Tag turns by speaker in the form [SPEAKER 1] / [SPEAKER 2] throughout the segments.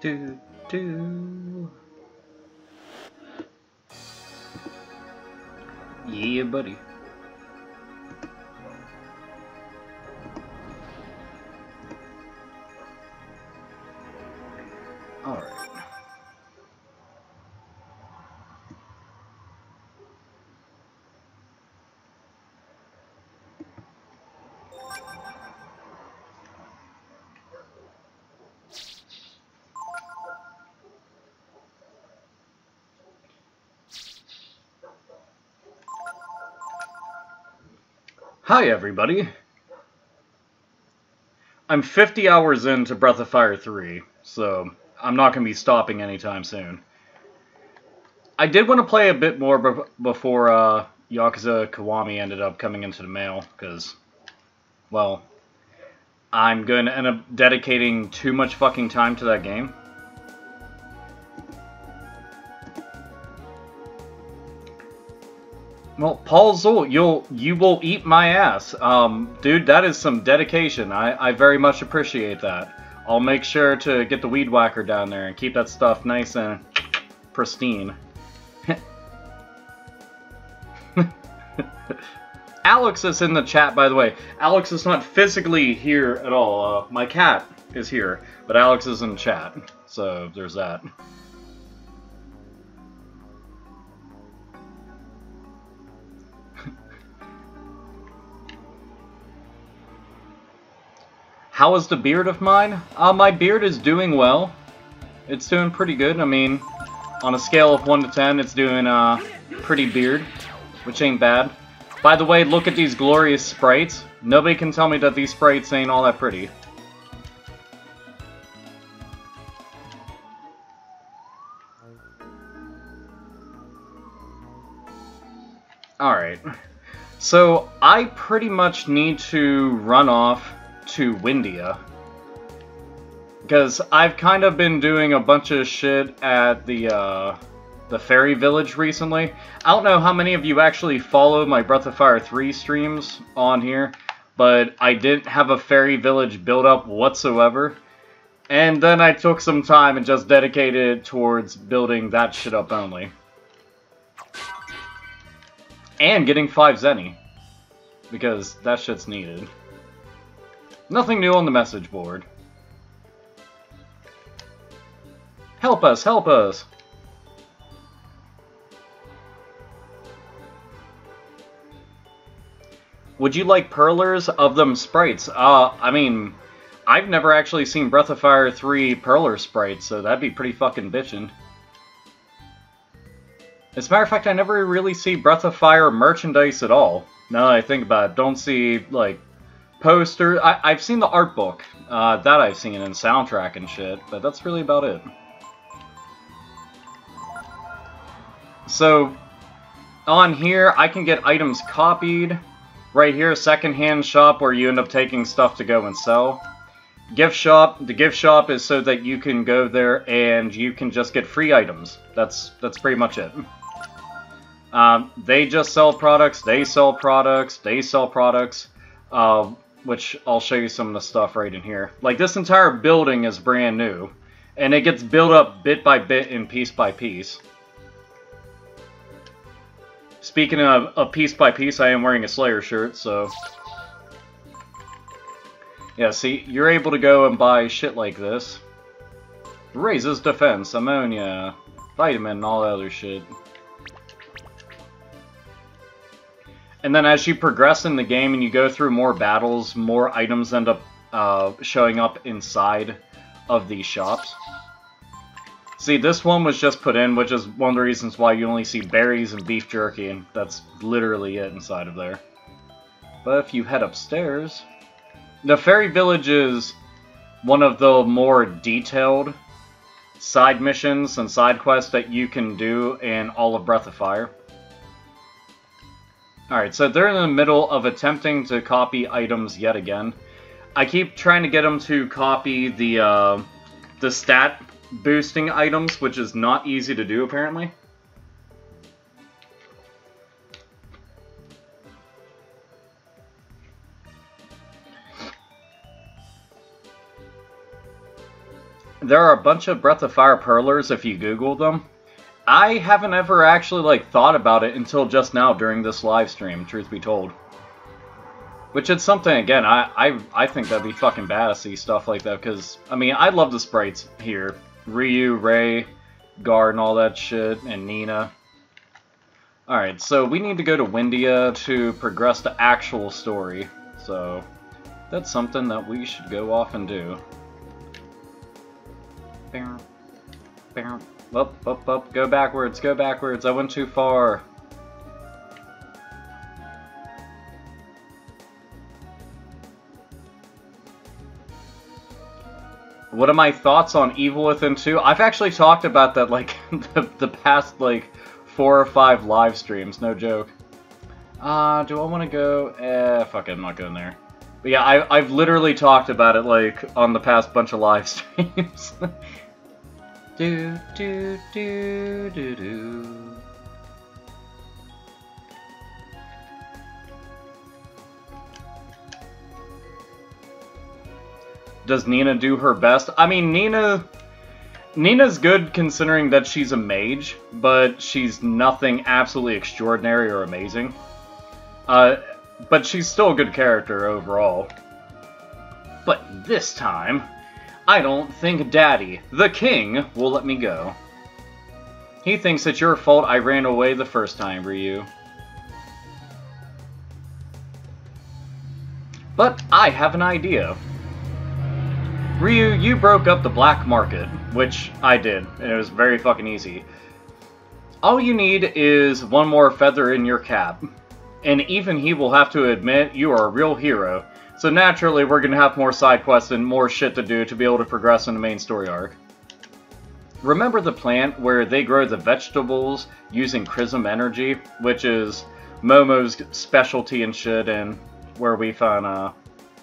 [SPEAKER 1] Do, do. Yeah, buddy. Alright. Hi, everybody. I'm 50 hours into Breath of Fire 3, so I'm not going to be stopping anytime soon. I did want to play a bit more before Yakuza Kiwami ended up coming into the mail, because, well, I'm going to end up dedicating too much fucking time to that game. Well, Paul Zoll, you will eat my ass. Dude, that is some dedication. I very much appreciate that. I'll make sure to get the weed whacker down there and keep that stuff nice and pristine. Alex is in the chat, by the way. Alex is not physically here at all. My cat is here, but Alex is in the chat. So, there's that. How is the beard of mine? My beard is doing well. It's doing pretty good. I mean, on a scale of 1 to 10, it's doing pretty beard, which ain't bad. By the way, look at these glorious sprites. Nobody can tell me that these sprites ain't all that pretty. Alright. So, I pretty much need to run off to Windia, because I've kind of been doing a bunch of shit at the fairy village recently. I don't know how many of you actually follow my Breath of Fire 3 streams on here, but I didn't have a fairy village build up whatsoever, and then I took some time and just dedicated it towards building that shit up only. And getting 5 Zenny, because that shit's needed. Nothing new on the message board. Help us, help us! Would you like perlers of them sprites? I mean, I've never actually seen Breath of Fire 3 perler sprites, so that'd be pretty fucking bitchin'. As a matter of fact, I never really see Breath of Fire merchandise at all. Now that I think about it, don't see, like, poster. I've seen the art book, that I've seen, and soundtrack and shit, but that's really about it. So, on here, I can get items copied. Right here, secondhand shop, where you end up taking stuff to go and sell. Gift shop. The gift shop is so that you can go there and you can just get free items. That's pretty much it. They just sell products, they sell products, they sell products. Which I'll show you some of the stuff right in here. Like, this entire building is brand new, and it gets built up bit by bit and piece by piece. Speaking of piece by piece, I am wearing a Slayer shirt, so... Yeah, see, you're able to go and buy shit like this. Raises defense, ammonia, vitamin, and all that other shit. And then as you progress in the game and you go through more battles, more items end up showing up inside of these shops. See, this one was just put in, which is one of the reasons why you only see berries and beef jerky, and that's literally it inside of there. But if you head upstairs... The Fairy Village is one of the more detailed side missions and side quests that you can do in all of Breath of Fire. Alright, so they're in the middle of attempting to copy items yet again. I keep trying to get them to copy the stat boosting items, which is not easy to do, apparently. there are a bunch of Breath of Fire Perlers if you Google them. I haven't ever actually, like, thought about it until just now during this live stream, truth be told. Which is something, again, I think that'd be fucking bad to see stuff like that, because, I mean, I love the sprites here. Ryu, Ray, Gar, and all that shit, and Nina. Alright, so we need to go to Windia to progress the actual story, so that's something that we should go off and do. Up, go backwards, I went too far. What are my thoughts on Evil Within 2? I've actually talked about that, like, the past, like, 4 or 5 live streams, no joke. Do I want to go? Fuck it, I'm not going there. But yeah, I've literally talked about it, like, on the past bunch of live streams. Do. Does Nina do her best? I mean, Nina's good considering that she's a mage, but she's nothing absolutely extraordinary or amazing. But she's still a good character overall. But this time, I don't think Daddy, the king, will let me go. He thinks it's your fault I ran away the first time, Ryu. But I have an idea. Ryu, you broke up the black market, which I did, and it was very fucking easy. All you need is one more feather in your cap, and even he will have to admit you are a real hero, so naturally we're gonna have more side quests and more shit to do to be able to progress in the main story arc. Remember the plant where they grow the vegetables using Chrism energy, which is Momo's specialty and shit, and where we found,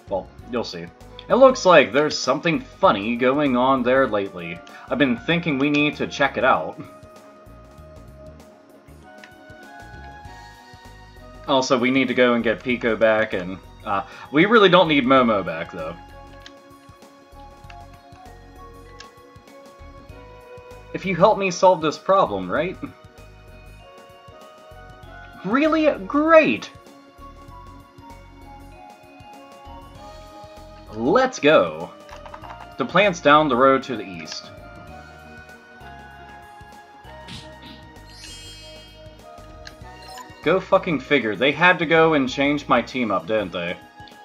[SPEAKER 1] well, you'll see. It looks like there's something funny going on there lately. I've been thinking we need to check it out. Also, we need to go and get Pico back, and we really don't need Momo back, though. If you help me solve this problem, right? Really? Great! Let's go! The plant's down the road to the east. Go fucking figure. They had to go and change my team up, didn't they?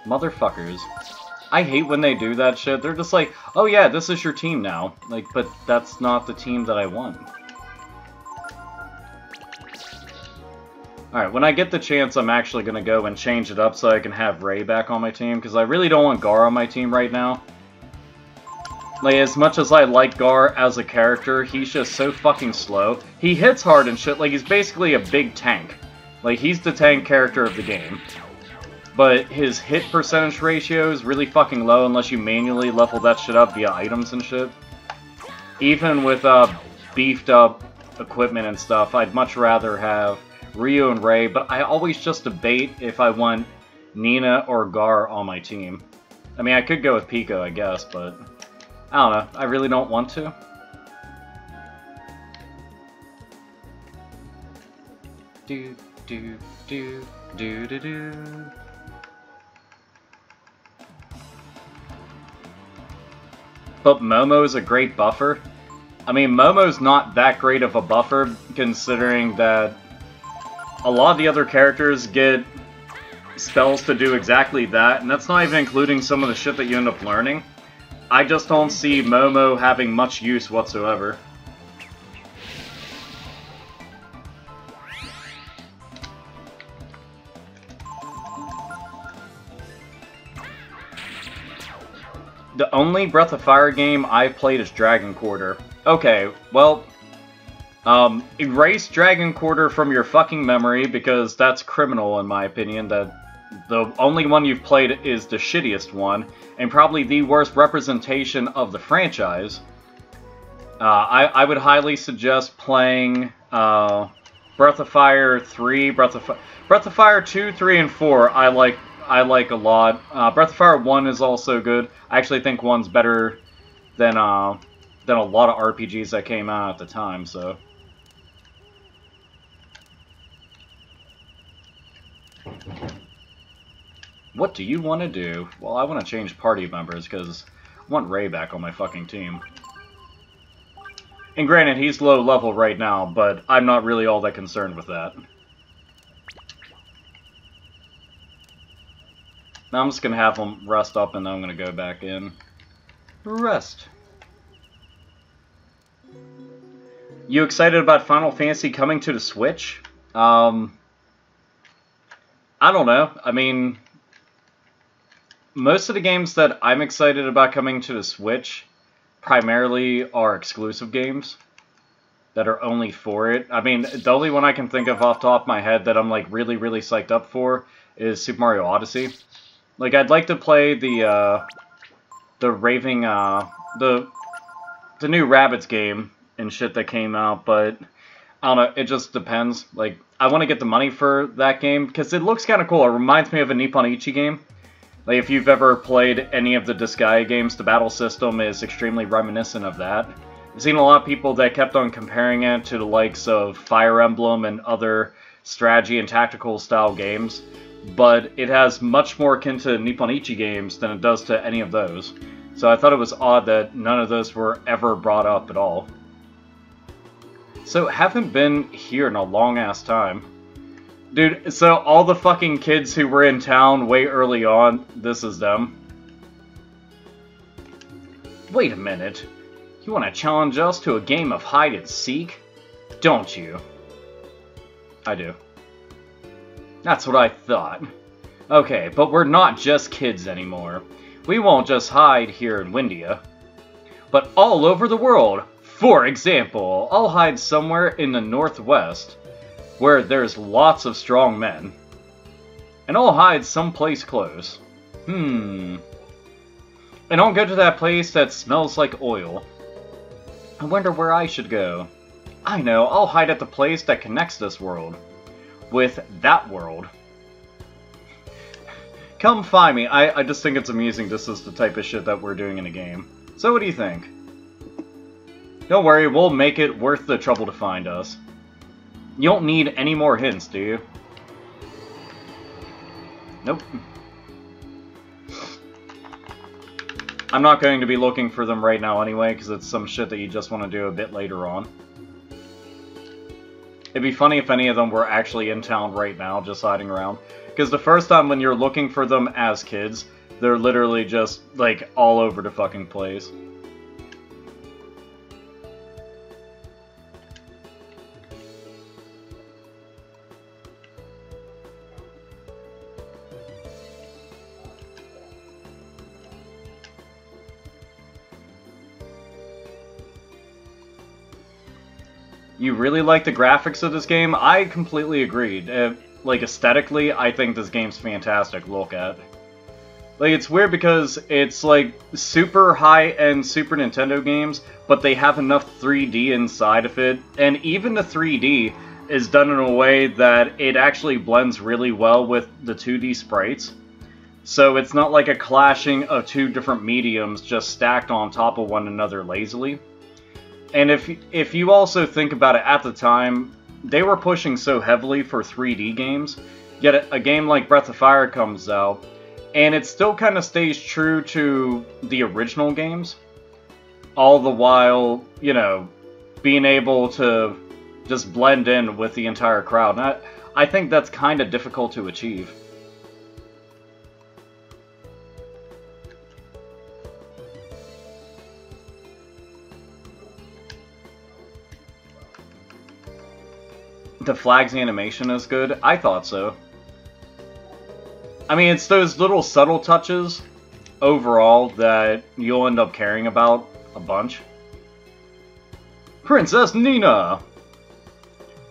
[SPEAKER 1] Motherfuckers. I hate when they do that shit. They're just like, oh yeah, this is your team now. Like, but that's not the team that I want. Alright, when I get the chance, I'm actually going to go and change it up so I can have Ray back on my team, because I really don't want Gar on my team right now. Like, as much as I like Gar as a character, he's just so fucking slow. He hits hard and shit, like he's basically a big tank. Like, he's the tank character of the game. But his hit percentage ratio is really fucking low unless you manually level that shit up via items and shit. Even with beefed up equipment and stuff, I'd much rather have Ryu and Ray, but I always just debate if I want Nina or Gar on my team. I mean, I could go with Pico, I guess, but I don't know. I really don't want to. Do. But Momo's a great buffer. I mean, Momo's not that great of a buffer, considering that a lot of the other characters get spells to do exactly that, and that's not even including some of the shit that you end up learning. I just don't see Momo having much use whatsoever. The only Breath of Fire game I've played is Dragon Quarter. Okay, well, erase Dragon Quarter from your fucking memory, because that's criminal in my opinion, that the only one you've played is the shittiest one, and probably the worst representation of the franchise. I would highly suggest playing Breath of Fire 3, Breath of Fire 2, 3, and 4 I like a lot. Breath of Fire 1 is also good. I actually think 1's better than than a lot of RPGs that came out at the time, so... What do you want to do? Well, I want to change party members, because I want Ray back on my fucking team. And granted, he's low level right now, but I'm not really all that concerned with that. Now I'm just going to have him rest up, and then I'm going to go back in. Rest. You excited about Final Fantasy coming to the Switch? I don't know. I mean, most of the games that I'm excited about coming to the Switch primarily are exclusive games that are only for it. I mean, the only one I can think of off the top of my head that I'm like really, really psyched up for is Super Mario Odyssey. Like, I'd like to play the Raving, the new Rabbids game and shit that came out, but I don't know, it just depends. Like, I want to get the money for that game, because it looks kind of cool. It reminds me of a Nippon-ichi game. Like, if you've ever played any of the Disgaea games, the battle system is extremely reminiscent of that. I've seen a lot of people that kept on comparing it to the likes of Fire Emblem and other strategy and tactical style games, but it has much more akin to Nippon-ichi games than it does to any of those. So I thought it was odd that none of those were ever brought up at all. So, haven't been here in a long-ass time. Dude, so all the fucking kids who were in town way early on, this is them. Wait a minute. You want to challenge us to a game of hide-and-seek? Don't you? I do. That's what I thought. Okay, but we're not just kids anymore. We won't just hide here in Windia, but all over the world. For example, I'll hide somewhere in the northwest, where there's lots of strong men. And I'll hide someplace close. And I'll go to that place that smells like oil. I wonder where I should go. I know, I'll hide at the place that connects this world with that world. Come find me. I just think it's amusing this is the type of shit that we're doing in a game. So what do you think? Don't worry, we'll make it worth the trouble to find us. You don't need any more hints, do you? Nope. I'm not going to be looking for them right now anyway, because it's some shit that you just want to do a bit later on. It'd be funny if any of them were actually in town right now, just hiding around. Because the first time when you're looking for them as kids, they're literally just, like, all over the fucking place. You really like the graphics of this game? I completely agreed. Like, aesthetically, I think this game's fantastic to look at. Like, it's weird because it's, like, super high-end Super Nintendo games, but they have enough 3D inside of it, and even the 3D is done in a way that it actually blends really well with the 2D sprites. So it's not like a clashing of two different mediums just stacked on top of one another lazily. And if you also think about it, at the time, they were pushing so heavily for 3D games, yet a game like Breath of Fire comes out, and it still kind of stays true to the original games, all the while, you know, being able to just blend in with the entire crowd. And I think that's kind of difficult to achieve. The flag's animation is good? I thought so. I mean, it's those little subtle touches, overall, that you'll end up caring about a bunch. Princess Nina!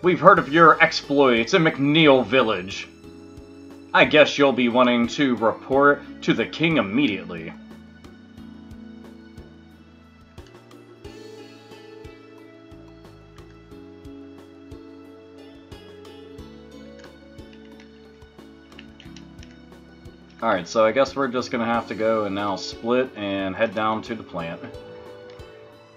[SPEAKER 1] We've heard of your exploits in McNeil Village. I guess you'll be wanting to report to the king immediately. Alright, so I guess we're just gonna have to go and now split and head down to the plant.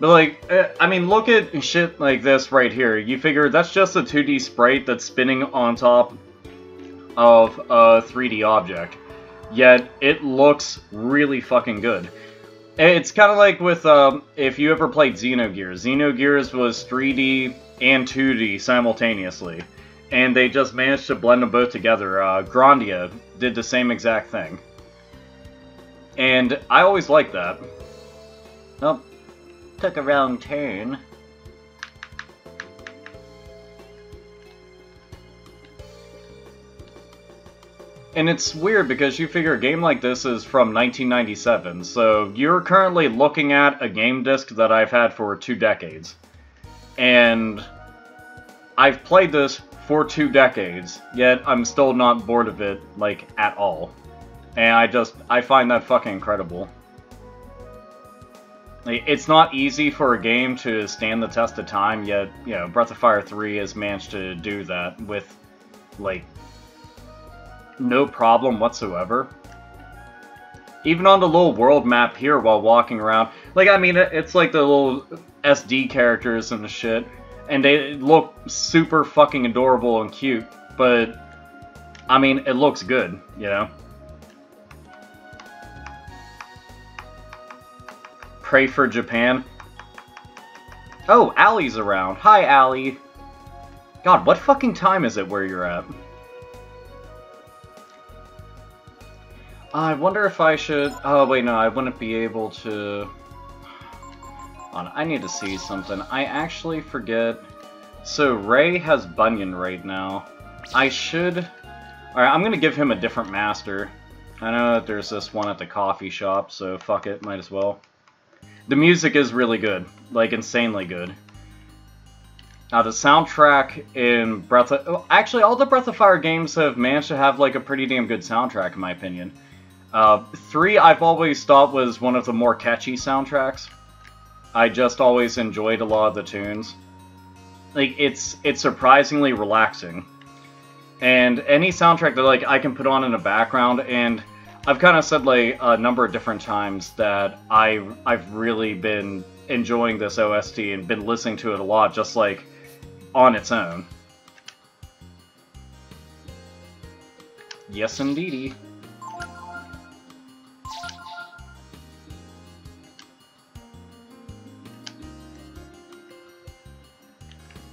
[SPEAKER 1] But like, I mean, look at shit like this right here. You figure that's just a 2D sprite that's spinning on top of a 3D object. Yet, it looks really fucking good. It's kind of like with, if you ever played Xenogears. Xenogears was 3D and 2D simultaneously. And they just managed to blend them both together. Grandia did the same exact thing. And I always liked that. Oh, took a wrong turn. And it's weird because you figure a game like this is from 1997, so you're currently looking at a game disc that I've had for 2 decades. And I've played this for 2 decades, yet I'm still not bored of it, like, at all. And I find that fucking incredible. Like, it's not easy for a game to stand the test of time, yet, you know, Breath of Fire 3 has managed to do that with, like, no problem whatsoever. Even on the little world map here while walking around. Like, I mean, it's like the little SD characters and the shit. And they look super fucking adorable and cute. But, I mean, it looks good, you know? Pray for Japan. Oh, Allie's around. Hi, Allie. God, what fucking time is it where you're at? I wonder if I should... Oh, wait, no, I wouldn't be able to... Hold on, I need to see something. I actually forget... So, Ray has Bunyan right now. I should... Alright, I'm gonna give him a different master. I know that there's this one at the coffee shop, so fuck it, might as well. The music is really good. Like, insanely good. The soundtrack in Breath of... Actually, all the Breath of Fire games have managed to have, like, a pretty damn good soundtrack, in my opinion. 3, I've always thought was one of the more catchy soundtracks. I just always enjoyed a lot of the tunes. Like, it's surprisingly relaxing. And any soundtrack that, like, I can put on in the background, and I've kind of said, like, a number of different times that I've really been enjoying this OST and been listening to it a lot, just, like, on its own. Yes, indeedy.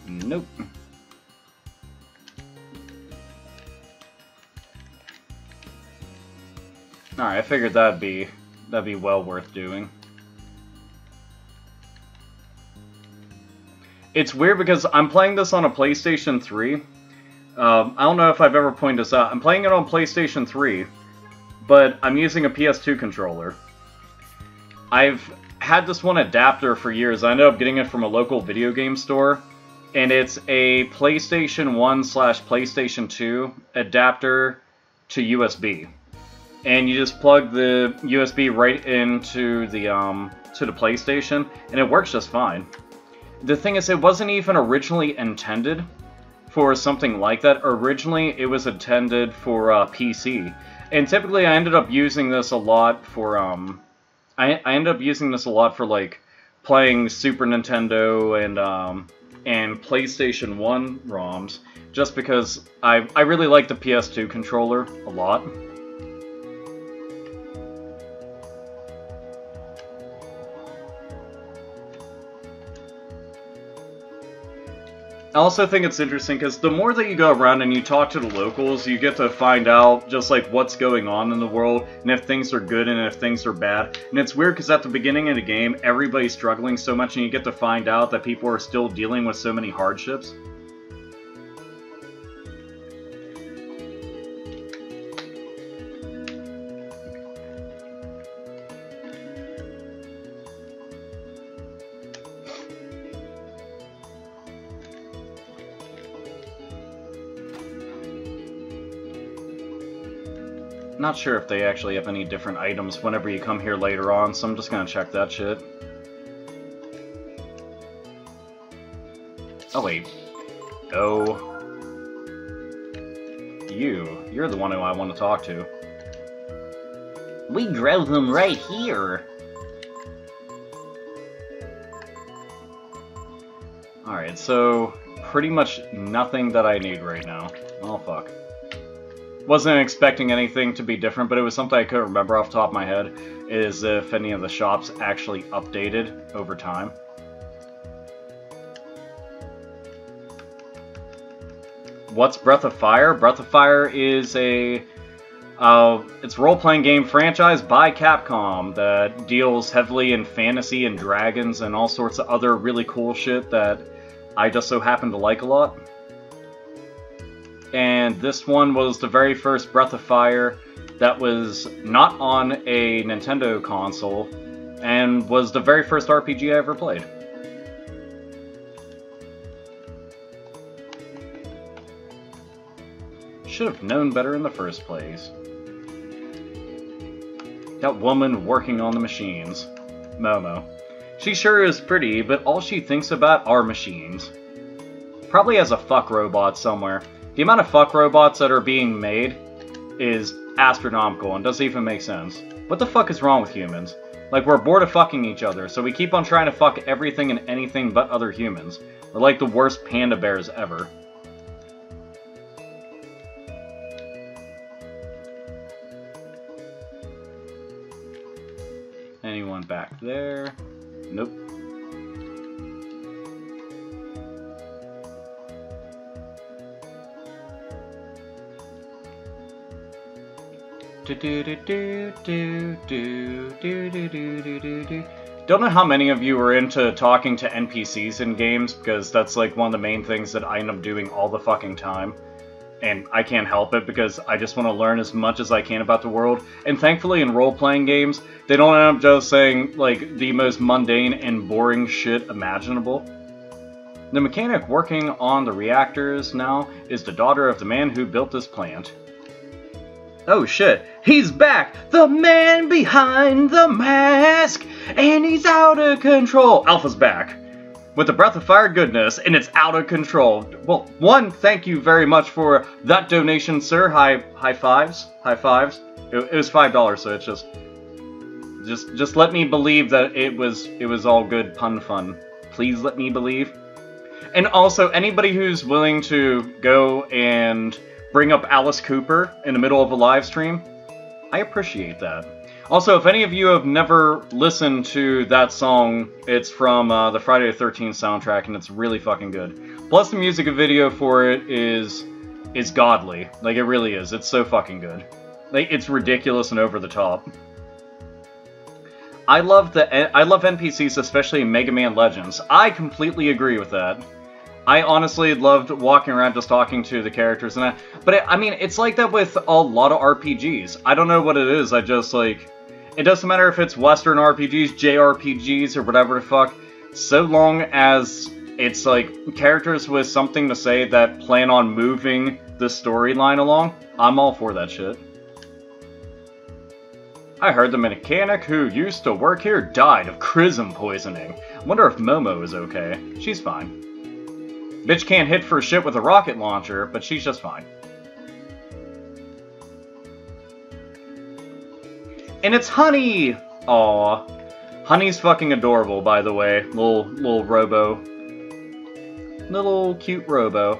[SPEAKER 1] Nope. Alright, I figured that'd be well worth doing. It's weird because I'm playing this on a PlayStation 3. I don't know if I've ever pointed this out. I'm playing it on PlayStation 3, but I'm using a PS2 controller. I've had this one adapter for years. I ended up getting it from a local video game store. And it's a PlayStation 1/PlayStation 2 adapter to USB. And you just plug the USB right into the PlayStation, and it works just fine. The thing is, it wasn't even originally intended for something like that. Originally, it was intended for PC. And typically, I ended up using this a lot for, I ended up using this a lot for, like, playing Super Nintendo and PlayStation 1 ROMs, just because I really like the PS2 controller a lot. I also think it's interesting because the more that you go around and you talk to the locals, you get to find out just like what's going on in the world, and if things are good and if things are bad. And it's weird because at the beginning of the game, everybody's struggling so much, and you get to find out that people are still dealing with so many hardships. Not sure if they actually have any different items whenever you come here later on, so I'm just gonna check that shit. Oh wait. Oh. You're the one who I want to talk to. We drove them right here. Alright, so pretty much nothing that I need right now. Oh, fuck. Wasn't expecting anything to be different, but it was something I couldn't remember off the top of my head, is if any of the shops actually updated over time. What's Breath of Fire? Breath of Fire is a it's a role-playing game franchise by Capcom that deals heavily in fantasy and dragons and all sorts of other really cool shit that I just so happen to like a lot. And this one was the very first Breath of Fire that was not on a Nintendo console and was the very first RPG I ever played. Should have known better in the first place. That woman working on the machines. Momo. She sure is pretty, but all she thinks about are machines. Probably has a fuck robot somewhere. The amount of fuck robots that are being made is astronomical and doesn't even make sense. What the fuck is wrong with humans? Like, we're bored of fucking each other, so we keep on trying to fuck everything and anything but other humans. We're like the worst panda bears ever. Anyone back there? Nope. Don't know how many of you are into talking to NPCs in games, because that's like one of the main things that I end up doing all the fucking time. And I can't help it because I just want to learn as much as I can about the world. And thankfully in role-playing games, they don't end up just saying, like, the most mundane and boring shit imaginable. The mechanic working on the reactors now is the daughter of the man who built this plant. Oh shit, he's back! The man behind the mask! And he's out of control! Alpha's back! With the Breath of Fire goodness, and it's out of control. Well, one, thank you very much for that donation, sir. High fives. High fives. It was $5, so it's just let me believe that it was all good pun fun. Please let me believe. And also, anybody who's willing to go and bring up Alice Cooper in the middle of a live stream, I appreciate that. Also, if any of you have never listened to that song, it's from the Friday the 13th soundtrack, and it's really fucking good. Plus, the music video for it is godly. Like, it really is. It's so fucking good. Like, it's ridiculous and over the top. I love NPCs, especially in Mega Man Legends. I completely agree with that. I honestly loved walking around just talking to the characters, and I mean, it's like that with a lot of RPGs. I don't know what it is, I just, like... It doesn't matter if it's Western RPGs, JRPGs, or whatever the fuck, so long as it's, like, characters with something to say that plan on moving the storyline along, I'm all for that shit. I heard the mechanic who used to work here died of chrism poisoning. Wonder if Momo is okay. She's fine. Bitch can't hit for shit with a rocket launcher, but she's just fine. And it's Honey! Aw. Honey's fucking adorable, by the way. Little robo. Little cute robo.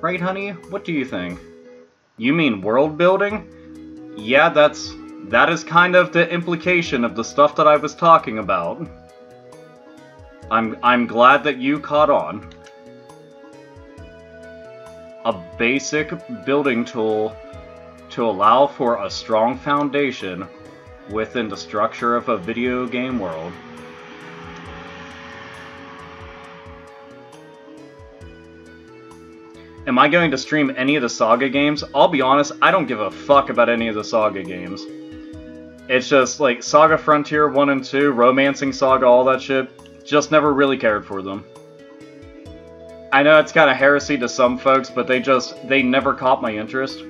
[SPEAKER 1] Right, Honey? What do you think? You mean world building? Yeah, that is kind of the implication of the stuff that I was talking about. I'm glad that you caught on. A basic building tool to allow for a strong foundation within the structure of a video game world. Am I going to stream any of the Saga games? I'll be honest, I don't give a fuck about any of the Saga games. It's just, like, Saga Frontier 1 and 2, Romancing Saga, all that shit, just never really cared for them. I know it's kind of heresy to some folks, but they never caught my interest.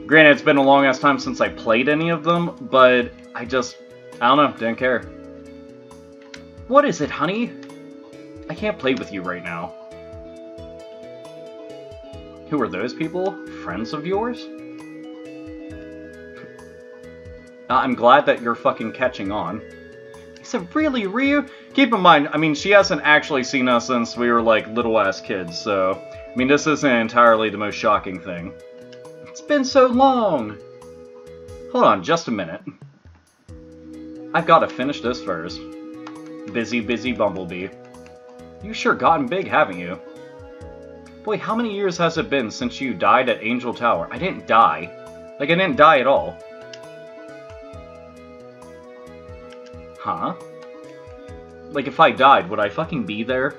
[SPEAKER 1] Granted, it's been a long-ass time since I played any of them, but I don't know, didn't care. What is it, Honey? I can't play with you right now. Who are those people? Friends of yours? I'm glad that you're fucking catching on. He said, really, Ryu? Keep in mind, I mean, she hasn't actually seen us since we were, like, little-ass kids, so... I mean, this isn't entirely the most shocking thing. It's been so long! Hold on, just a minute. I've got to finish this first. Busy, busy Bumblebee. You sure gotten big, haven't you? Boy, how many years has it been since you died at Angel Tower? I didn't die. Like, I didn't die at all. Huh? Like, if I died, would I fucking be there?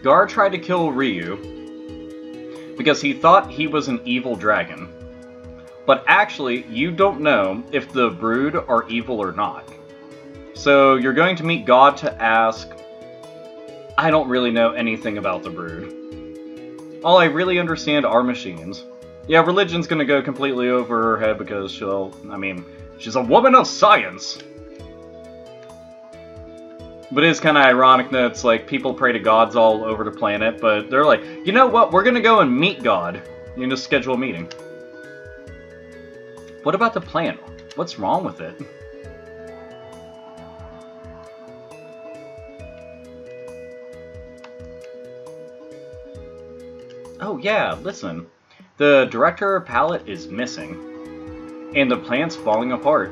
[SPEAKER 1] Gar tried to kill Ryu because he thought he was an evil dragon. But actually, you don't know if the Brood are evil or not. So you're going to meet God to ask... I don't really know anything about the Brood. All I really understand are machines. Yeah, religion's gonna go completely over her head because she's a woman of science! But it is kind of ironic that it's like people pray to gods all over the planet, but they're like, you know what, we're gonna go and meet God. You can just schedule a meeting. What about the plant? What's wrong with it? Oh yeah, listen. The director palette is missing. And the plant's falling apart.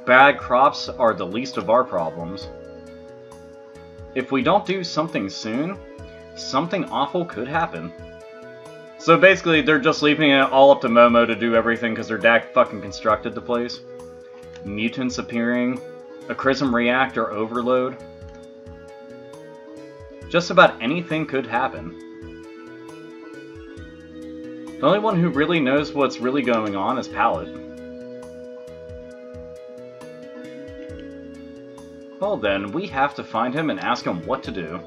[SPEAKER 1] Bad crops are the least of our problems. If we don't do something soon, something awful could happen. So basically, they're just leaving it all up to Momo to do everything because their dad fucking constructed the place. Mutants appearing, a Chrism reactor overload. Just about anything could happen. The only one who really knows what's really going on is Palette. Well then, we have to find him and ask him what to do.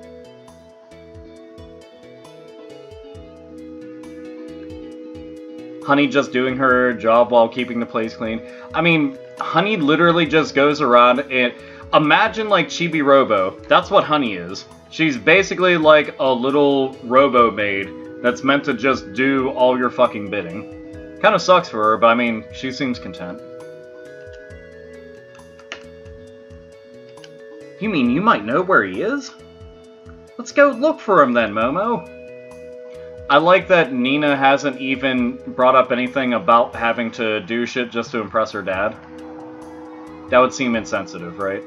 [SPEAKER 1] Honey just doing her job while keeping the place clean. I mean, Honey literally just goes around and... Imagine like Chibi Robo. That's what Honey is. She's basically like a little robo maid that's meant to just do all your fucking bidding. Kinda sucks for her, but I mean, she seems content. You mean you might know where he is? Let's go look for him then, Momo. I like that Nina hasn't even brought up anything about having to do shit just to impress her dad. That would seem insensitive, right?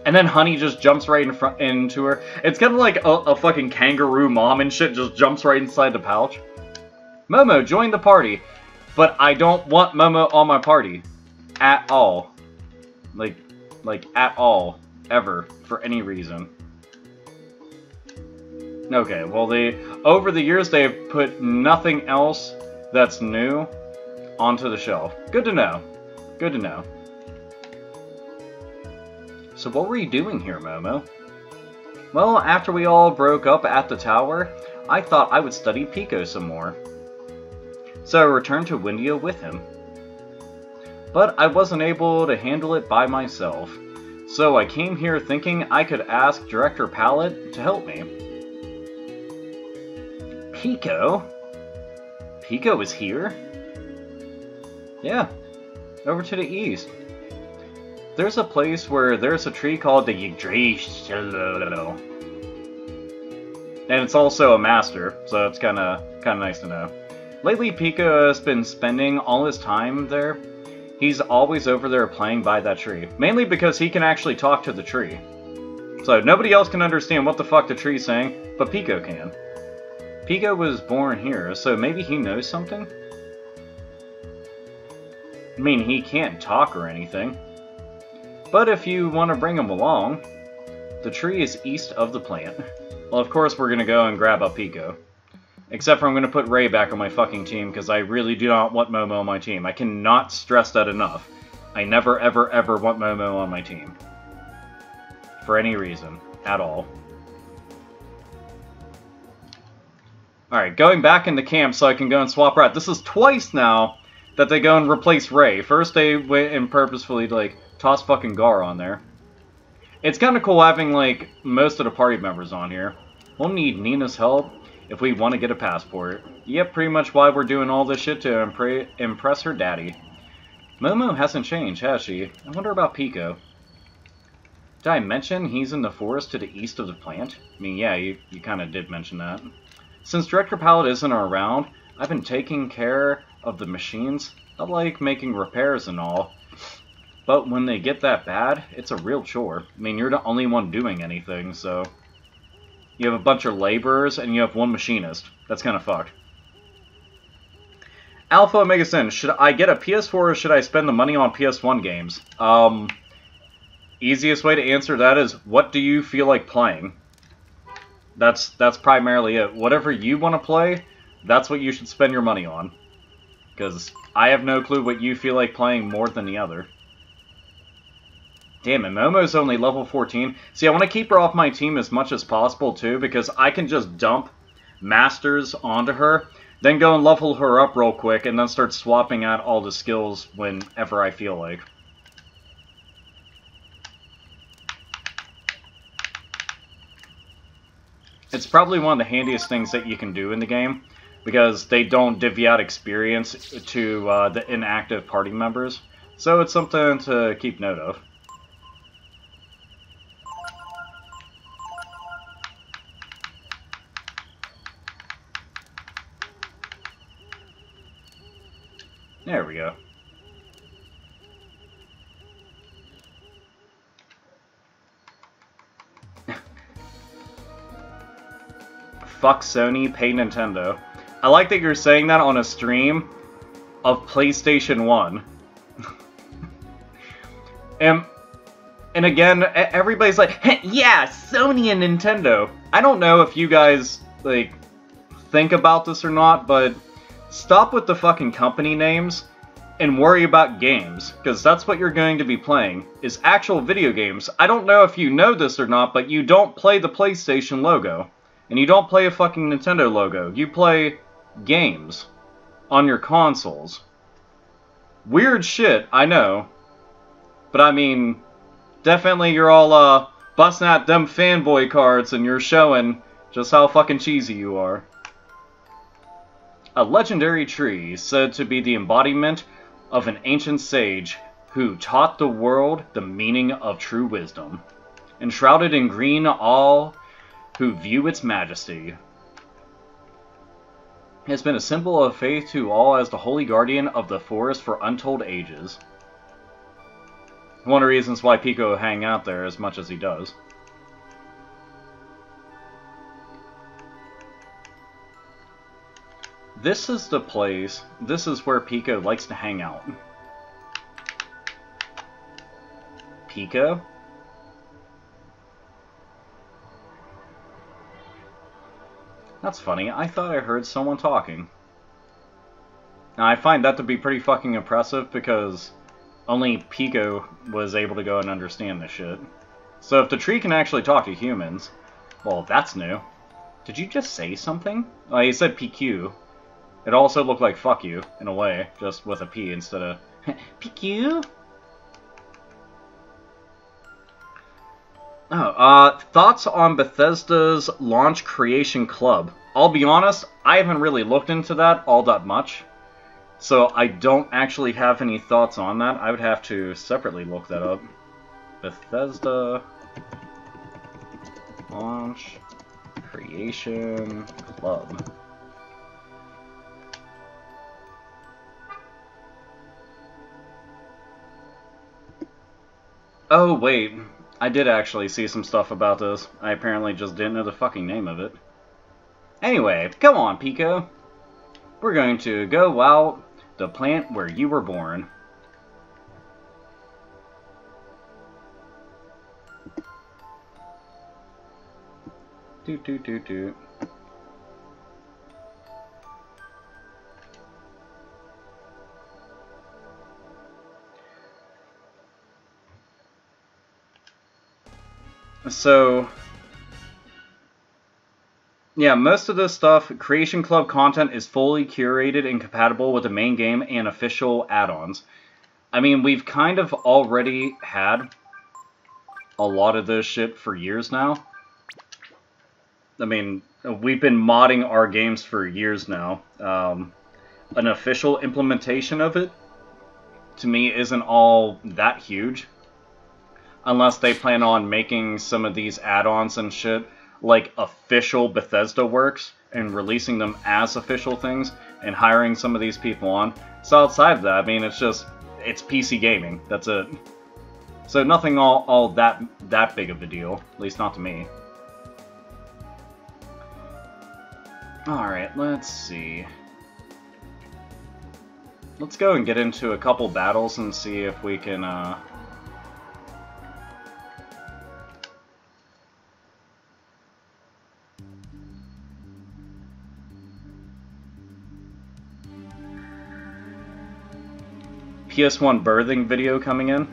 [SPEAKER 1] And then Honey just jumps right into her. It's kind of like a fucking kangaroo mom and shit just jumps right inside the pouch. Momo, join the party. But I don't want Momo on my party. At all. Like at all. Ever. For any reason. Okay, well over the years they've put nothing else that's new onto the shelf. Good to know. Good to know. So what were you doing here, Momo? Well, after we all broke up at the tower, I thought I would study Pico some more. So I returned to Windia with him. But I wasn't able to handle it by myself. So I came here thinking I could ask Director Palette to help me. Pico? Pico is here? Yeah, over to the east. There's a place where there's a tree called the Yggdrasil. And it's also a master, so it's kinda nice to know. Lately, Pico has been spending all his time there. He's always over there playing by that tree. Mainly because he can actually talk to the tree. So nobody else can understand what the fuck the tree's saying, but Pico can. Pico was born here, so maybe he knows something? I mean, he can't talk or anything. But if you want to bring him along, the tree is east of the plant. Well, of course we're going to go and grab up Pico. Except for I'm going to put Ray back on my fucking team, because I really do not want Momo on my team. I cannot stress that enough. I never, ever, ever want Momo on my team. For any reason. At all. Alright, going back into camp so I can go and swap out. This is twice now that they go and replace Ray. First they went and purposefully, like, toss fucking Gar on there. It's kind of cool having, like, most of the party members on here. We'll need Nina's help if we want to get a passport. Yep, pretty much why we're doing all this shit to impress her daddy. Momo hasn't changed, has she? I wonder about Pico. Did I mention he's in the forest to the east of the plant? I mean, yeah, you kind of did mention that. Since Director Pallet isn't around, I've been taking care of the machines. I like making repairs and all. But when they get that bad, it's a real chore. I mean, you're the only one doing anything, so... You have a bunch of laborers, and you have one machinist. That's kind of fucked. AlphaOmegaSin, should I get a PS4 or should I spend the money on PS1 games? Easiest way to answer that is, what do you feel like playing? That's primarily it. Whatever you want to play, that's what you should spend your money on. Because I have no clue what you feel like playing more than the other. Damn it, Momo's only level 14. See, I want to keep her off my team as much as possible, too, because I can just dump Masters onto her, then go and level her up real quick, and then start swapping out all the skills whenever I feel like. It's probably one of the handiest things that you can do in the game, because they don't divvy out experience to the inactive party members. So it's something to keep note of. There we go. Fuck Sony, pay Nintendo. I like that you're saying that on a stream of PlayStation 1. and again, everybody's like, hey, yeah, Sony and Nintendo. I don't know if you guys, like, think about this or not, but stop with the fucking company names and worry about games, because that's what you're going to be playing, is actual video games. I don't know if you know this or not, but you don't play the PlayStation logo. And you don't play a fucking Nintendo logo. You play games on your consoles. Weird shit, I know. But I mean, definitely you're all busting out them fanboy cards and you're showing just how fucking cheesy you are. A legendary tree said to be the embodiment of an ancient sage who taught the world the meaning of true wisdom. Enshrouded in green, all who view its majesty. It has been a symbol of faith to all as the holy guardian of the forest for untold ages. One of the reasons why Pico hang out there as much as he does. This is the place, this is where Pico likes to hang out. Pico? That's funny, I thought I heard someone talking. Now I find that to be pretty fucking impressive because only Pico was able to go and understand this shit. So if the tree can actually talk to humans, well, that's new. Did you just say something? Oh, you said PQ. It also looked like fuck you, in a way, just with a P instead of PQ? Oh, thoughts on Bethesda's launch creation club. I'll be honest, I haven't really looked into that all that much. So I don't actually have any thoughts on that. I would have to separately look that up. Bethesda launch creation club. Oh, wait. I did actually see some stuff about this. I apparently just didn't know the fucking name of it. Anyway, come on, Pico. We're going to go out the plant where you were born. Doot doot doot doot. So, yeah, most of this stuff, Creation Club content is fully curated and compatible with the main game and official add-ons. I mean, we've kind of already had a lot of this shit for years now. I mean, we've been modding our games for years now. An official implementation of it, to me, isn't all that huge. Unless they plan on making some of these add-ons and shit like official Bethesda works and releasing them as official things and hiring some of these people on. So outside of that, I mean, it's PC gaming. That's it. So nothing all that big of a deal, at least not to me. Alright, let's see. Let's go and get into a couple battles and see if we can, PS1 birthing video coming in.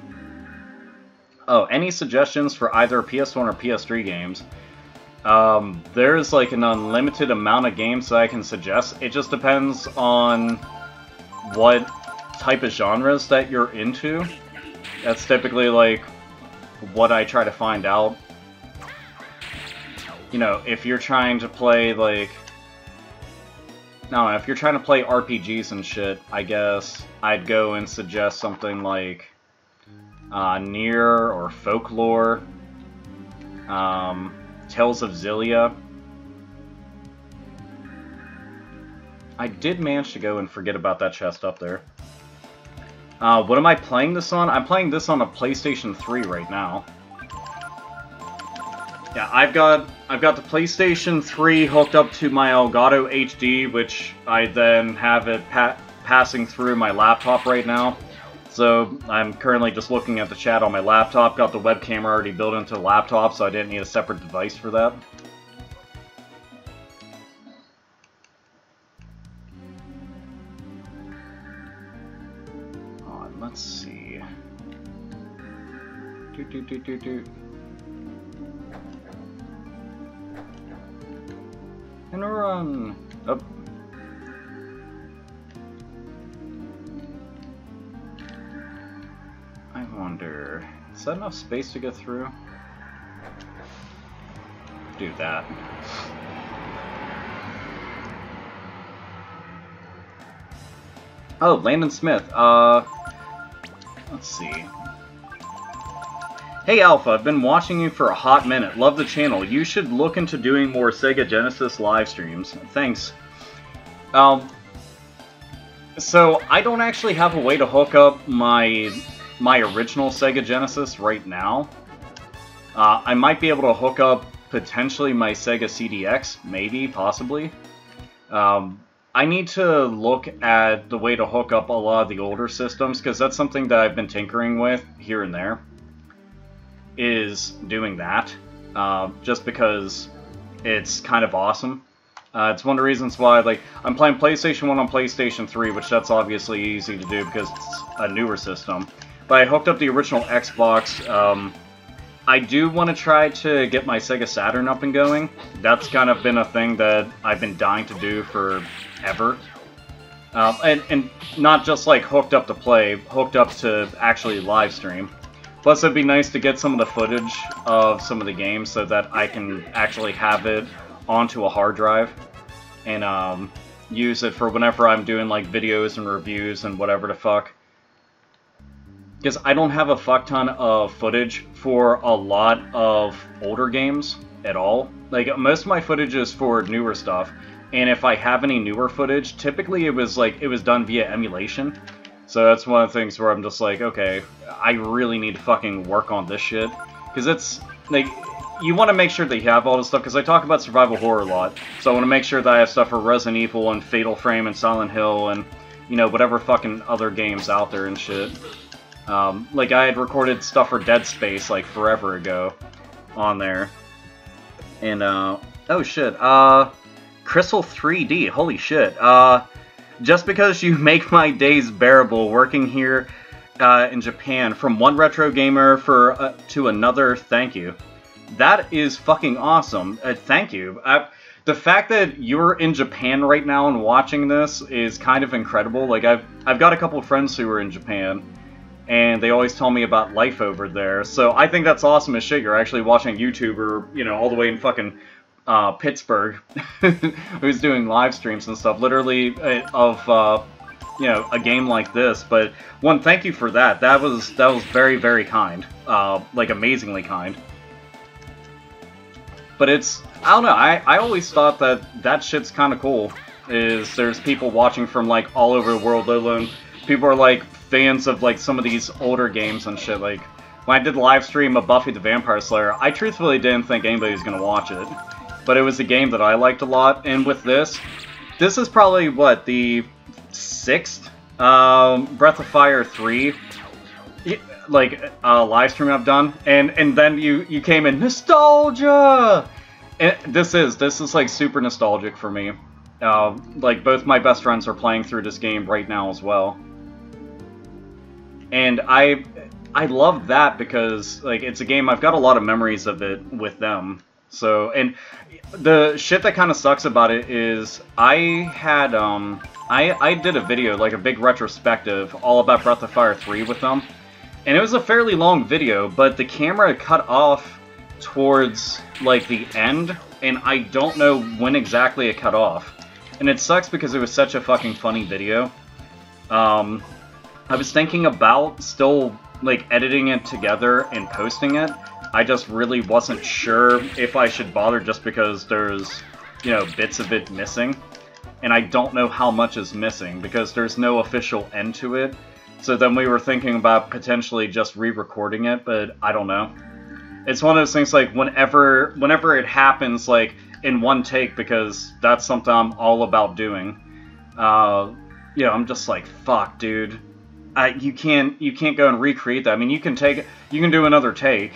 [SPEAKER 1] Oh, any suggestions for either PS1 or PS3 games? There's like an unlimited amount of games that I can suggest. It just depends on what type of genres that you're into. That's typically like what I try to find out. You know, if you're trying to play like... No, if you're trying to play RPGs and shit, I guess I'd go and suggest something like Nier or Folklore, Tales of Xillia. I did manage to go and forget about that chest up there. What am I playing this on? I'm playing this on a PlayStation 3 right now. Yeah, I've got the PlayStation 3 hooked up to my Elgato HD, which I then have it passing through my laptop right now. So I'm currently just looking at the chat on my laptop. Got the webcam already built into the laptop, so I didn't need a separate device for that. Let's see. And run! Up. I wonder... Is that enough space to get through? Do that. Oh, Landon Smith. Let's see. Hey Alpha, I've been watching you for a hot minute. Love the channel. You should look into doing more Sega Genesis live streams. Thanks. So I don't actually have a way to hook up my original Sega Genesis right now. I might be able to hook up potentially my Sega CDX, maybe, possibly. I need to look at the way to hook up a lot of the older systems, because that's something that I've been tinkering with here and there, is doing that, just because it's kind of awesome. It's one of the reasons why, like, I'm playing PlayStation 1 on PlayStation 3, which that's obviously easy to do because it's a newer system. But I hooked up the original Xbox. I do want to try to get my Sega Saturn up and going. That's kind of been a thing that I've been dying to do forever. And not just like hooked up to play, hooked up to actually live stream. Plus it'd be nice to get some of the footage of some of the games so that I can actually have it onto a hard drive and use it for whenever I'm doing like videos and reviews and whatever the fuck. Because I don't have a fuck ton of footage for a lot of older games at all. Like, most of my footage is for newer stuff, and if I have any newer footage, typically it was done via emulation. So that's one of the things where I'm just like, okay, I really need to fucking work on this shit. Because it's, like, you want to make sure that you have all this stuff, because I talk about survival horror a lot. So I want to make sure that I have stuff for Resident Evil and Fatal Frame and Silent Hill and, you know, whatever fucking other games out there and shit. Like, I had recorded stuff for Dead Space, like, forever ago on there. And, oh shit, Crystal 3D, holy shit. Just because you make my days bearable working here in Japan, from one retro gamer to another, thank you. That is fucking awesome. Thank you. The fact that you're in Japan right now and watching this is kind of incredible. Like, I've got a couple of friends who are in Japan, and they always tell me about life over there. So I think that's awesome as shit. You're actually watching a YouTuber, you know, all the way in fucking Pittsburgh, who's doing live streams and stuff, literally of you know, a game like this. But one, thank you for that. That was very, very kind, like amazingly kind. But it's, I don't know, I always thought that shit's kind of cool. Is there's people watching from like all over the world, let alone people are like fans of like some of these older games and shit. Like when I did the live stream of Buffy the Vampire Slayer, I truthfully didn't think anybody was gonna watch it, but it was a game that I liked a lot. And with this is probably what, the 6th Breath of Fire 3 like live stream I've done, and then you came in nostalgia, and this is like super nostalgic for me. Like both my best friends are playing through this game right now as well, and I love that because like it's a game I've got a lot of memories of it with them. So, and the shit that kind of sucks about it is I had I did a video, like a big retrospective all about Breath of Fire 3 with them. And it was a fairly long video, but the camera cut off towards, like, the end, and I don't know when exactly it cut off. And it sucks because it was such a fucking funny video. I was thinking about still, like, editing it together and posting it. I just really wasn't sure if I should bother just because there's, you know, bits of it missing. And I don't know how much is missing because there's no official end to it. So then we were thinking about potentially just re-recording it, but I don't know. It's one of those things like whenever it happens like in one take, because that's something I'm all about doing. You know, I'm just like, fuck, dude. You can't go and recreate that. I mean, you can do another take,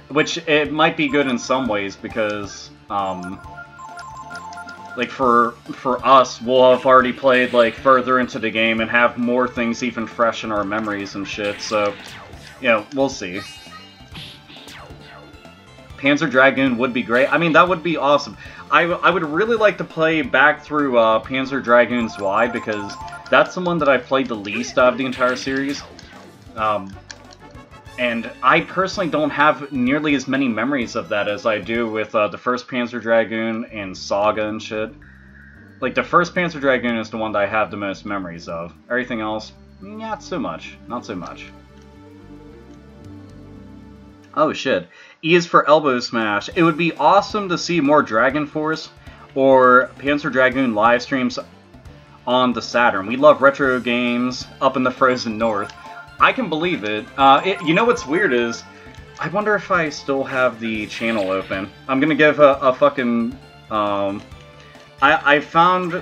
[SPEAKER 1] which it might be good in some ways because like for us, we'll have already played like further into the game and have more things even fresh in our memories and shit. So, you know, we'll see. Panzer Dragoon would be great. I mean, that would be awesome. I would really like to play back through Panzer Dragoon's Y because that's the one that I've played the least of the entire series. And I personally don't have nearly as many memories of that as I do with the first Panzer Dragoon and Saga and shit. Like, the first Panzer Dragoon is the one that I have the most memories of. Everything else, not so much. Not so much. Oh shit. E is for Elbow Smash. It would be awesome to see more Dragon Force or Panzer Dragoon live streams on the Saturn. We love retro games up in the frozen north. I can believe it. You know what's weird is, I wonder if I still have the channel open. I'm gonna give a fucking, I found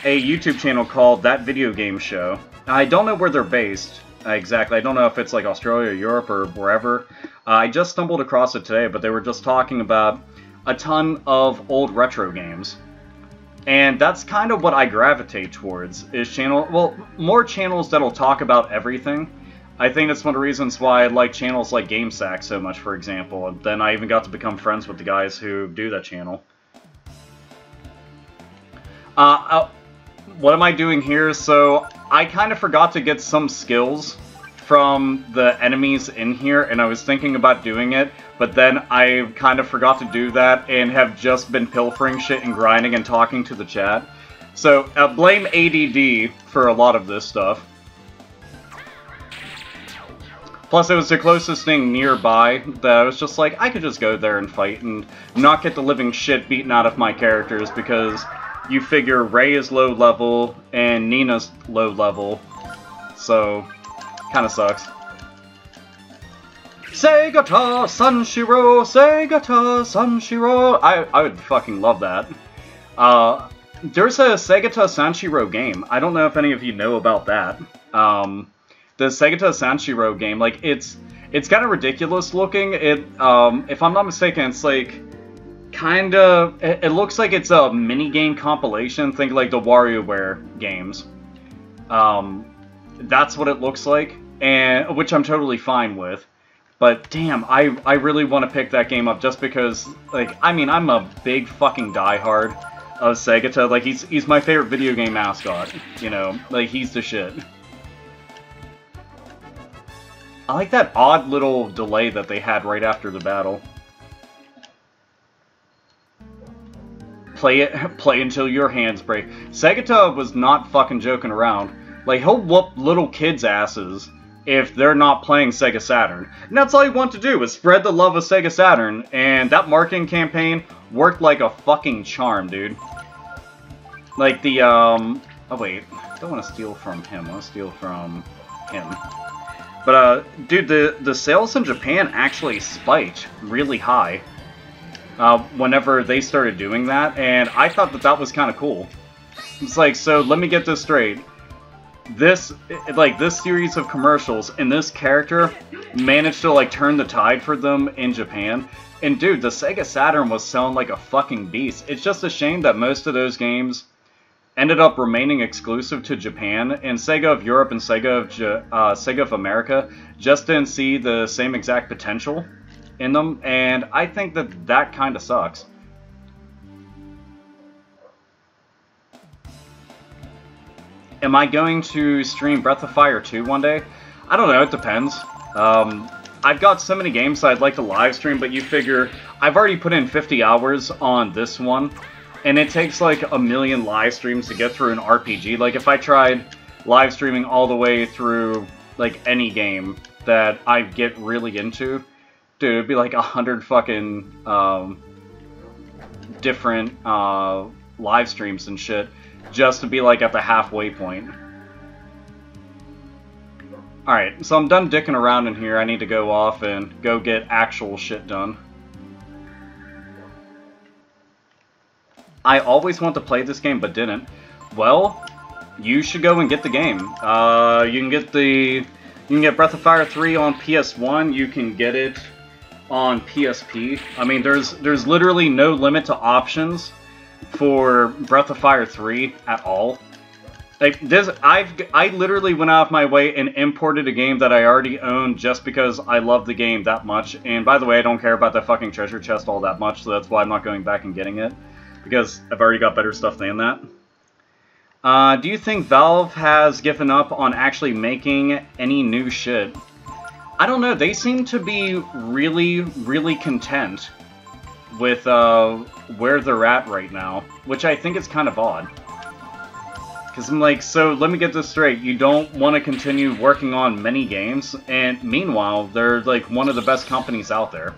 [SPEAKER 1] a YouTube channel called That Video Game Show. I don't know where they're based exactly. I don't know if it's like Australia or Europe or wherever. I just stumbled across it today, but they were just talking about a ton of old retro games. And that's kind of what I gravitate towards, is more channels that'll talk about everything. I think that's one of the reasons why I like channels like GameSack so much, for example. And then I even got to become friends with the guys who do that channel. What am I doing here? So, I kind of forgot to get some skills from the enemies in here, and I was thinking about doing it, but then I kind of forgot to do that, and have just been pilfering shit and grinding and talking to the chat. So, blame ADD for a lot of this stuff. Plus, it was the closest thing nearby that I was just like, I could just go there and fight and not get the living shit beaten out of my characters, because you figure Rei is low level and Nina's low level, so kinda sucks. Segata Sanshiro, Segata Sanshiro. I would fucking love that. There's a Segata Sanshiro game. I don't know if any of you know about that. The Segata Sanshiro game, like, it's kind of ridiculous looking. If I'm not mistaken, it's like kind of, it looks like it's a mini game compilation. Think like the WarioWare games. That's what it looks like, and which I'm totally fine with. But damn, I really want to pick that game up just because, like, I mean, I'm a big fucking diehard of Segata. Like, he's my favorite video game mascot. You know, like, he's the shit. I like that odd little delay that they had right after the battle. Play until your hands break. Segata was not fucking joking around. Like, he'll whoop little kids' asses if they're not playing Sega Saturn. And that's all you want to do, is spread the love of Sega Saturn. And that marketing campaign worked like a fucking charm, dude. Like the, oh wait, I don't want to steal from him, I want to steal from him. But, dude, the sales in Japan actually spiked really high. Whenever they started doing that, and I thought that was kind of cool. It's like, so let me get this straight. This series of commercials and this character managed to, like, turn the tide for them in Japan. And dude, the Sega Saturn was selling like a fucking beast. It's just a shame that most of those games ended up remaining exclusive to Japan, and Sega of Europe and Sega of America just didn't see the same exact potential in them, and I think that kind of sucks. Am I going to stream Breath of Fire 2 one day? I don't know, it depends. I've got so many games I'd like to live stream, but you figure I've already put in 50 hours on this one, and it takes like a million live streams to get through an RPG. Like, if I tried live streaming all the way through like any game that I get really into, dude, it'd be like 100 fucking different live streams and shit just to be like at the halfway point. Alright, so I'm done dicking around in here. I need to go off and go get actual shit done. I always want to play this game but didn't. Well, you should go and get the game. You can get Breath of Fire 3 on PS1. You can get it on PSP. I mean, there's literally no limit to options for Breath of Fire 3 at all. Like this, I literally went out of my way and imported a game that I already owned just because I love the game that much. And by the way, I don't care about the fucking treasure chest all that much, so that's why I'm not going back and getting it, because I've already got better stuff than that. Do you think Valve has given up on actually making any new shit? I don't know, they seem to be really, really content with where they're at right now, which I think is kind of odd. Because I'm like, so let me get this straight, you don't want to continue working on many games, and meanwhile, they're like one of the best companies out there.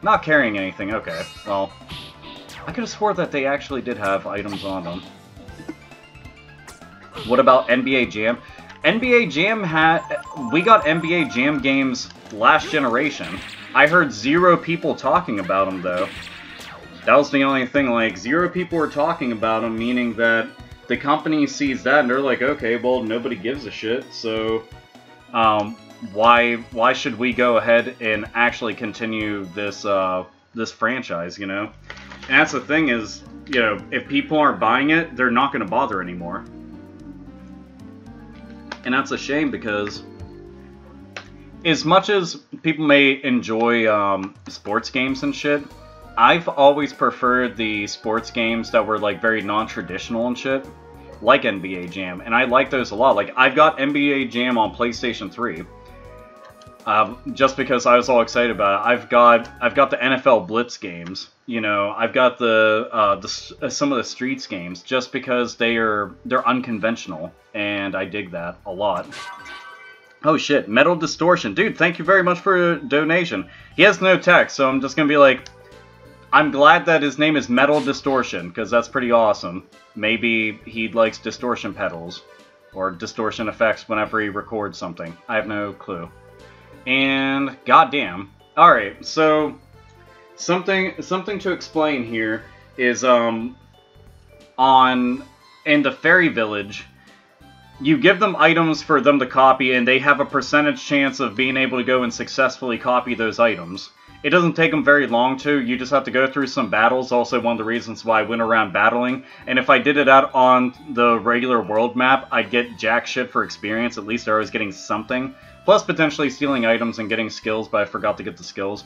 [SPEAKER 1] Not carrying anything, okay, well, I could have swore that they actually did have items on them. What about NBA Jam? NBA Jam we got NBA Jam games last generation. I heard 0 people talking about them, though. That was the only thing, like, 0 people were talking about them, meaning that the company sees that and they're like, okay, well, nobody gives a shit, so why should we go ahead and actually continue this this franchise, you know? And that's the thing is, you know, if people aren't buying it, they're not going to bother anymore. And that's a shame, because as much as people may enjoy sports games and shit, I've always preferred the sports games that were like very non-traditional and shit, like NBA Jam, and I like those a lot. Like, I've got NBA Jam on PlayStation 3, just because I was all excited about it. I've got the NFL Blitz games, you know. I've got some of the Streets games, just because they're unconventional, and I dig that a lot. Oh shit, Metal Distortion, dude! Thank you very much for a donation. He has no text, so I'm just gonna be like, I'm glad that his name is Metal Distortion, because that's pretty awesome. Maybe he likes distortion pedals, or distortion effects whenever he records something. I have no clue. And, goddamn. Alright, so, something to explain here is, in the Fairy Village, you give them items for them to copy, and they have a percentage chance of being able to go and successfully copy those items. It doesn't take them very long to, you just have to go through some battles, also one of the reasons why I went around battling, and if I did it out on the regular world map, I'd get jack shit for experience, at least I was getting something, plus potentially stealing items and getting skills, but I forgot to get the skills.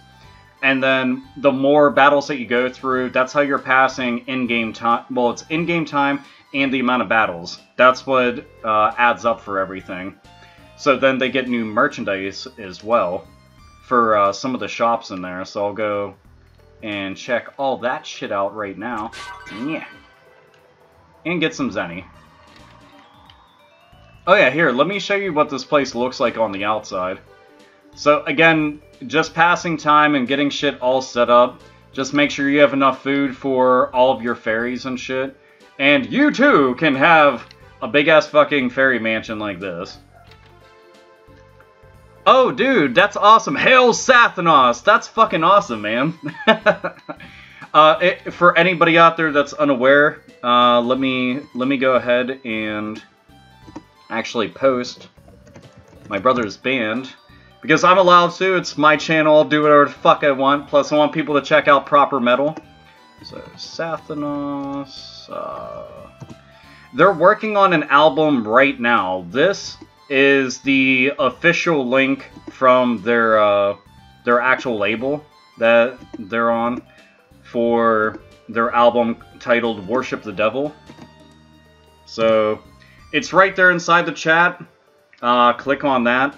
[SPEAKER 1] And then, the more battles that you go through, that's how you're passing in-game time, well, it's in-game time and the amount of battles. That's what adds up for everything. So then they get new merchandise as well for some of the shops in there. So I'll go and check all that shit out right now. Yeah. And get some Zenny. Oh yeah, here, let me show you what this place looks like on the outside. So again, just passing time and getting shit all set up. Just make sure you have enough food for all of your fairies and shit. And you too can have a big-ass fucking fairy mansion like this. Oh, dude, that's awesome. Hail Sathanos! That's fucking awesome, man. For anybody out there that's unaware, let me go ahead and actually post my brother's band. Because I'm allowed to, it's my channel, I'll do whatever the fuck I want. Plus, I want people to check out proper metal. So, Sathanos... They're working on an album right now. This is the official link from their actual label that they're on for their album titled Worship the Devil. So, it's right there inside the chat. Click on that.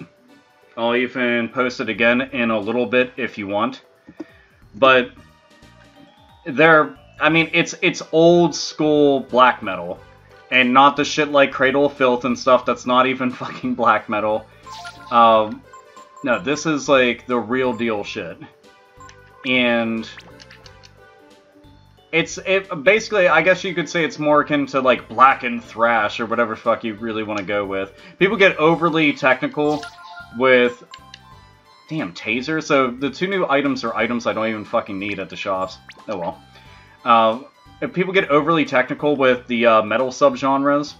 [SPEAKER 1] I'll even post it again in a little bit if you want. But I mean, it's old school black metal. And not the shit like Cradle of Filth and stuff that's not even fucking black metal. No, this is like the real deal shit. And basically, I guess you could say it's more akin to like black and thrash or whatever fuck you really want to go with. People get overly technical with... Damn, taser? So the two new items are items I don't even fucking need at the shops. Oh well. If people get overly technical with the metal subgenres,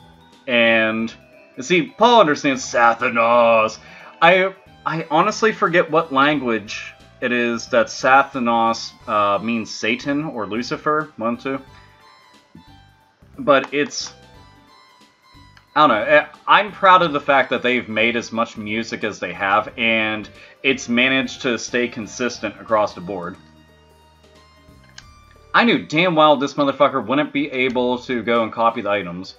[SPEAKER 1] and... See, Paul understands Sathanos. I honestly forget what language it is that Sathanos means Satan or Lucifer, one, two. But it's... I don't know. I'm proud of the fact that they've made as much music as they have, and it's managed to stay consistent across the board. I knew damn well this motherfucker wouldn't be able to go and copy the items.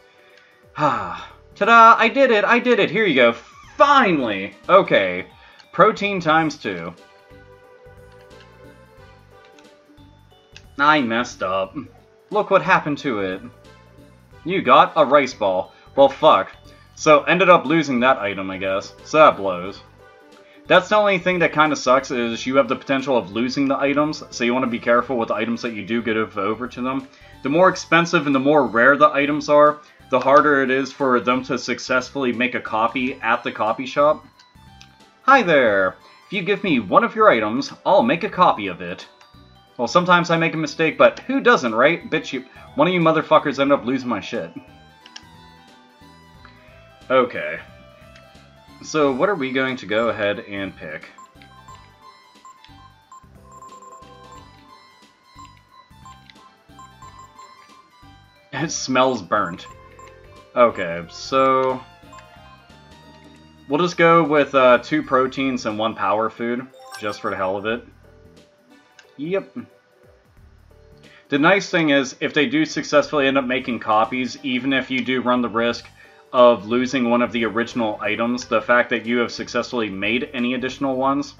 [SPEAKER 1] Ta-da! I did it! I did it! Here you go. Finally! Okay. Protein times 2. I messed up. Look what happened to it. You got a rice ball. Well, fuck. So, ended up losing that item, I guess. So that blows. That's the only thing that kind of sucks, is you have the potential of losing the items, so you want to be careful with the items that you do get over to them. The more expensive and the more rare the items are, the harder it is for them to successfully make a copy at the copy shop. Hi there! If you give me one of your items, I'll make a copy of it. Well, sometimes I make a mistake, but who doesn't, right? Bitch, one of you motherfuckers end up losing my shit. Okay. So, what are we going to go ahead and pick? It smells burnt. Okay, so... We'll just go with 2 proteins and 1 power food, just for the hell of it. Yep. The nice thing is, if they do successfully end up making copies, even if you do run the risk of losing one of the original items, the fact that you have successfully made any additional ones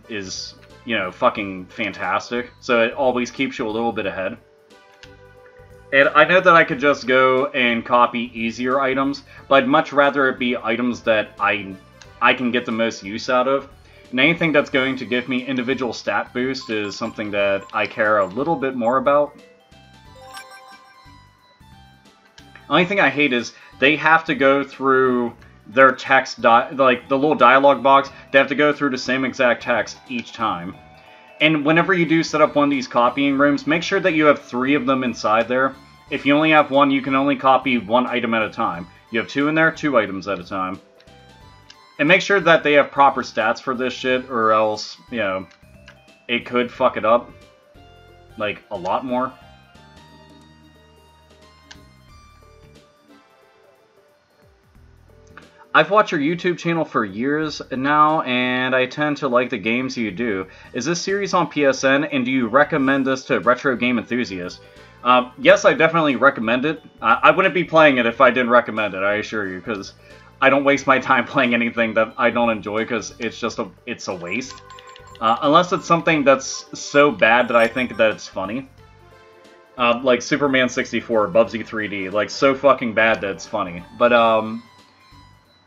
[SPEAKER 1] is, you know, fucking fantastic. So it always keeps you a little bit ahead. And I know that I could just go and copy easier items, but I'd much rather it be items that I can get the most use out of. And anything that's going to give me individual stat boost is something that I care a little bit more about. The only thing I hate is they have to go through their text, like the little dialogue box, they have to go through the same exact text each time. And whenever you do set up one of these copying rooms, make sure that you have 3 of them inside there. If you only have 1, you can only copy 1 item at a time. You have 2 in there, 2 items at a time. And make sure that they have proper stats for this shit, or else, you know, it could fuck it up. Like, a lot more. I've watched your YouTube channel for years now, and I tend to like the games you do. Is this series on PSN, and do you recommend this to retro game enthusiasts? Yes, I definitely recommend it. I wouldn't be playing it if I didn't recommend it, I assure you, because I don't waste my time playing anything that I don't enjoy because it's a waste. Unless it's something that's so bad that I think that it's funny. Like Superman 64, Bubsy 3D, like so fucking bad that it's funny. But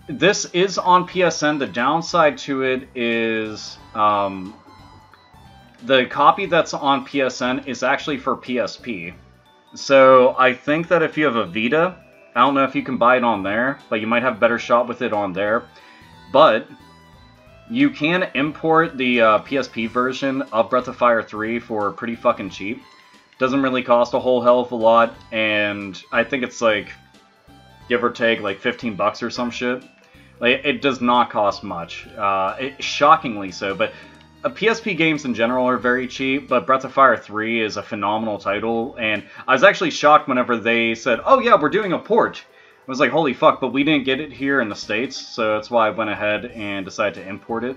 [SPEAKER 1] this is on PSN. The downside to it is the copy that's on PSN is actually for PSP. So I think that if you have a Vita, I don't know if you can buy it on there, but you might have a better shot with it on there. But you can import the PSP version of Breath of Fire 3 for pretty fucking cheap. Doesn't really cost a whole hell of a lot, and I think it's like, give or take, like 15 bucks or some shit. Like, it does not cost much. Shockingly so, but PSP games in general are very cheap, but Breath of Fire 3 is a phenomenal title, and I was actually shocked whenever they said, oh yeah, we're doing a port. I was like, holy fuck, but we didn't get it here in the States, so that's why I went ahead and decided to import it.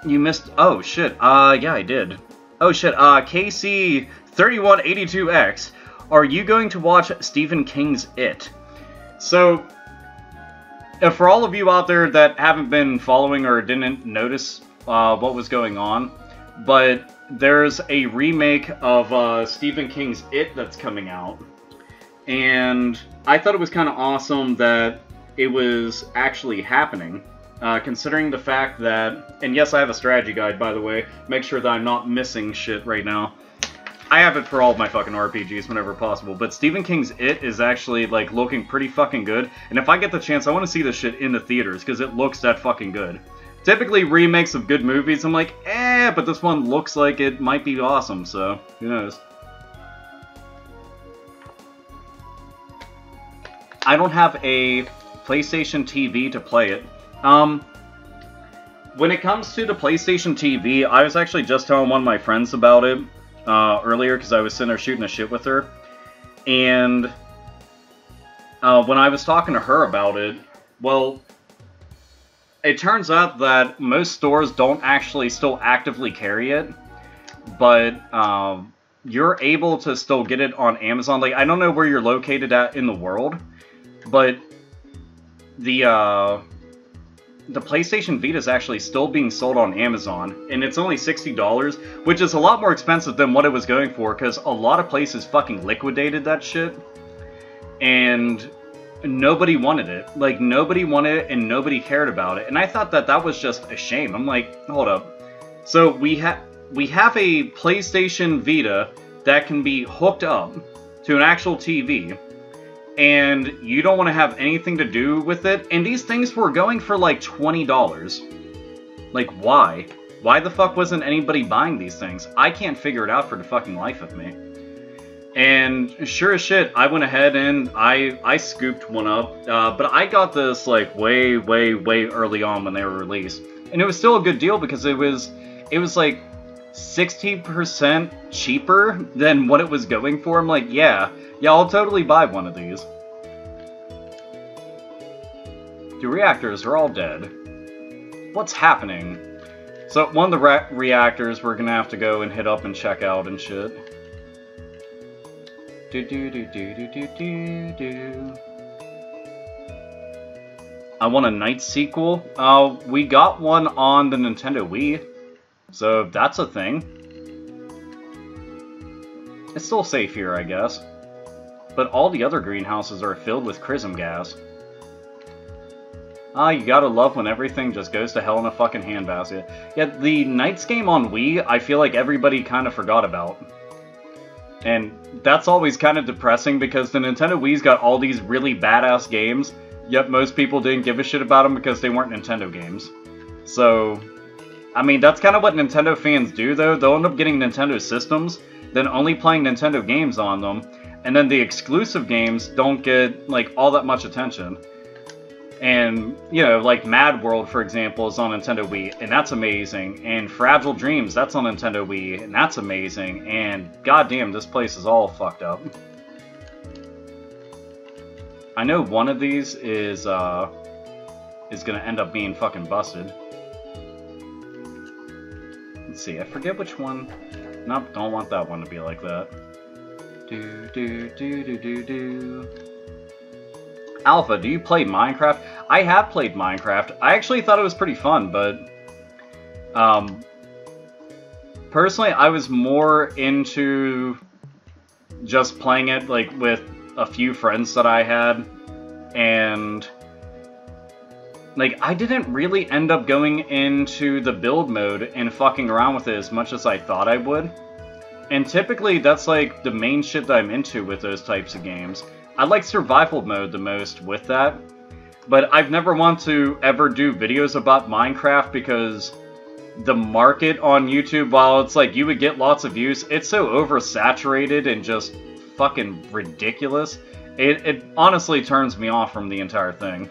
[SPEAKER 1] You missed... Oh, shit. Yeah, I did. Oh, shit. KC3182X. Are you going to watch Stephen King's It? So, for all of you out there that haven't been following or didn't notice what was going on, but there's a remake of Stephen King's It that's coming out. And I thought it was kind of awesome that it was actually happening. Considering the fact that, and yes, I have a strategy guide, by the way, make sure that I'm not missing shit right now. I have it for all of my fucking RPGs whenever possible, but Stephen King's It is actually, like, looking pretty fucking good, and if I get the chance, I want to see this shit in the theaters, because it looks that fucking good. Typically, remakes of good movies, I'm like, eh, but this one looks like it might be awesome, so, who knows. I don't have a PlayStation TV to play it. When it comes to the PlayStation TV, I was actually just telling one of my friends about it earlier because I was sitting there shooting the shit with her. And when I was talking to her about it, well, it turns out that most stores don't actually still actively carry it, but you're able to still get it on Amazon. Like, I don't know where you're located at in the world, but the PlayStation Vita is actually still being sold on Amazon, and it's only $60, which is a lot more expensive than what it was going for, because a lot of places fucking liquidated that shit, and nobody wanted it. Like, nobody wanted it, and nobody cared about it, and I thought that that was just a shame. I'm like, hold up. So we have a PlayStation Vita that can be hooked up to an actual TV, and you don't want to have anything to do with it, and these things were going for like $20. Like, why? Why the fuck wasn't anybody buying these things? I can't figure it out for the fucking life of me. And sure as shit, I went ahead and I scooped one up, but I got this like way early on when they were released. And it was still a good deal because it was like 60% cheaper than what it was going for. I'm like, yeah, I'll totally buy one of these. The reactors are all dead. What's happening? So one of the reactors we're gonna have to go and hit up and check out and shit. I want a Night sequel. We got one on the Nintendo Wii, so that's a thing. It's still safe here, I guess. But all the other greenhouses are filled with chrism gas. You gotta love when everything just goes to hell in a fucking handbasket. Yeah, the Nights game on Wii, I feel like everybody kind of forgot about. And that's always kind of depressing because the Nintendo Wii's got all these really badass games, yet most people didn't give a shit about them because they weren't Nintendo games. So, I mean, that's kind of what Nintendo fans do, though. They'll end up getting Nintendo systems, then only playing Nintendo games on them, and then the exclusive games don't get, like, all that much attention. And, you know, like Mad World, for example, is on Nintendo Wii, and that's amazing. And Fragile Dreams, that's on Nintendo Wii, and that's amazing. And goddamn, this place is all fucked up. I know one of these is gonna end up being fucking busted. Let's see, I forget which one. Nope, don't want that one to be like that. Alpha, do you play Minecraft? I have played Minecraft. I actually thought it was pretty fun, but personally, I was more into just playing it like with a few friends that I had, and like I didn't really end up going into the build mode and fucking around with it as much as I thought I would. And typically that's like the main shit that I'm into with those types of games. I like survival mode the most with that, but I've never wanted to ever do videos about Minecraft because the market on YouTube, while it's like you would get lots of views, it's so oversaturated and just fucking ridiculous. It honestly turns me off from the entire thing.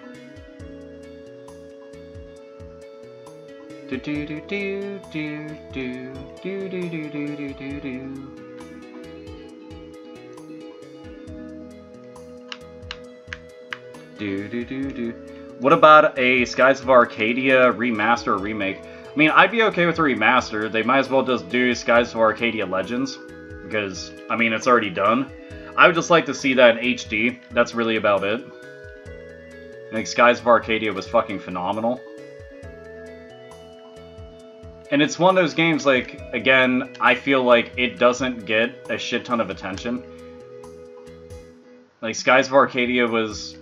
[SPEAKER 1] What about a Skies of Arcadia remaster or remake? I mean, I'd be okay with a remaster. They might as well just do Skies of Arcadia Legends, because, I mean, it's already done. I would just like to see that in HD. That's really about it. I think Skies of Arcadia was fucking phenomenal. And it's one of those games, like, again, I feel like it doesn't get a shit ton of attention. Like, Skies of Arcadia was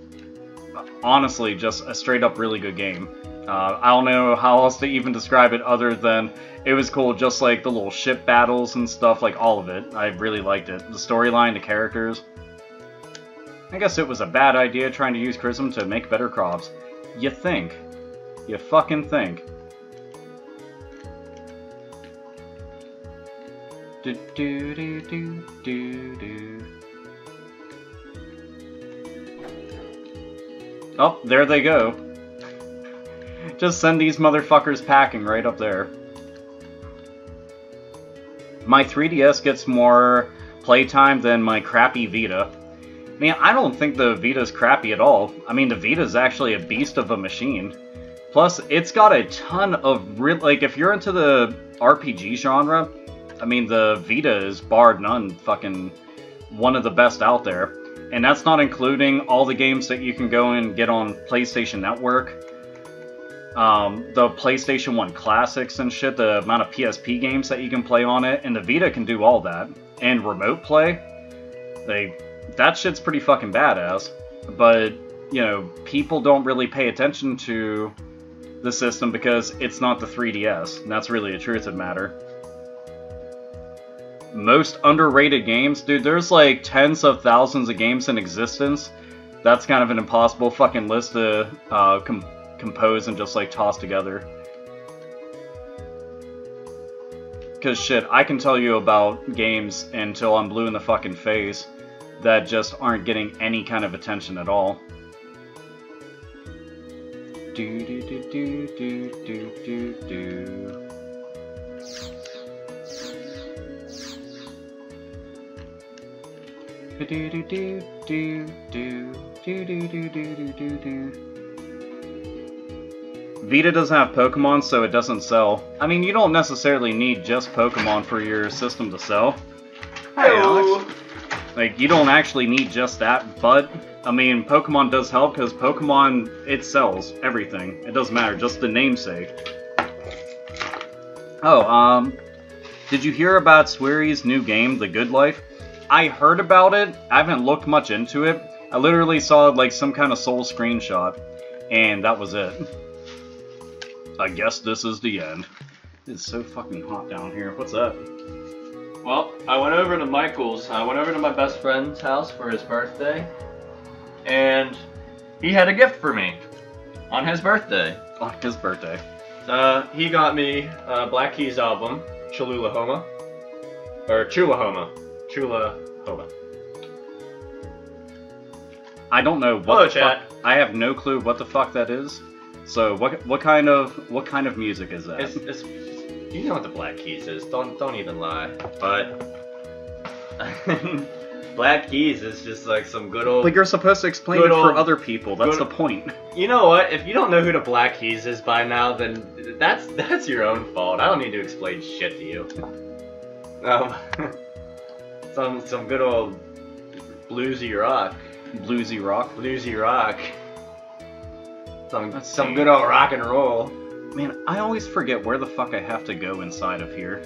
[SPEAKER 1] honestly just a straight up really good game. I don't know how else to even describe it other than it was cool, just like the little ship battles and stuff, like all of it. I really liked it. The storyline, the characters. I guess it was a bad idea trying to use Chrism to make better crops. You think. You fucking think. Oh, there they go. Just send these motherfuckers packing right up there. My 3DS gets more playtime than my crappy Vita. I mean, I don't think the Vita's crappy at all. I mean, the Vita's actually a beast of a machine. Plus, it's got a ton of like, if you're into the RPG genre, I mean, the Vita is bar none fucking one of the best out there. And that's not including all the games that you can go and get on PlayStation Network. The PlayStation 1 classics and shit, the amount of PSP games that you can play on it, and the Vita can do all that. And remote play, that shit's pretty fucking badass. But, you know, people don't really pay attention to the system because it's not the 3DS, and that's really the truth of the matter. Most underrated games, dude, there's like tens of thousands of games in existence. That's kind of an impossible fucking list to compose and just like toss together. Cause shit, I can tell you about games until I'm blue in the fucking face that just aren't getting any kind of attention at all. Vita doesn't have Pokemon, so it doesn't sell. I mean, you don't necessarily need just Pokemon for your system to sell. Hi, Alex. Like, you don't actually need just that, but, I mean, Pokemon does help, because Pokemon, it sells everything. It doesn't matter, just the namesake. Oh, did you hear about Swery's new game, The Good Life? I heard about it, I haven't looked much into it. I literally saw, like, some kind of Soul screenshot, and that was it. I guess this is the end. It's so fucking hot down here. What's that?
[SPEAKER 2] Well, I went over to Michael's. I went over to my best friend's house for his birthday, and he had a gift for me on his birthday.
[SPEAKER 1] On his birthday.
[SPEAKER 2] He got me Black Keys album, Chulahoma. Or Chulahoma. Chulahoma.
[SPEAKER 1] I don't know what
[SPEAKER 2] Hello,
[SPEAKER 1] the
[SPEAKER 2] chat.
[SPEAKER 1] fuck. I have no clue what the fuck that is. So what kind of music is that?
[SPEAKER 2] It's you know what the Black Keys is. Don't even lie. But Black Keys is just like some good old...
[SPEAKER 1] Like, you're supposed to explain it for other people. That's the point.
[SPEAKER 2] You know what? If you don't know who the Black Keys is by now, then that's your own fault. I don't need to explain shit to you. Some good old bluesy rock.
[SPEAKER 1] Bluesy rock?
[SPEAKER 2] Bluesy rock. Some good old rock and roll.
[SPEAKER 1] Man, I always forget where the fuck I have to go inside of here.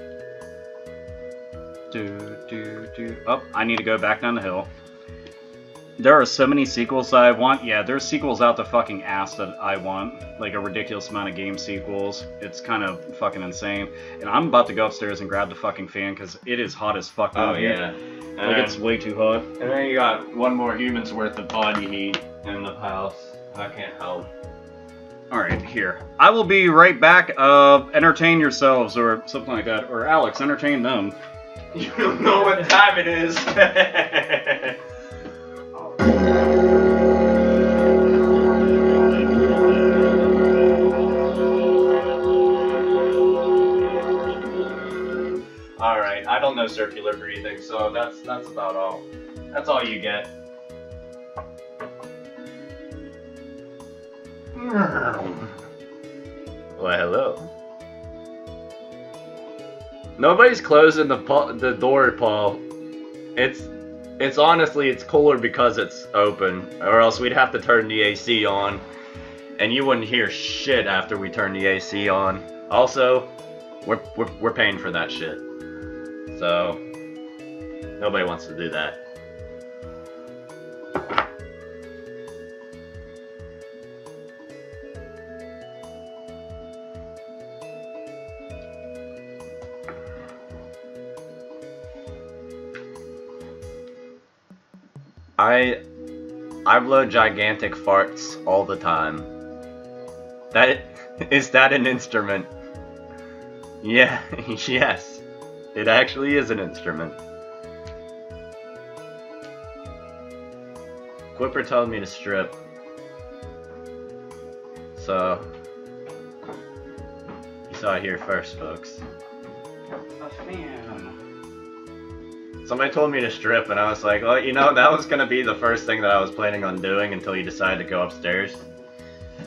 [SPEAKER 1] Oh, I need to go back down the hill. There are so many sequels that I want. Yeah, there's sequels out the fucking ass that I want. Like a ridiculous amount of game sequels. It's kind of fucking insane. And I'm about to go upstairs and grab the fucking fan because it is hot as fuck down here. Like, it's way too hot.
[SPEAKER 2] And then you got one more human's worth of body heat in the house. I can't help.
[SPEAKER 1] Alright, here. I will be right back. Entertain yourselves or something like that. Or Alex, entertain them.
[SPEAKER 2] You don't know what time it is. Alright, I don't know circular breathing, so that's about all. That's all you get. Well, hello. Nobody's closing the door, Paul. It's honestly, it's cooler because it's open, or else we'd have to turn the AC on, and you wouldn't hear shit after we turn the AC on. Also, we're paying for that shit, so nobody wants to do that. I blow gigantic farts all the time. Is that an instrument? Yeah, yes. It actually is an instrument. Quipper told me to strip. So, you saw it here first, folks.
[SPEAKER 1] A fan.
[SPEAKER 2] Somebody told me to strip, and I was like, well, you know, that was gonna be the first thing that I was planning on doing until you decided to go upstairs.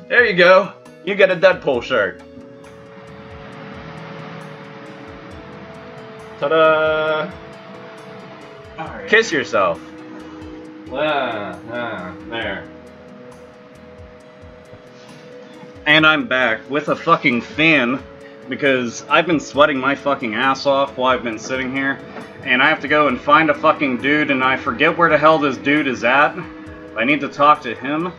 [SPEAKER 2] There you go! You get a Deadpool shirt! Ta-da! Right. Kiss yourself! There.
[SPEAKER 1] And I'm back with a fucking fan, because I've been sweating my fucking ass off while I've been sitting here. And I have to go and find a fucking dude, and I forget where the hell this dude is at. I need to talk to him.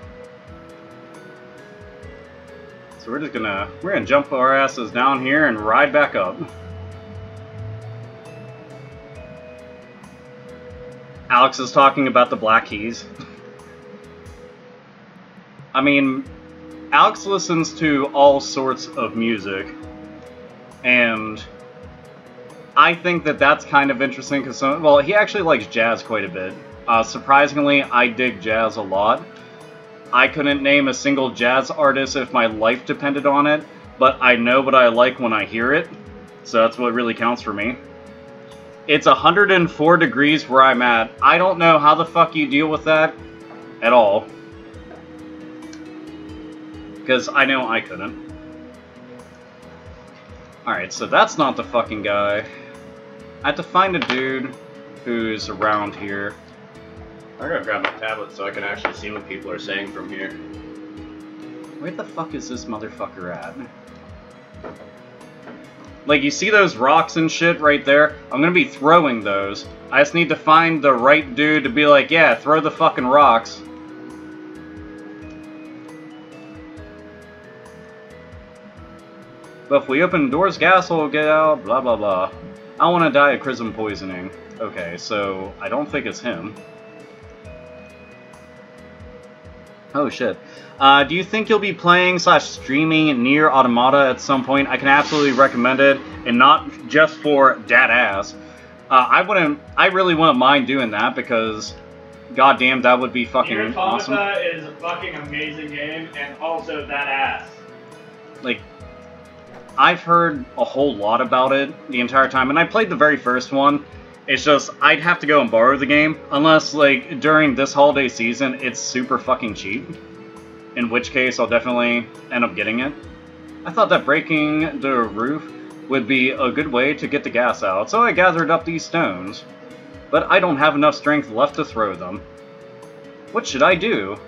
[SPEAKER 1] So we're gonna jump our asses down here and ride back up. Alex is talking about the Black Keys. I mean, Alex listens to all sorts of music, and I think that that's kind of interesting because, well, he actually likes jazz quite a bit. Surprisingly, I dig jazz a lot. I couldn't name a single jazz artist if my life depended on it, but I know what I like when I hear it, so that's what really counts for me. It's 104 degrees where I'm at. I don't know how the fuck you deal with that at all, because I know I couldn't. Alright, so that's not the fucking guy. I have to find a dude who's around here.
[SPEAKER 2] I'm gonna grab my tablet so I can actually see what people are saying from here.
[SPEAKER 1] Where the fuck is this motherfucker at? Like, you see those rocks and shit right there? I'm gonna be throwing those. I just need to find the right dude to be like, yeah, throw the fucking rocks. But if we open doors, gas will get out, blah blah blah. I want to die of chrism poisoning. Okay, so I don't think it's him. Oh shit. Do you think you'll be playing / streaming Nier Automata at some point? I can absolutely recommend it, and not just for dad ass. I really wouldn't mind doing that because, goddamn, that would be fucking awesome.
[SPEAKER 2] Nier Automata is a fucking amazing game, and also that ass.
[SPEAKER 1] Like, I've heard a whole lot about it the entire time, and I played the very first one, It's just, I'd have to go and borrow the game, unless, like, during this holiday season, it's super fucking cheap. In which case, I'll definitely end up getting it. I thought that breaking the roof would be a good way to get the gas out, so I gathered up these stones. But I don't have enough strength left to throw them. What should I do?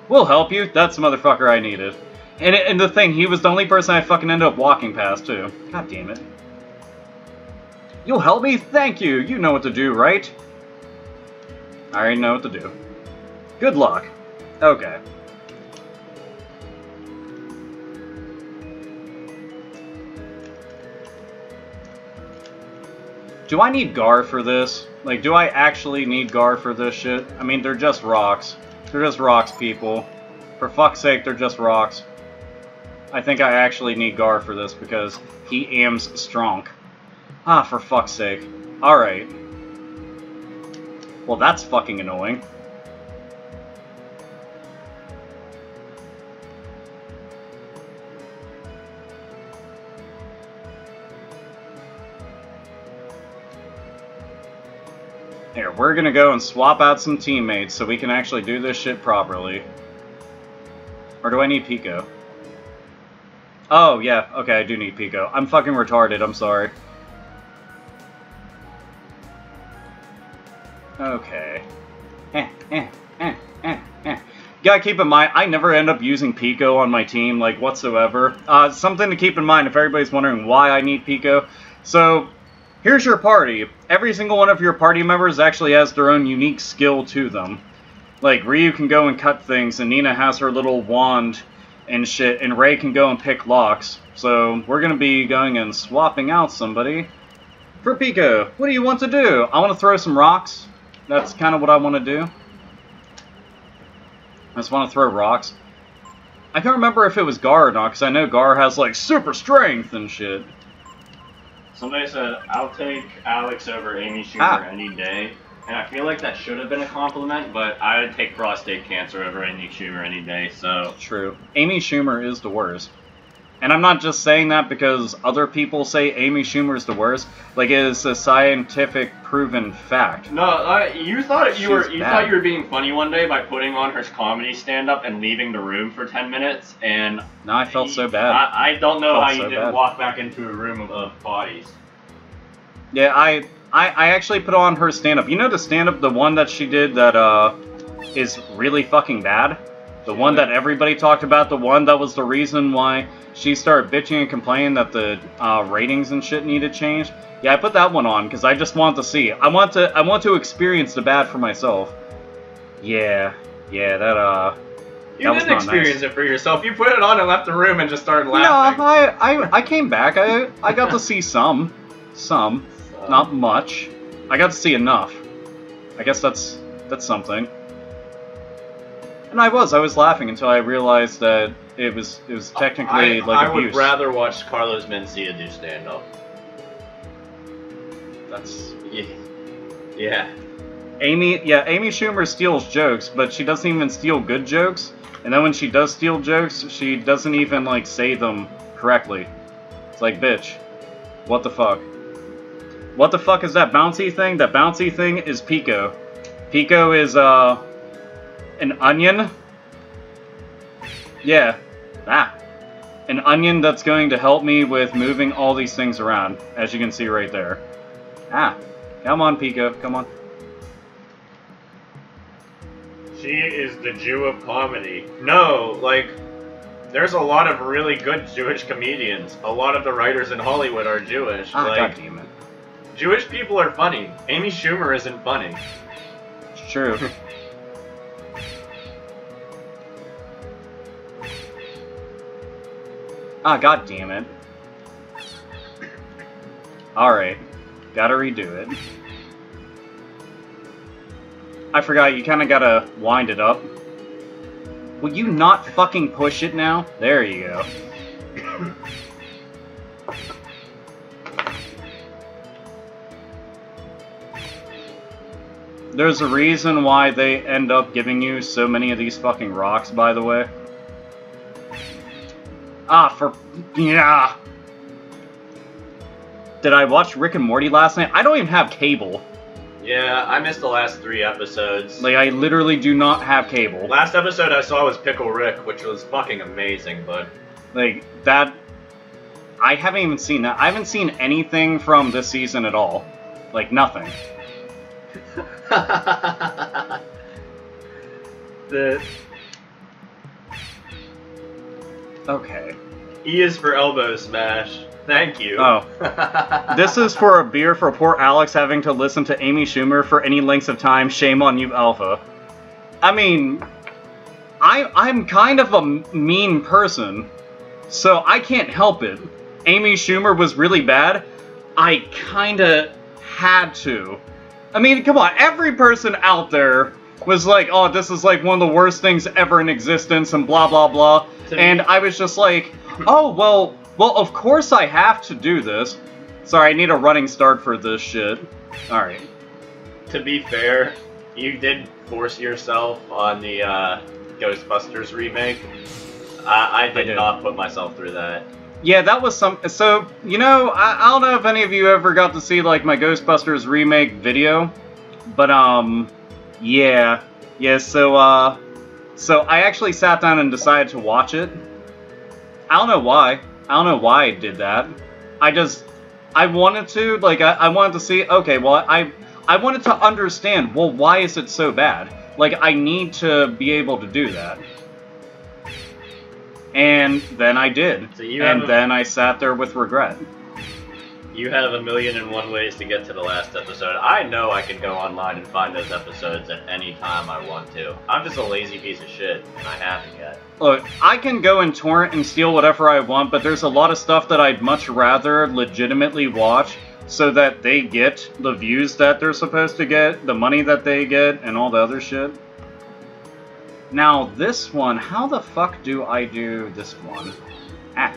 [SPEAKER 1] We'll help you, that's the motherfucker I needed. And the thing, he was the only person I fucking ended up walking past, too. God damn it. You'll help me? Thank you! You know what to do, right? I already know what to do. Good luck. Okay. Do I need Gar for this? Like, do I actually need Gar for this shit? I mean, they're just rocks. They're just rocks, people. For fuck's sake, they're just rocks. I think I actually need Gar for this because he aims strong. Ah, for fuck's sake. Alright. Well, that's fucking annoying. Here, we're gonna go and swap out some teammates so we can actually do this shit properly. Or do I need Pico? Oh, yeah. Okay, I do need Pico. I'm fucking retarded. I'm sorry. Okay. Gotta keep in mind, I never end up using Pico on my team, like, whatsoever. Something to keep in mind if everybody's wondering why I need Pico. So, here's your party. Every single one of your party members actually has their own unique skill to them. Like, Ryu can go and cut things, and Nina has her little wand and shit, and Ray can go and pick locks. So, we're gonna be going and swapping out somebody. For Pico, what do you want to do? I want to throw some rocks. That's kind of what I want to do. I just want to throw rocks. I can't remember if it was Gar or not, because I know Gar has, like, super strength and shit.
[SPEAKER 3] Somebody said, I'll take Alex over Amy Schumer any day. And I feel like that should have been a compliment, but I would take prostate cancer over Amy Schumer any day, so...
[SPEAKER 1] True. Amy Schumer is the worst. And I'm not just saying that because other people say Amy Schumer is the worst. Like, it is a scientific proven fact.
[SPEAKER 3] No, you thought you were being funny one day by putting on her comedy stand-up and leaving the room for 10 minutes, and...
[SPEAKER 1] No, I felt so bad.
[SPEAKER 3] I don't know how you didn't walk back into a room of bodies.
[SPEAKER 1] Yeah, I actually put on her stand-up. You know the stand-up, the one that she did that, is really fucking bad? The one that everybody talked about, the one that was the reason why she started bitching and complaining that the ratings and shit needed changed. Yeah, I put that one on because I just want to see. I want to experience the bad for myself. Yeah, that
[SPEAKER 3] You didn't experience it for yourself. You put it on and left the room and just started laughing.
[SPEAKER 1] No, I came back. I got to see some, not much. I got to see enough. I guess that's something. And I was laughing until I realized that it was technically like abuse.
[SPEAKER 3] I would rather watch Carlos Mencia do stand-up.
[SPEAKER 1] That's...
[SPEAKER 3] Yeah.
[SPEAKER 1] Amy Schumer steals jokes, but she doesn't even steal good jokes. And then when she does steal jokes, she doesn't even, like, say them correctly. It's like, bitch, what the fuck? What the fuck is that bouncy thing? That bouncy thing is Pico. Pico is, an onion? Yeah. An onion that's going to help me with moving all these things around, as you can see right there. Come on, Pico, come on.
[SPEAKER 3] She is the Jew of comedy. No, like, there's a lot of really good Jewish comedians. A lot of the writers in Hollywood are Jewish. Like,
[SPEAKER 1] God damn it.
[SPEAKER 3] Jewish people are funny. Amy Schumer isn't funny.
[SPEAKER 1] It's true. God damn it. Alright. Gotta redo it. I forgot, you kinda gotta wind it up. Will you not fucking push it now? There you go. There's a reason why they end up giving you so many of these fucking rocks, by the way. Yeah. Did I watch Rick and Morty last night? I don't even have cable.
[SPEAKER 2] Yeah, I missed the last 3 episodes.
[SPEAKER 1] Like, I literally do not have cable.
[SPEAKER 2] Last episode I saw was Pickle Rick, which was fucking amazing, but...
[SPEAKER 1] Like, that... I haven't even seen that. I haven't seen anything from this season at all. Like, nothing. Okay.
[SPEAKER 2] E is for elbow smash. Thank you.
[SPEAKER 1] Oh. This is for a beer for poor Alex having to listen to Amy Schumer for any lengths of time. Shame on you, Alpha. I mean, I'm kind of a mean person, so I can't help it. Amy Schumer was really bad. I kinda had to. I mean, come on, every person out there was like, oh, this is like one of the worst things ever in existence and blah blah blah. And I was just like, oh, well, of course I have to do this. Sorry, I need a running start for this shit. Alright.
[SPEAKER 2] To be fair, you did force yourself on the Ghostbusters remake. I did not put myself through that.
[SPEAKER 1] Yeah, that was some... So, you know, I don't know if any of you ever got to see, like, my Ghostbusters remake video. But, yeah. Yeah, so I actually sat down and decided to watch it. I don't know why. I don't know why I did that. I wanted to, like, I wanted to see, okay, well, I wanted to understand, well, why is it so bad? Like, I need to be able to do that. And then I did. So then I sat there with regret.
[SPEAKER 2] You have 1,000,001 ways to get to the last episode. I know I can go online and find those episodes at any time I want to. I'm just a lazy piece of shit, and I haven't yet.
[SPEAKER 1] Look, I can go and torrent and steal whatever I want, but there's a lot of stuff that I'd much rather legitimately watch so that they get the views that they're supposed to get, the money that they get, and all the other shit. Now, this one, how the fuck do I do this one? Ah.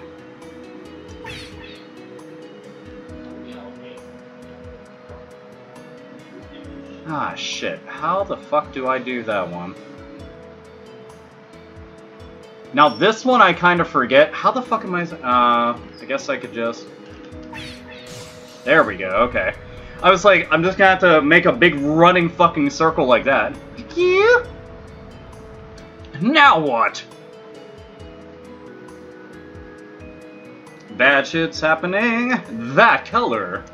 [SPEAKER 1] Ah, shit. How the fuck do I do that one? Now, this one I kind of forget. How the fuck am I... I guess I could just... There we go, okay. I was like, I'm just gonna have to make a big running fucking circle like that. Yeah. Now what? Bad shit's happening. That color.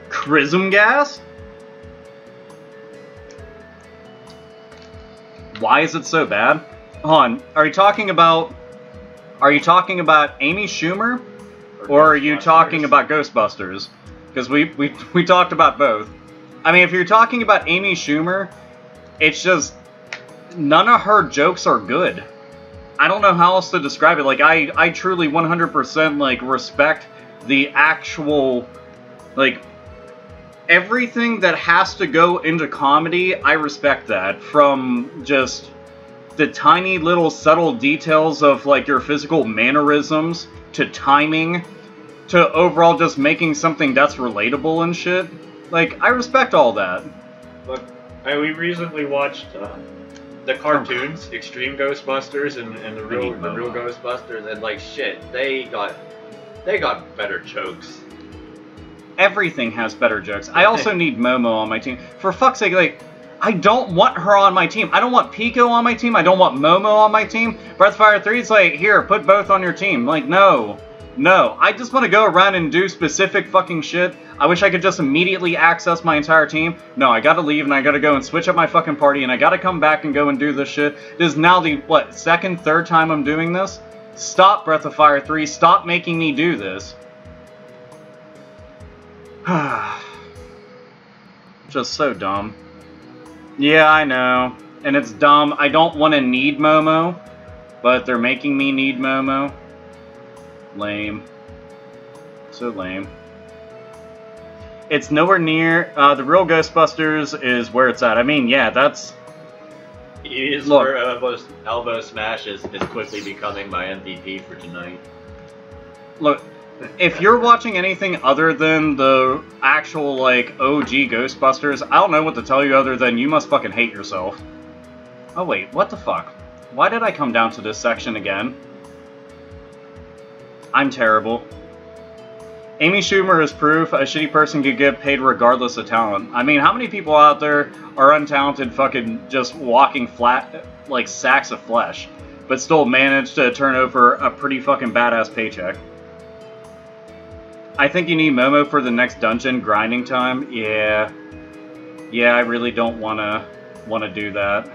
[SPEAKER 1] Chrism gas? Why is it so bad? Hold on. Are you talking about Amy Schumer? Or are you talking about Ghostbusters? Because we talked about both. I mean, if you're talking about Amy Schumer, it's just none of her jokes are good. I don't know how else to describe it. Like, I truly 100% like respect the actual, like, everything that has to go into comedy. I respect that, from just the tiny little subtle details of like your physical mannerisms to timing to overall just making something that's relatable and shit. Like, I respect all that.
[SPEAKER 2] Look, we recently watched the cartoons, Extreme Ghostbusters and the real Ghostbusters, and like shit, they got better jokes.
[SPEAKER 1] Everything has better jokes. I also need Momo on my team. For fuck's sake, like, I don't want her on my team. I don't want Pico on my team. I don't want Momo on my team. Breath of Fire 3, it's like, here, put both on your team. Like, no. No. I just want to go around and do specific fucking shit. I wish I could just immediately access my entire team. No, I gotta leave and I gotta go and switch up my fucking party and I gotta come back and go and do this shit. This is now the, what, second, third time I'm doing this? Stop, Breath of Fire 3. Stop making me do this. Just so dumb. Yeah, I know. And it's dumb. I don't want to need Momo, but they're making me need Momo. Lame. So lame. It's nowhere near... the real Ghostbusters is where it's at. I mean, yeah, that's...
[SPEAKER 2] Where Elbow Smash is quickly becoming my MVP for tonight.
[SPEAKER 1] Look, if you're watching anything other than the actual, like, OG Ghostbusters, I don't know what to tell you other than you must fucking hate yourself. Oh wait, what the fuck? Why did I come down to this section again? I'm terrible. Amy Schumer is proof a shitty person could get paid regardless of talent. I mean, how many people out there are untalented, fucking just walking flat like sacks of flesh, but still manage to turn over a pretty fucking badass paycheck? I think you need Momo for the next dungeon grinding time. Yeah, I really don't wanna do that.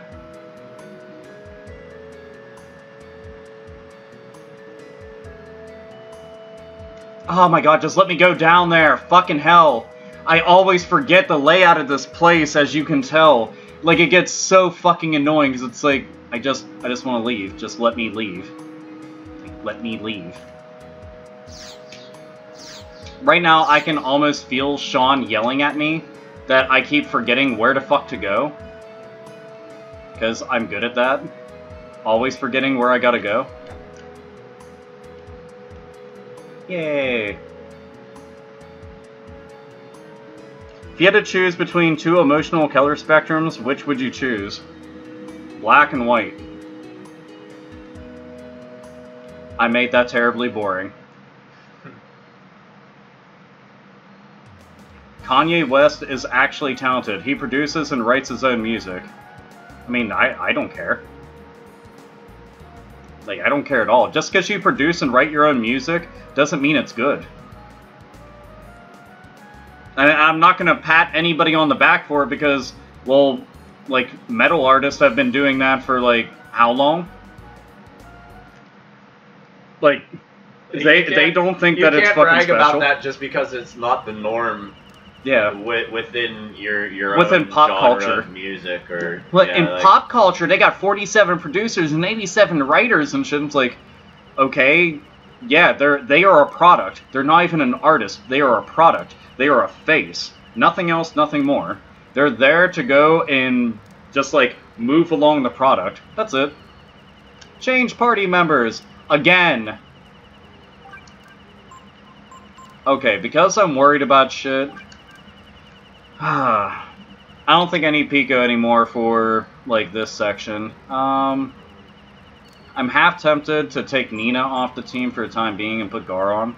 [SPEAKER 1] Oh my god, just let me go down there. Fucking hell. I always forget the layout of this place, as you can tell. Like, it gets so fucking annoying, because it's like, I just want to leave. Just let me leave. Like, let me leave. Right now, I can almost feel Sean yelling at me that I keep forgetting where the fuck to go. Because I'm good at that. Always forgetting where I gotta go. Yay! If you had to choose between two emotional color spectrums, which would you choose? Black and white. I made that terribly boring. Kanye West is actually talented. He produces and writes his own music. I mean, I don't care. Like, I don't care at all. Just because you produce and write your own music doesn't mean it's good. And I'm not going to pat anybody on the back for it because, well, like, metal artists have been doing that for, like, how long? Like, they don't think that it's fucking special. You can't brag about
[SPEAKER 2] that just because it's not the norm.
[SPEAKER 1] Yeah.
[SPEAKER 2] Within your
[SPEAKER 1] within
[SPEAKER 2] own
[SPEAKER 1] pop
[SPEAKER 2] genre
[SPEAKER 1] culture
[SPEAKER 2] of music or
[SPEAKER 1] in pop culture they got 47 producers and 87 writers and shit. It's like, okay, yeah, they are a product. They're not even an artist. They are a product. They are a face. Nothing else, nothing more. They're there to go and just like move along the product. That's it. Change party members again. Okay, because I'm worried about shit. I don't think I need Pico anymore for, like, this section. I'm half tempted to take Nina off the team for the time being and put Gar on.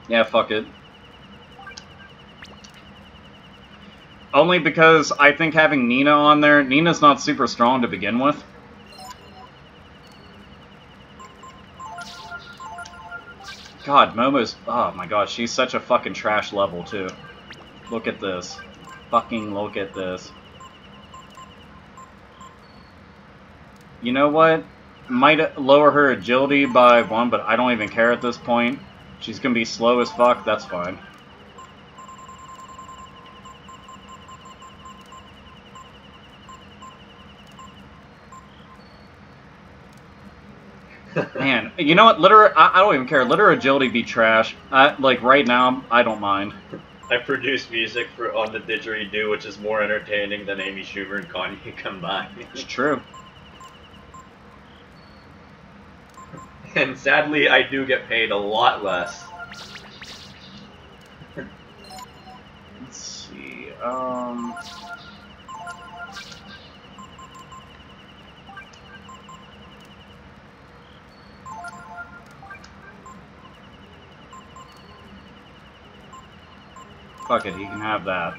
[SPEAKER 1] Yeah, fuck it. Only because I think having Nina on there, Nina's not super strong to begin with. God, Momo's... Oh my god, she's such a fucking trash level, too. Look at this. Fucking look at this. You know what? Might lower her agility by 1, but I don't even care at this point. She's gonna be slow as fuck, that's fine. Man, you know what? Let her... I don't even care. Let her agility be trash. Like, right now, I don't mind.
[SPEAKER 2] I produce music on the didgeridoo, which is more entertaining than Amy Schumer and Kanye combined.
[SPEAKER 1] It's true.
[SPEAKER 2] And sadly, I do get paid a lot less.
[SPEAKER 1] Let's see, fuck it, he can have that.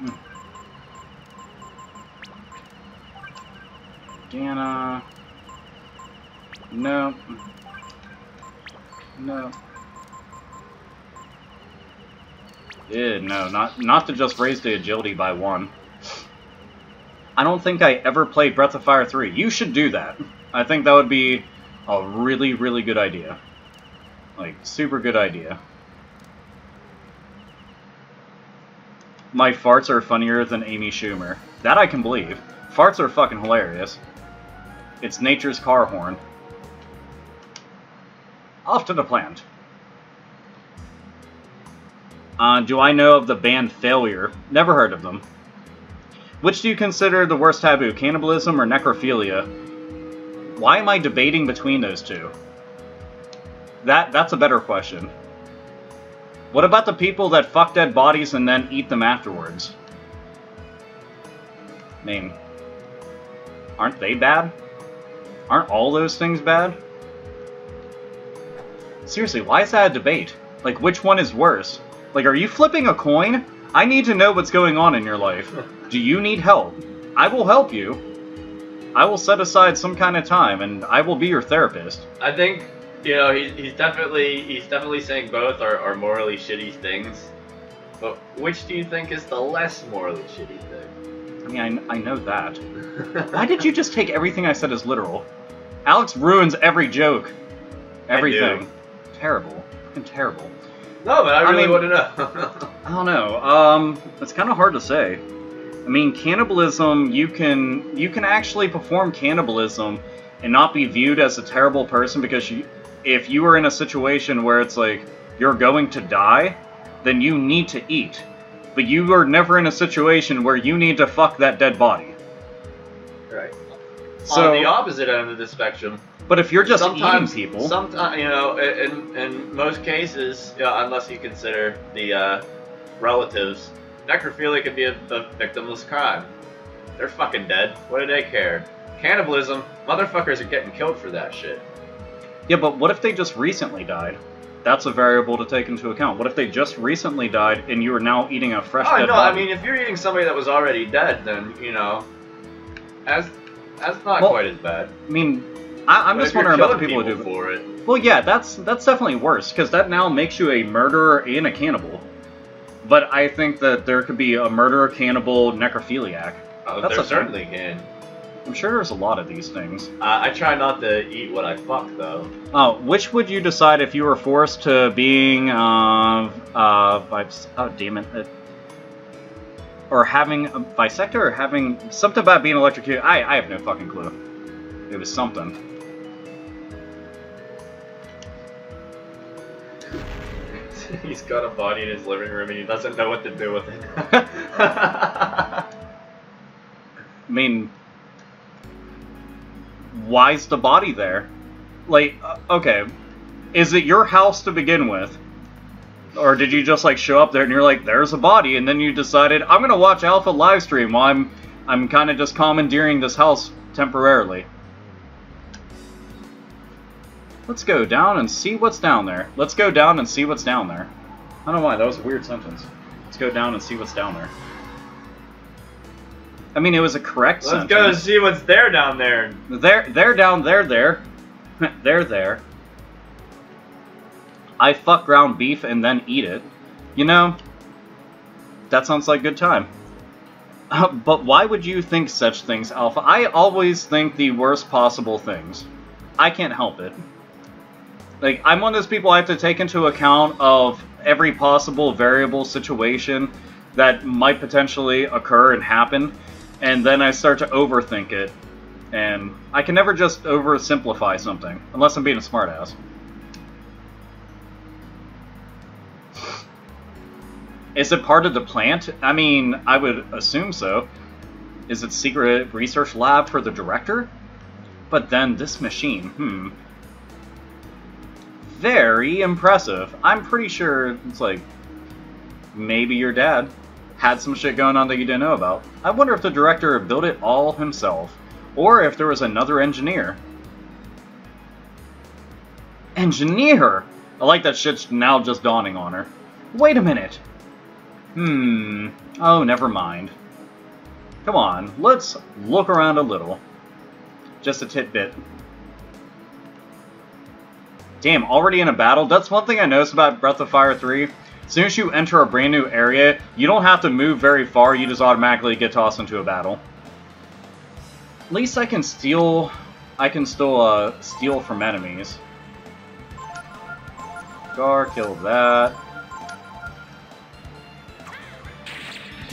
[SPEAKER 1] Dana. No. No. Yeah, no, not to just raise the agility by 1. I don't think I ever played Breath of Fire 3. You should do that. I think that would be a really, really good idea. Like, super good idea. My farts are funnier than Amy Schumer. That I can believe. Farts are fucking hilarious. It's nature's car horn. Off to the plant. Do I know of the band Failure? Never heard of them. Which do you consider the worst taboo, cannibalism or necrophilia? Why am I debating between those two? That's a better question. What about the people that fuck dead bodies and then eat them afterwards? I mean, aren't they bad? Aren't all those things bad? Seriously, why is that a debate? Like, which one is worse? Like, are you flipping a coin? I need to know what's going on in your life. Do you need help? I will help you. I will set aside some kind of time, and I will be your therapist.
[SPEAKER 2] I think, you know, he's definitely saying both are morally shitty things. But which do you think is the less morally shitty thing?
[SPEAKER 1] I mean, I know that. Why did you just take everything I said as literal? Alex ruins every joke. Everything. Terrible. Fucking terrible.
[SPEAKER 2] No, but I really want to know.
[SPEAKER 1] I don't know. It's kind of hard to say. I mean, cannibalism, you can actually perform cannibalism and not be viewed as a terrible person, because if you are in a situation where it's like, you're going to die, then you need to eat. But you are never in a situation where you need to fuck that dead body.
[SPEAKER 2] Right.
[SPEAKER 1] So,
[SPEAKER 2] on the opposite end of the spectrum.
[SPEAKER 1] But if you're just eating people...
[SPEAKER 2] Sometimes, you know, in most cases, unless you consider the relatives, necrophilia can be a victimless crime. They're fucking dead. What do they care? Cannibalism, motherfuckers are getting killed for that shit.
[SPEAKER 1] Yeah, but what if they just recently died? That's a variable to take into account. What if they just recently died and you are now eating a fresh dead body?
[SPEAKER 2] I mean, if you're eating somebody that was already dead, then, you know, that's not quite as bad.
[SPEAKER 1] I mean, I'm just wondering about the people who do
[SPEAKER 2] for it.
[SPEAKER 1] Well, yeah, that's definitely worse, because that now makes you a murderer and a cannibal. But I think that there could be a murderer, cannibal, necrophiliac.
[SPEAKER 2] There certainly can.
[SPEAKER 1] I'm sure there's a lot of these things.
[SPEAKER 2] I try not to eat what I fuck, though.
[SPEAKER 1] Oh, which would you decide if you were forced to being, oh, damn it. Or having a bisector, or having something about being electrocuted? I have no fucking clue. It was something.
[SPEAKER 2] He's got a body in his living room and he doesn't know what to do with it.
[SPEAKER 1] I mean, why's the body there? Like, okay, is it your house to begin with? Or did you just, like, show up there and you're like, there's a body, and then you decided, I'm gonna watch Alpha livestream while I'm kind of just commandeering this house temporarily. Let's go down and see what's down there. Let's go down and see what's down there. I don't know why, that was a weird sentence. Let's go down and see what's down there. I mean, it was a correct sentence.
[SPEAKER 2] Let's go and see what's there down there.
[SPEAKER 1] They're down there. They're there. I fuck ground beef and then eat it. You know, that sounds like a good time. But why would you think such things, Alpha? I always think the worst possible things. I can't help it. Like, I'm one of those people I have to take into account of every possible variable situation that might potentially occur and happen, and then I start to overthink it. And I can never just oversimplify something, unless I'm being a smartass. Is it part of the plant? I mean, I would assume so. Is it secret research lab for the director? But then this machine, Very impressive. I'm pretty sure it's like, maybe your dad had some shit going on that you didn't know about. I wonder if the director built it all himself, or if there was another engineer. Engineer! I like that shit's now just dawning on her. Wait a minute. Oh, never mind. Come on, let's look around a little. Just a tidbit. Damn, already in a battle? That's one thing I noticed about Breath of Fire 3. As soon as you enter a brand new area, you don't have to move very far, you just automatically get tossed into a battle. At least I can steal... I can still, steal from enemies. Gar, kill that.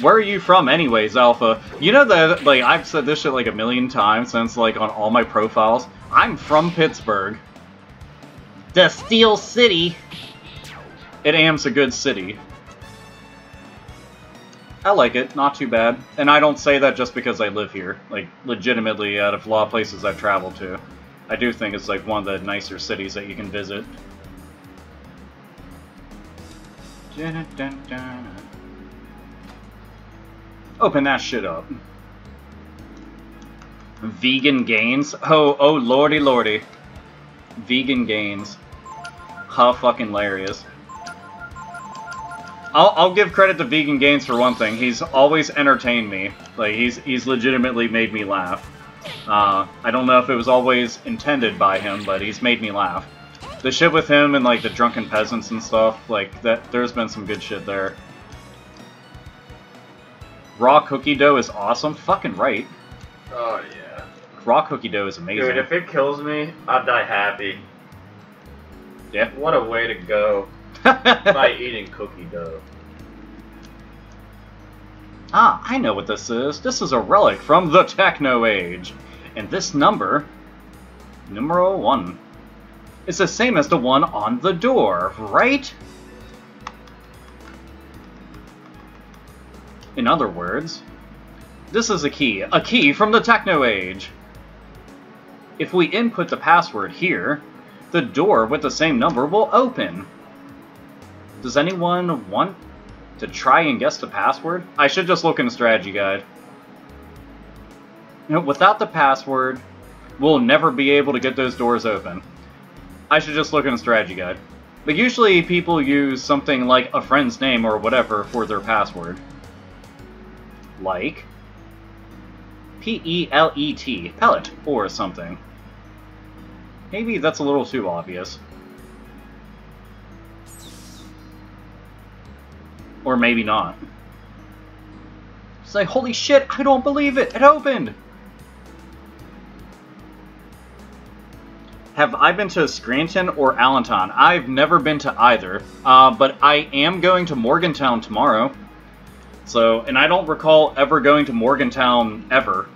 [SPEAKER 1] Where are you from anyways, Alpha? You know that, like, I've said this shit like a million times since, like, on all my profiles. I'm from Pittsburgh. The Steel City. It am's a good city. I like it, not too bad. And I don't say that just because I live here. Like, legitimately, out of a lot of places I've traveled to. I do think it's, like, one of the nicer cities that you can visit. Dun, dun, dun. Open that shit up. Vegan gains? Oh lordy lordy. Vegan gains. How fucking hilarious. I'll give credit to Vegan Gains for one thing. He's always entertained me. Like, he's legitimately made me laugh. I don't know if it was always intended by him, but he's made me laugh. The shit with him and, like, the drunken peasants and stuff, like, there's been some good shit there. Raw cookie dough is awesome. Fucking right.
[SPEAKER 2] Oh, yeah.
[SPEAKER 1] Raw cookie dough is amazing.
[SPEAKER 2] Dude, if it kills me, I'll die happy.
[SPEAKER 1] Yeah.
[SPEAKER 2] What a way to go by eating cookie dough.
[SPEAKER 1] Ah, I know what this is. This is a relic from the Techno Age. And this number, numero 1, is the same as the one on the door, right? In other words, this is a key from the Techno Age. If we input the password here, the door with the same number will open. Does anyone want to try and guess the password? I should just look in the strategy guide. You know, without the password, we'll never be able to get those doors open. I should just look in the strategy guide. But usually people use something like a friend's name or whatever for their password. Like P-E-L-E-T, pellet, or something. Maybe that's a little too obvious. Or maybe not. It's like, holy shit, I don't believe it! It opened! Have I been to Scranton or Allentown? I've never been to either, but I am going to Morgantown tomorrow. So, and I don't recall ever going to Morgantown ever.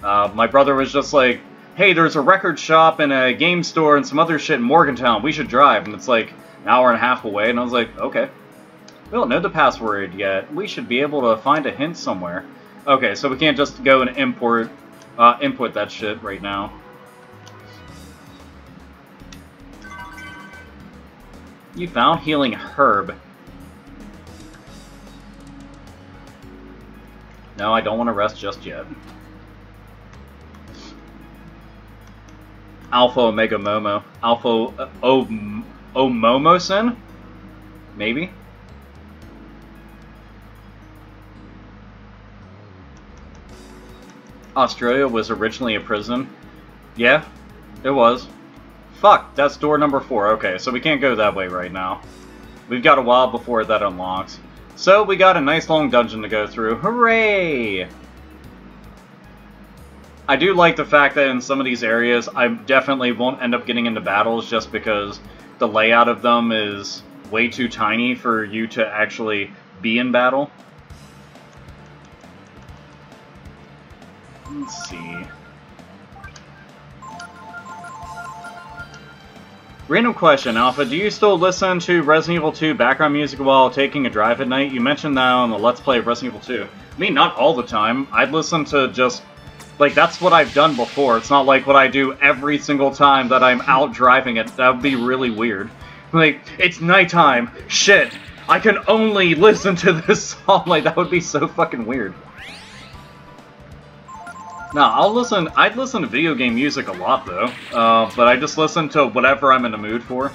[SPEAKER 1] My brother was just like, hey, there's a record shop and a game store and some other shit in Morgantown. We should drive. And it's like an hour and a half away. And I was like, okay. We don't know the password yet. We should be able to find a hint somewhere. Okay, so we can't just go and input that shit right now. You found Healing Herb. No, I don't want to rest just yet. AlphaOmegaSin? Maybe? Australia was originally a prison? Yeah, it was. Fuck, that's door number 4. Okay, so we can't go that way right now. We've got a while before that unlocks. So we got a nice long dungeon to go through. Hooray! I do like the fact that in some of these areas, I definitely won't end up getting into battles just because the layout of them is way too tiny for you to actually be in battle. Let's see. Random question, Alpha. Do you still listen to Resident Evil 2 background music while taking a drive at night? You mentioned that on the Let's Play of Resident Evil 2. I mean, not all the time. I'd listen to just... like, that's what I've done before. It's not like what I do every single time that I'm out driving it. That would be really weird. Like, it's nighttime. Shit. I can only listen to this song. Like, that would be so fucking weird. No, I'd listen to video game music a lot, though. But I just listen to whatever I'm in the mood for.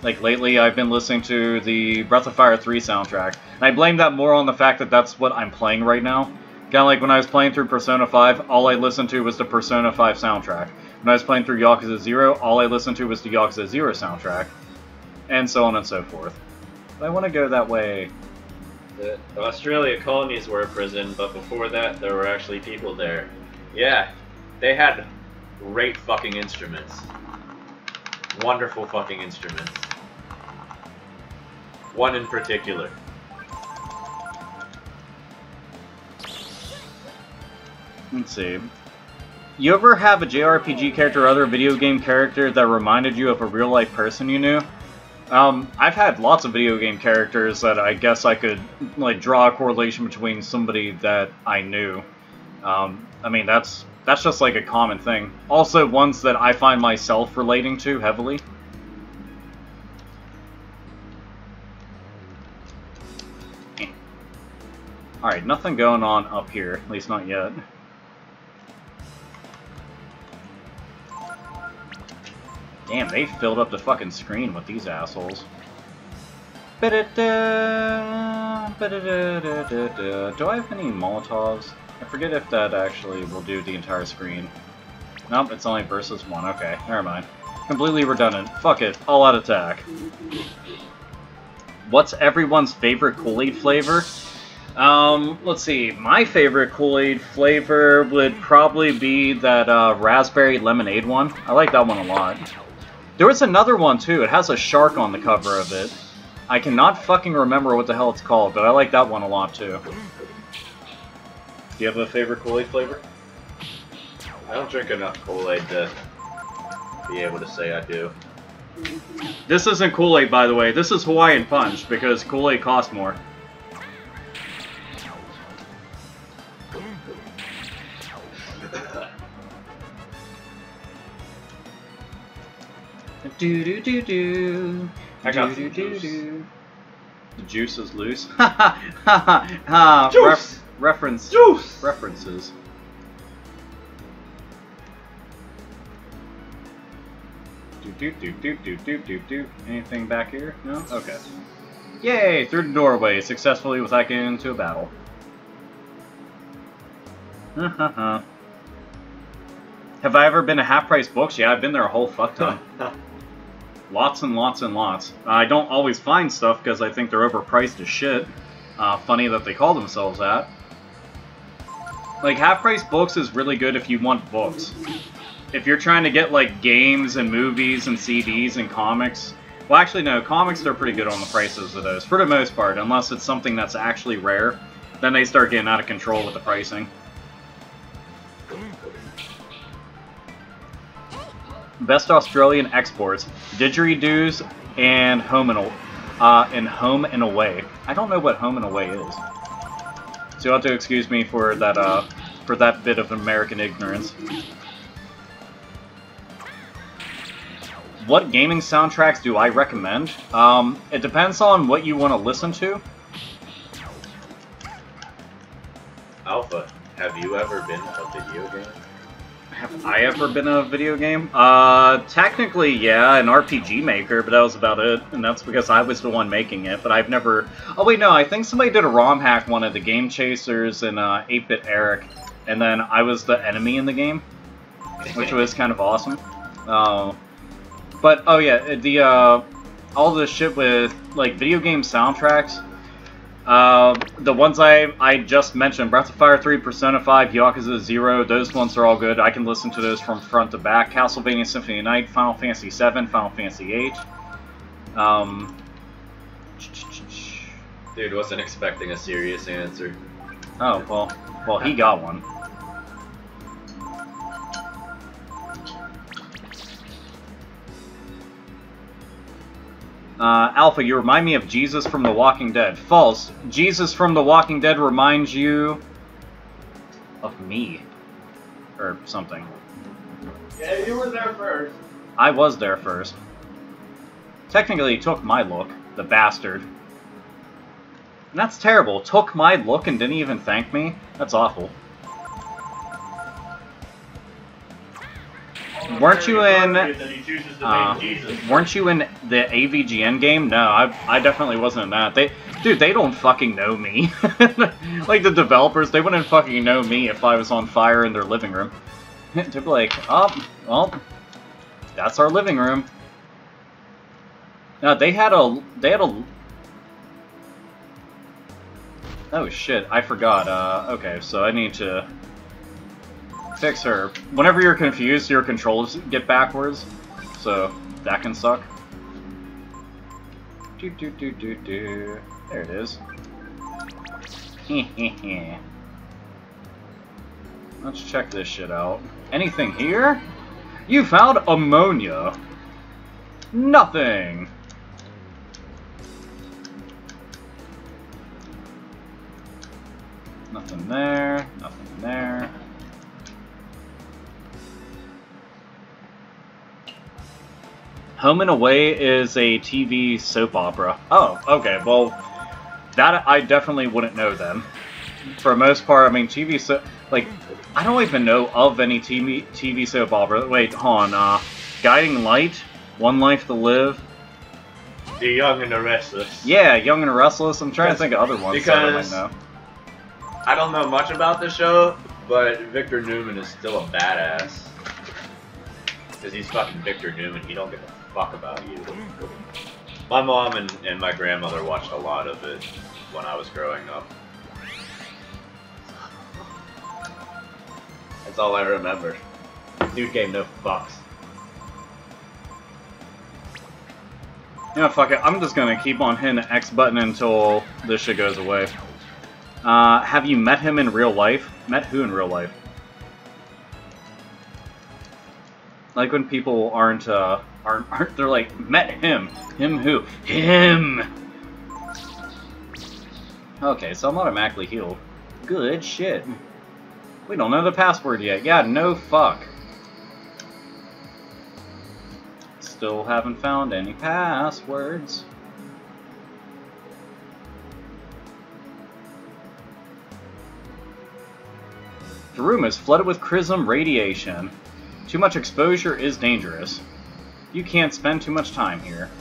[SPEAKER 1] Like, lately I've been listening to the Breath of Fire 3 soundtrack. And I blame that more on the fact that that's what I'm playing right now. Kind of like when I was playing through Persona 5, all I listened to was the Persona 5 soundtrack. When I was playing through Yakuza 0, all I listened to was the Yakuza 0 soundtrack. And so on and so forth. But I want to go that way.
[SPEAKER 2] The Australia colonies were a prison, but before that, there were actually people there. Yeah, they had great fucking instruments. Wonderful fucking instruments. One in particular.
[SPEAKER 1] Let's see. You ever have a JRPG character or other video game character that reminded you of a real-life person you knew? I've had lots of video game characters that I guess I could, like, draw a correlation between somebody that I knew. I mean, that's just, like, a common thing. Also, ones that I find myself relating to heavily. Alright, nothing going on up here, at least not yet. Damn, they filled up the fucking screen with these assholes. Do I have any Molotovs? I forget if that actually will do the entire screen. Nope, it's only versus 1. Okay, never mind. Completely redundant. Fuck it. All out attack. What's everyone's favorite Kool-Aid flavor? Let's see. My favorite Kool-Aid flavor would probably be that raspberry lemonade one. I like that one a lot. There was another one too. It has a shark on the cover of it. I cannot fucking remember what the hell it's called, but I like that one a lot too. Do you have a favorite Kool-Aid flavor?
[SPEAKER 2] I don't drink enough Kool-Aid to be able to say I do.
[SPEAKER 1] This isn't Kool-Aid, by the way. This is Hawaiian Punch, because Kool-Aid costs more. Do.
[SPEAKER 2] I got some juice.
[SPEAKER 1] The juice is loose. Ha ha ha!
[SPEAKER 2] Juice!
[SPEAKER 1] Reference.
[SPEAKER 2] Juice!
[SPEAKER 1] References. Do. Anything back here? No? Okay. Yay! Through the doorway, successfully without getting into a battle. Have I ever been to Half Price Books? Yeah, I've been there a whole fuck ton. Lots and lots and lots. I don't always find stuff because I think they're overpriced as shit. Funny that they call themselves that. Like, Half Price Books is really good if you want books. If you're trying to get, like, games and movies and CDs and comics... Well, actually, no. Comics, they're pretty good on the prices of those, for the most part. Unless it's something that's actually rare. Then they start getting out of control with the pricing. Best Australian exports: didgeridoos and Home and Away. I don't know what Home and Away is, so you'll have to excuse me for that bit of American ignorance. What gaming soundtracks do I recommend? It depends on what you want to listen to.
[SPEAKER 2] Alpha, have you ever been a video game?
[SPEAKER 1] Have I ever been in a video game? Technically, yeah, an RPG maker, but that was about it, and that's because I was the one making it, but I've never... Oh wait, no, I think somebody did a ROM hack one of the Game Chasers and 8-Bit Eric, and then I was the enemy in the game, which was kind of awesome. But, oh yeah, all the shit with, like, video game soundtracks, the ones I just mentioned, Breath of Fire 3, Persona 5, Yakuza 0, those ones are all good. I can listen to those from front to back. Castlevania Symphony of Night, Final Fantasy 7, Final Fantasy 8.
[SPEAKER 2] Dude, wasn't expecting a serious answer.
[SPEAKER 1] Oh, well, he got one. Alpha, you remind me of Jesus from The Walking Dead. False. Jesus from The Walking Dead reminds you of me. Or something.
[SPEAKER 3] Yeah, you were there first.
[SPEAKER 1] I was there first. Technically, he took my look. The bastard. And that's terrible. Took my look and didn't even thank me? That's awful. Weren't you in the AVGN game? No, I definitely wasn't in that. Dude, they don't fucking know me. Like, the developers, they wouldn't fucking know me if I was on fire in their living room. They'd be like, oh, well, that's our living room. No, they had a... Oh shit, I forgot. Okay, so I need to... fix her. Whenever you're confused, your controls get backwards, so that can suck. There it is. Let's check this shit out. Anything here? You found ammonia. Nothing. Nothing there. Nothing there. Home and Away is a TV soap opera. Oh, okay, well, that I definitely wouldn't know then. For the most part, I mean, TV soap, like, I don't even know of any TV soap opera. Wait, hold on, Guiding Light, One Life to Live.
[SPEAKER 3] The Young and the Restless.
[SPEAKER 1] Yeah, Young and Restless. I'm trying to think of other ones that I might know.
[SPEAKER 2] I don't know much about the show, but Victor Newman is still a badass. Because he's fucking Victor Newman. He don't give a fuck about you. My mom and my grandmother watched a lot of it when I was growing up. That's all I remember. Dude gave no fucks.
[SPEAKER 1] Yeah, fuck it. I'm just gonna keep on hitting the X button until this shit goes away. Have you met him in real life? Met who in real life? Like when people aren't they're like, met him. Him who? Him! Okay, so I'm automatically healed. Good shit. We don't know the password yet. Yeah, no fuck. Still haven't found any passwords. The room is flooded with chrism radiation. Too much exposure is dangerous. You can't spend too much time here.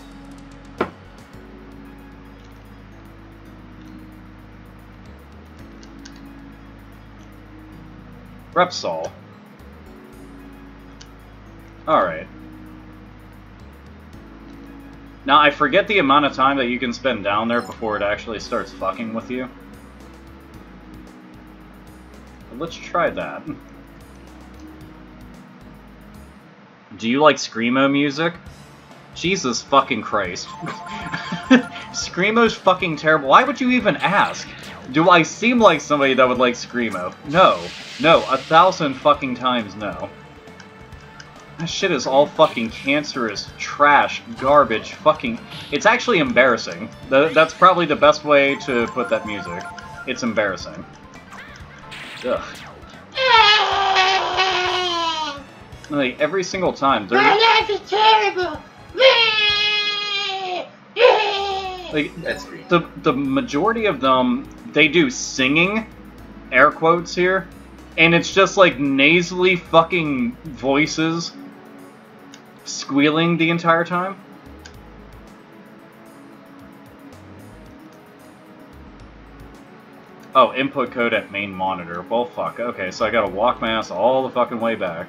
[SPEAKER 1] Repsol. Alright. Now, I forget the amount of time that you can spend down there before it actually starts fucking with you. But let's try that. Do you like Screamo music? Jesus fucking Christ. Screamo's fucking terrible. Why would you even ask? Do I seem like somebody that would like Screamo? No. No, 1,000 fucking times no. That shit is all fucking cancerous, trash, garbage, fucking... It's actually embarrassing. That's probably the best way to put that music. It's embarrassing. Ugh. Like, every single time, they're...
[SPEAKER 4] My life is terrible!
[SPEAKER 1] Like, the majority of them, they do singing, air quotes here, and it's just like nasally fucking voices squealing the entire time. Oh, input code at main monitor. Well, fuck. Okay, so I gotta walk my ass all the fucking way back.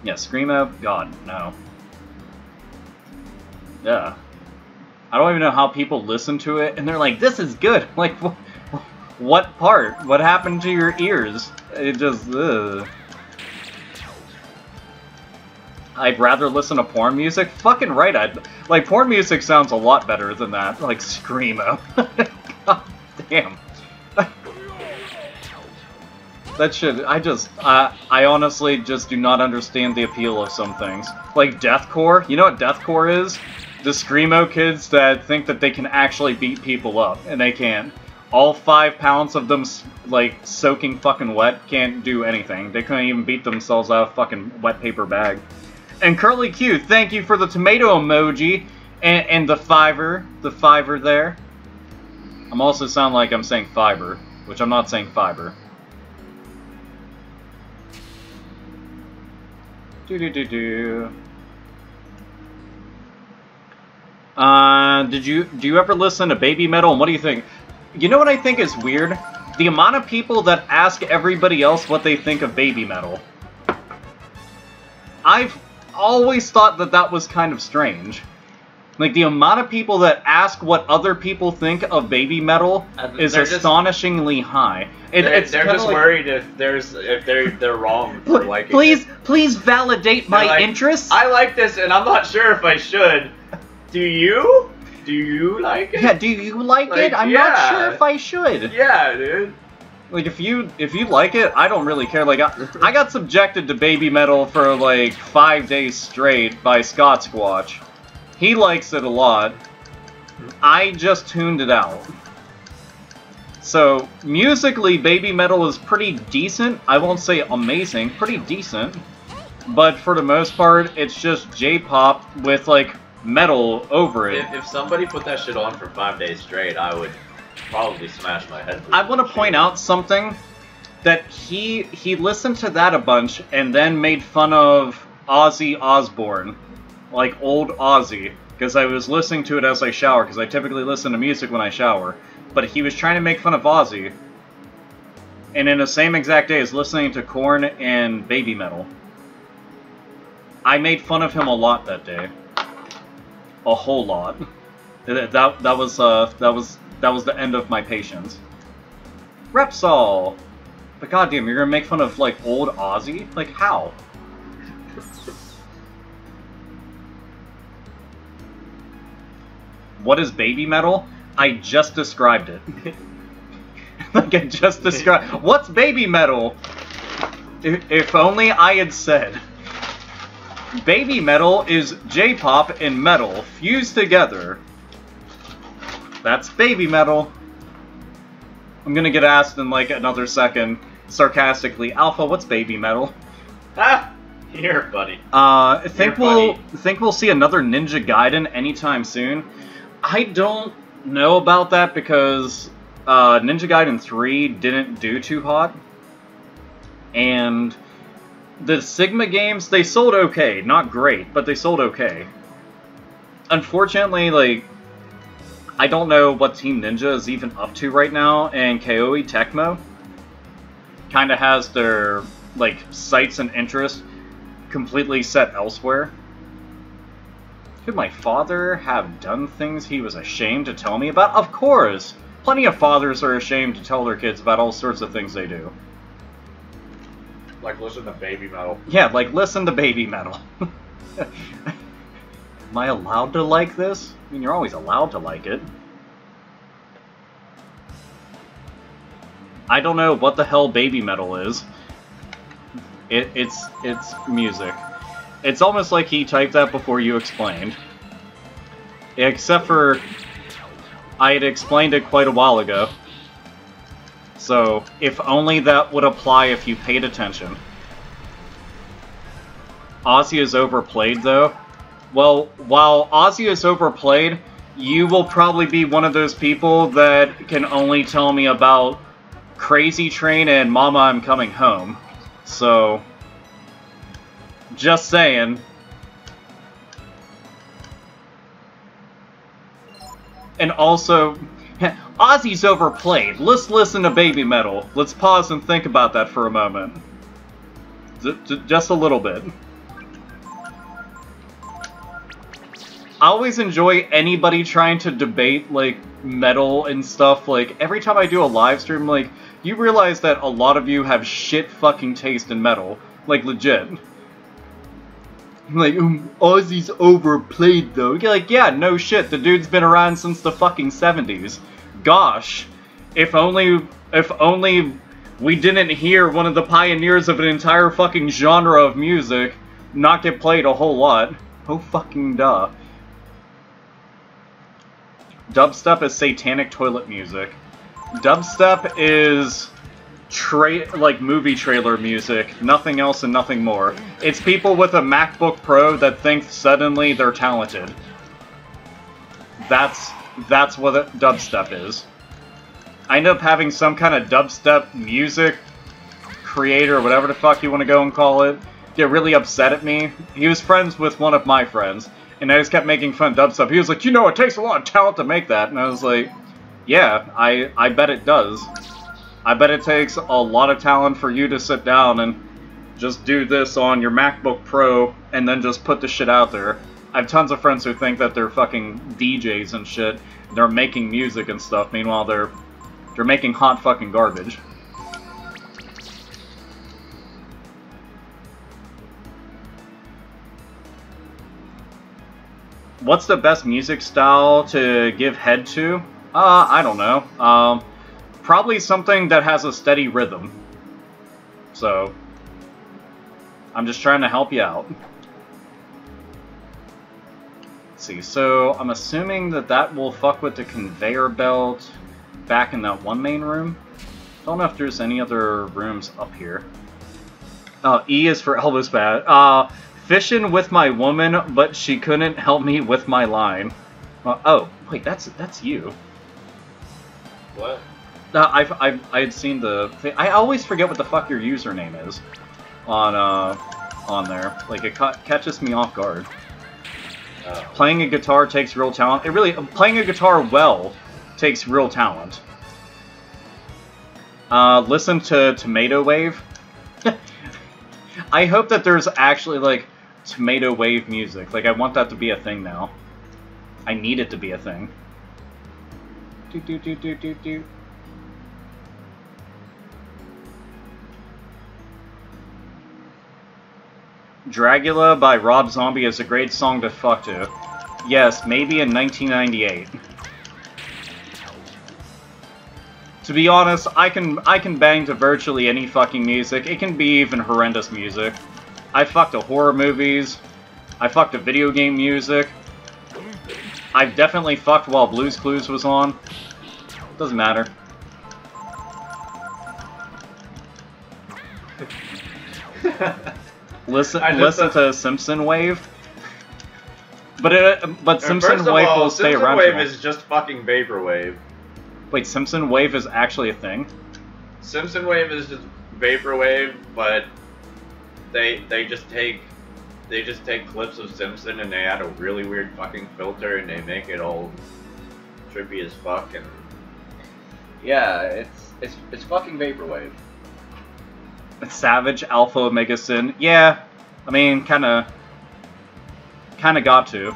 [SPEAKER 1] Yeah, Screamo? God, no. Yeah. I don't even know how people listen to it, and they're like, this is good! Like, what part? What happened to your ears? It just, ugh. I'd rather listen to porn music? Fucking right, like, porn music sounds a lot better than that. Like, Screamo. God damn. That shit, I honestly just do not understand the appeal of some things. Like deathcore, you know what deathcore is? The Screamo kids that think that they can actually beat people up, and they can't. All 5 pounds of them, like, soaking fucking wet can't do anything. They couldn't even beat themselves out of a fucking wet paper bag. And Curly Q, thank you for the tomato emoji, and the fiver there. I'm also sound like I'm saying fiber, which I'm not saying fiber. Do. Do you ever listen to Baby Metal, and what do you think? You know what I think is weird? The amount of people that ask everybody else what they think of Baby Metal. I've always thought that that was kind of strange. Like, the amount of people that ask what other people think of Baby Metal is astonishingly high.
[SPEAKER 2] They're just like, worried if they're wrong for liking it.
[SPEAKER 1] Please validate my interests.
[SPEAKER 2] I like this, and I'm not sure if I should. Do you? Do you like it?
[SPEAKER 1] Yeah, do you like it? I'm not sure if I should.
[SPEAKER 2] Yeah, dude.
[SPEAKER 1] Like, if you like it, I don't really care. Like, I got subjected to Baby Metal for, like, 5 days straight by Scott Squatch. He likes it a lot. I just tuned it out. So, musically, Baby Metal is pretty decent. I won't say amazing, pretty decent. But for the most part, it's just J-pop with, like, metal over it.
[SPEAKER 2] If somebody put that shit on for 5 days straight, I would probably smash my head.
[SPEAKER 1] I want to point out something. That he listened to that a bunch and then made fun of Ozzy Osbourne like old Ozzy, because I was listening to it as I shower, because I typically listen to music when I shower, but he was trying to make fun of Ozzy, and in the same exact day as listening to Korn and Baby Metal. I made fun of him a lot that day. A whole lot. That was the end of my patience. Repsol! But goddamn, you're gonna make fun of, like, old Ozzy? Like, how? What is Baby Metal? I just described it. Like, I just described... What's Baby Metal? If only I had said. Baby Metal is J-pop and metal fused together. That's Baby Metal. I'm gonna get asked in, like, another second, sarcastically, Alpha, what's Baby Metal?
[SPEAKER 3] Ah! Here, buddy.
[SPEAKER 1] Think we'll see another Ninja Gaiden anytime soon? I don't know about that because Ninja Gaiden 3 didn't do too hot. And the Sigma games, they sold okay. Not great, but they sold okay. Unfortunately, like, I don't know what Team Ninja is even up to right now, and Koei Tecmo kind of has their, like, sights and interests completely set elsewhere. Could my father have done things he was ashamed to tell me about? Of course! Plenty of fathers are ashamed to tell their kids about all sorts of things they do.
[SPEAKER 2] Like, listen to Baby Metal.
[SPEAKER 1] Yeah, like, listen to Baby Metal. Am I allowed to like this? I mean, you're always allowed to like it. I don't know what the hell Baby Metal is. It's music. It's almost like he typed that before you explained. Except for I had explained it quite a while ago. So, if only that would apply if you paid attention. Ozzy is overplayed, though. Well, while Ozzy is overplayed, you will probably be one of those people that can only tell me about Crazy Train and Mama, I'm Coming Home. So, just saying. And also, Ozzy's overplayed. Let's listen to Baby Metal. Let's pause and think about that for a moment. Just a little bit. I always enjoy anybody trying to debate, like, metal and stuff. Like, every time I do a live stream, like, you realize that a lot of you have shit fucking taste in metal. Like, legit. Like, Ozzy's overplayed, though. You're like, yeah, no shit, the dude's been around since the fucking 70s. Gosh. If only we didn't hear one of the pioneers of an entire fucking genre of music not get played a whole lot. Oh fucking duh. Dubstep is satanic toilet music. Dubstep is like movie trailer music, nothing else and nothing more. It's people with a MacBook Pro that think suddenly they're talented. That's what dubstep is. I end up having some kind of dubstep music creator, whatever the fuck you want to go and call it, get really upset at me. He was friends with one of my friends, and I just kept making fun of dubstep. He was like, you know, it takes a lot of talent to make that. And I was like, yeah, I bet it does. I bet it takes a lot of talent for you to sit down and just do this on your MacBook Pro and then just put the shit out there. I have tons of friends who think that they're fucking DJs and shit. They're making music and stuff. Meanwhile, they're making hot fucking garbage. What's the best music style to give head to? I don't know. Probably something that has a steady rhythm. So, I'm just trying to help you out. Let's see, so I'm assuming that will fuck with the conveyor belt back in that one main room. Don't know if there's any other rooms up here. E is for Elvis Pad. Fishing with my woman, but she couldn't help me with my line. Oh, wait, that's you.
[SPEAKER 3] What?
[SPEAKER 1] I had seen the thing. I always forget what the fuck your username is on there. Like, it catches me off guard. Playing a guitar takes real talent. Playing a guitar well takes real talent. Listen to Tomato Wave. I hope that there's actually, like, Tomato Wave music. Like, I want that to be a thing now. I need it to be a thing. Do do do do do do. Dragula by Rob Zombie is a great song to fuck to. Yes, maybe in 1998. To be honest, I can bang to virtually any fucking music. It can be even horrendous music. I fucked to horror movies. I fucked to video game music. I've definitely fucked while Blue's Clues was on. Doesn't matter. Listen to Simpson Wave. But Simpson Wave will stay around.
[SPEAKER 2] Simpson Wave is just fucking vaporwave.
[SPEAKER 1] Wait, Simpson Wave is actually a thing?
[SPEAKER 2] Simpson Wave is just vaporwave, but they just take clips of Simpson and they add a really weird fucking filter and they make it all trippy as fuck, and yeah, it's fucking vaporwave.
[SPEAKER 1] Savage, AlphaOmegaSin. Yeah, I mean, kinda got to.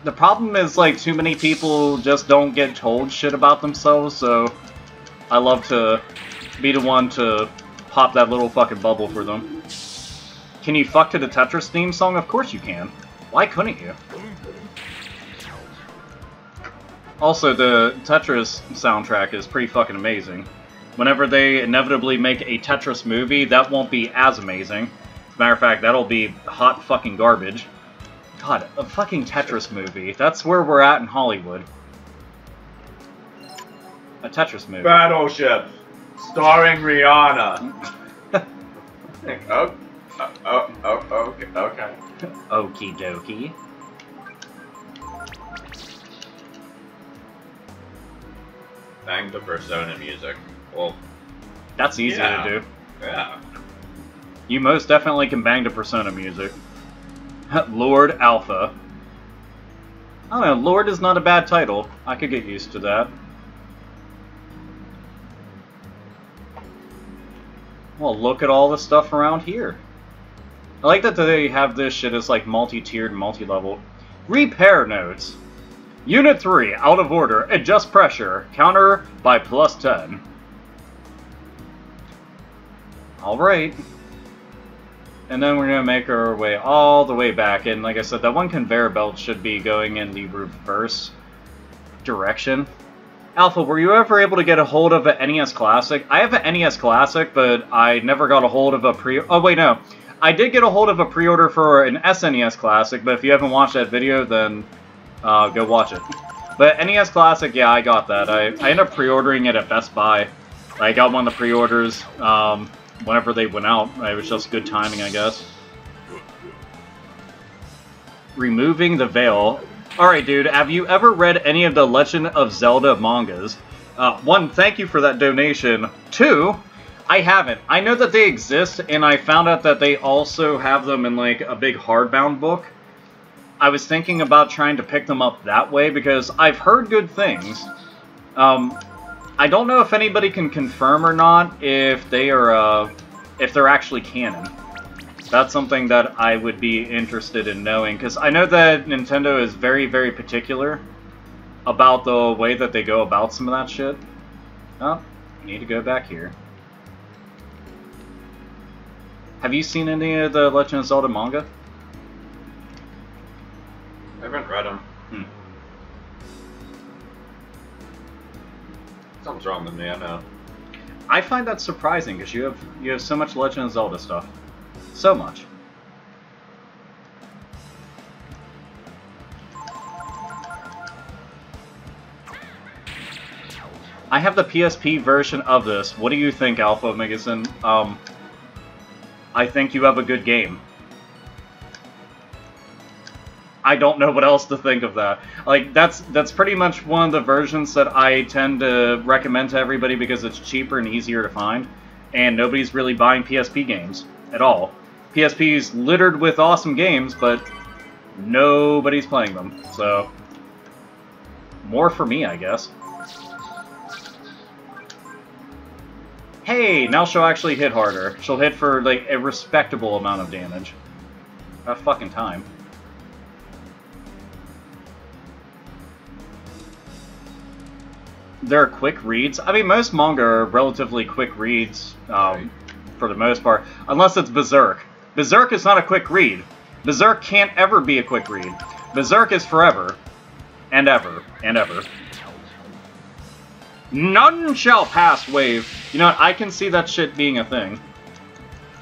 [SPEAKER 1] The problem is, like, too many people just don't get told shit about themselves, so I love to be the one to pop that little fucking bubble for them. Can you fuck to the Tetris theme song? Of course you can. Why couldn't you? Also, the Tetris soundtrack is pretty fucking amazing. Whenever they inevitably make a Tetris movie, that won't be as amazing. As a matter of fact, that'll be hot fucking garbage. God, a fucking Tetris movie. That's where we're at in Hollywood. A Tetris movie.
[SPEAKER 2] Battleship, starring Rihanna. Okay.
[SPEAKER 1] Okie dokie.
[SPEAKER 2] Bang the Persona music. Well,
[SPEAKER 1] that's easy to do.
[SPEAKER 2] Yeah.
[SPEAKER 1] You most definitely can bang to Persona music. Lord Alpha. I don't know, Lord is not a bad title. I could get used to that. Well, look at all the stuff around here. I like that they have this shit as like multi-tiered, multi-level. Repair notes. Unit 3, out of order, adjust pressure, counter by +10. Alright. And then we're going to make our way all the way back. And like I said, that one conveyor belt should be going in the reverse direction. Alpha, were you ever able to get a hold of an NES Classic? I have an NES Classic, but I never got a hold of a Oh, wait, no. I did get a hold of a pre-order for an SNES Classic, but if you haven't watched that video, then go watch it. But NES Classic, yeah, I got that. I ended up pre-ordering it at Best Buy. I got one of the pre-orders whenever they went out. It was just good timing, I guess. Removing the veil. Alright, dude, have you ever read any of the Legend of Zelda mangas? 1, thank you for that donation. 2, I haven't. I know that they exist, and I found out that they also have them in, like, a big hardbound book. I was thinking about trying to pick them up that way, because I've heard good things. I don't know if anybody can confirm or not if they are, if they're actually canon. That's something that I would be interested in knowing, because I know that Nintendo is very, very particular about the way that they go about some of that shit. Oh, I need to go back here. Have you seen any of the Legend of Zelda manga?
[SPEAKER 2] I haven't read them. Something's wrong with me, I know.
[SPEAKER 1] I find that surprising because you have so much Legend of Zelda stuff. So much. I have the PSP version of this. What do you think, AlphaOmegaSin? I think you have a good game. I don't know what else to think of that. Like, that's pretty much one of the versions that I tend to recommend to everybody because it's cheaper and easier to find, and nobody's really buying PSP games at all. PSP's littered with awesome games, but nobody's playing them. So, more for me, I guess. Hey, now she'll actually hit harder. She'll hit for, like, a respectable amount of damage. About fucking time. There are quick reads. I mean, most manga are relatively quick reads, for the most part. Unless it's Berserk. Berserk is not a quick read. Berserk can't ever be a quick read. Berserk is forever. And ever. And ever. None shall pass wave. You know what? I can see that shit being a thing.